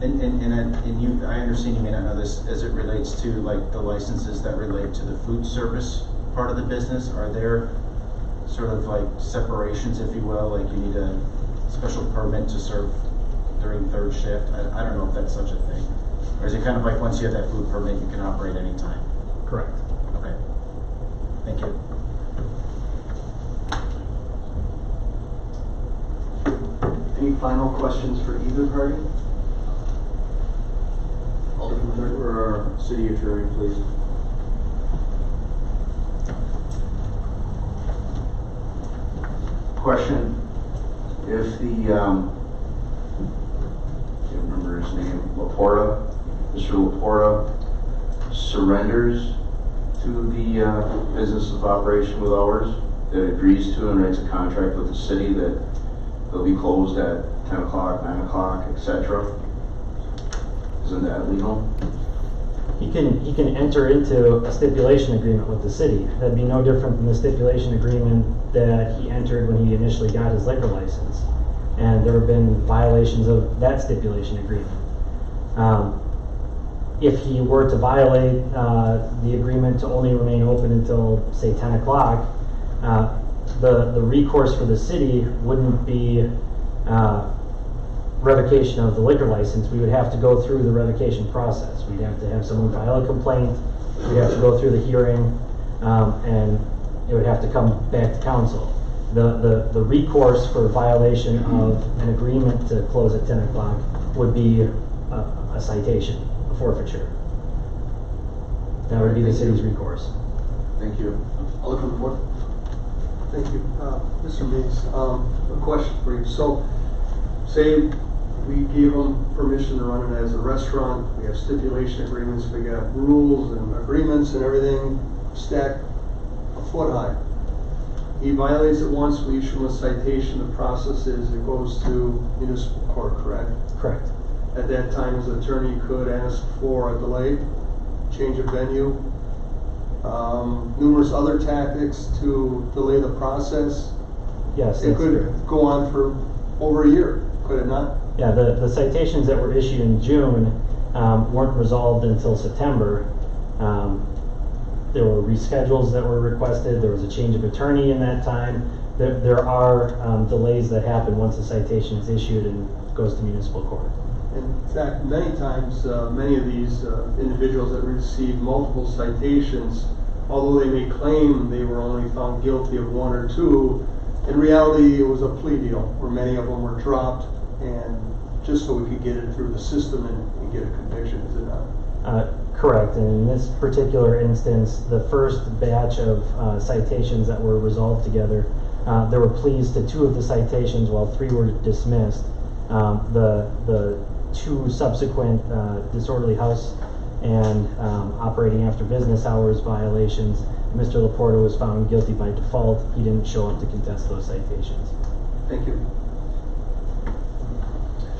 and I understand you may not know this as it relates to like the licenses that relate to the food service part of the business. Are there sort of like separations, if you will, like you need a special permit to serve during third shift? I don't know if that's such a thing. Or is it kind of like once you have that food permit, you can operate anytime? Correct. Okay. Thank you. Any final questions for either party? Alderman Third. For our city attorney, please. Question, if the, can't remember his name, Mr. Laporta surrenders to the business of operation with hours, that agrees to and writes a contract with the city that they'll be closed at 10 o'clock, 9 o'clock, etc. Isn't that legal? He can enter into a stipulation agreement with the city. That'd be no different than the stipulation agreement that he entered when he initially got his liquor license. And there have been violations of that stipulation agreement. If he were to violate the agreement to only remain open until, say, 10 o'clock, the recourse for the city wouldn't be revocation of the liquor license. We would have to go through the revocation process. We'd have to have someone file a complaint. We'd have to go through the hearing, and it would have to come back to council. The recourse for violation of an agreement to close at 10 o'clock would be a citation, a forfeiture. That would be the city's recourse. Thank you. Alderman Ford. Thank you. Mr. Meeks, a question for you. So, say we gave them permission to run it as a restaurant, we have stipulation agreements, we got rules and agreements and everything stacked a foot high. He violates it once, we issue him a citation, the process is it goes to municipal court, correct? Correct. At that time, his attorney could ask for a delay, change of venue, numerous other tactics to delay the process. Yes, it that's could true. go on for over a year, could it not? Yeah, the citations that were issued in June weren't resolved until September. There were reschedules that were requested. There was a change of attorney in that time. There are delays that happen once a citation is issued and goes to municipal court. In fact, many times, many of these individuals that receive multiple citations, although they may claim they were only found guilty of one or two, in reality it was a plea deal where many of them were dropped, and just so we could get it through the system and get a conviction, is it not? Correct. And in this particular instance, the first batch of citations that were resolved together, there were pleas to 2 of the citations while 3 were dismissed. The 2 subsequent disorderly house and operating after business hours violations, Mr. Laporta was found guilty by default. He didn't show up to contest those citations. Thank you.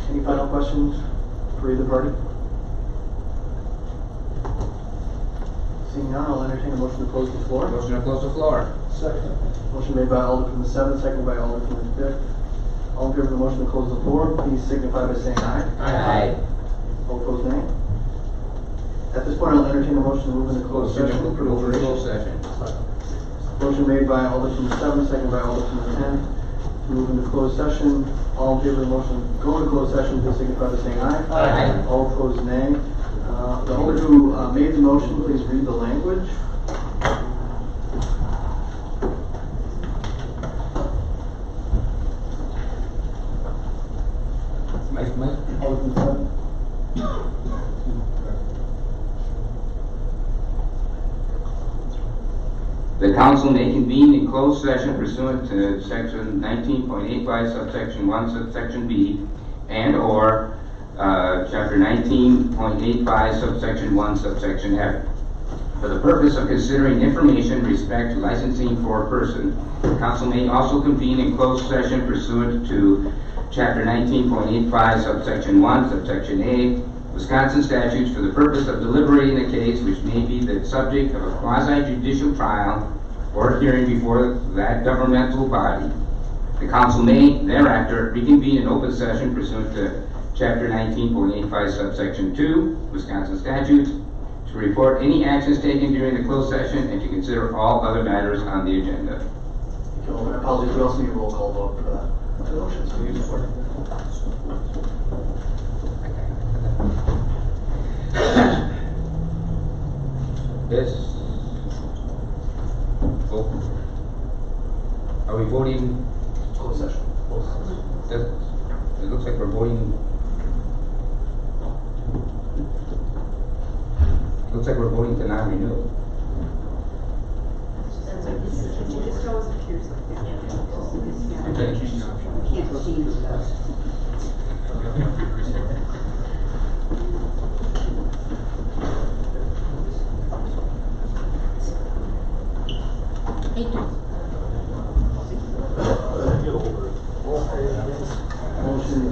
Any final questions for either party? Seeing none, I'll entertain a motion to close the floor. Motion to close the floor. Second. Motion made by Alder from the 7th, second by Alder from the 5th. All in favor of the motion to close the floor, please signify by saying aye. Aye. All opposed, nay. At this point, I'll entertain a motion to move into closed session for deliberation. Closed session. Motion made by Alder from the 7th, second by Alder from the 10th. To move into closed session. All in favor of the motion to go into closed session, please signify by saying aye. Aye. All opposed, nay. The holder who made the motion, please read the language. The council may convene in closed session pursuant to section 19.85 subsection 1 subsection B and or Chapter 19.85, subsection 1, subsection F. For the purpose of considering information in respect to licensing for a person, the council may also convene in closed session pursuant to Chapter 19.85, subsection 1, subsection A, Wisconsin statutes for the purpose of deliberating a case which may be the subject of a quasi-judicial trial or hearing before that governmental body. The council may thereafter reconvene in open session pursuant to Chapter 19.85, subsection 2, Wisconsin statutes, to report any actions taken during the closed session and to consider all other matters on the agenda. My apologies, we also need a roll call vote for that motion, so you support it. Yes. Vote. Are we voting? Closed session. It looks like we're voting. Looks like we're voting to non-renew. It just always appears like that. Okay. Can't change that. Motion.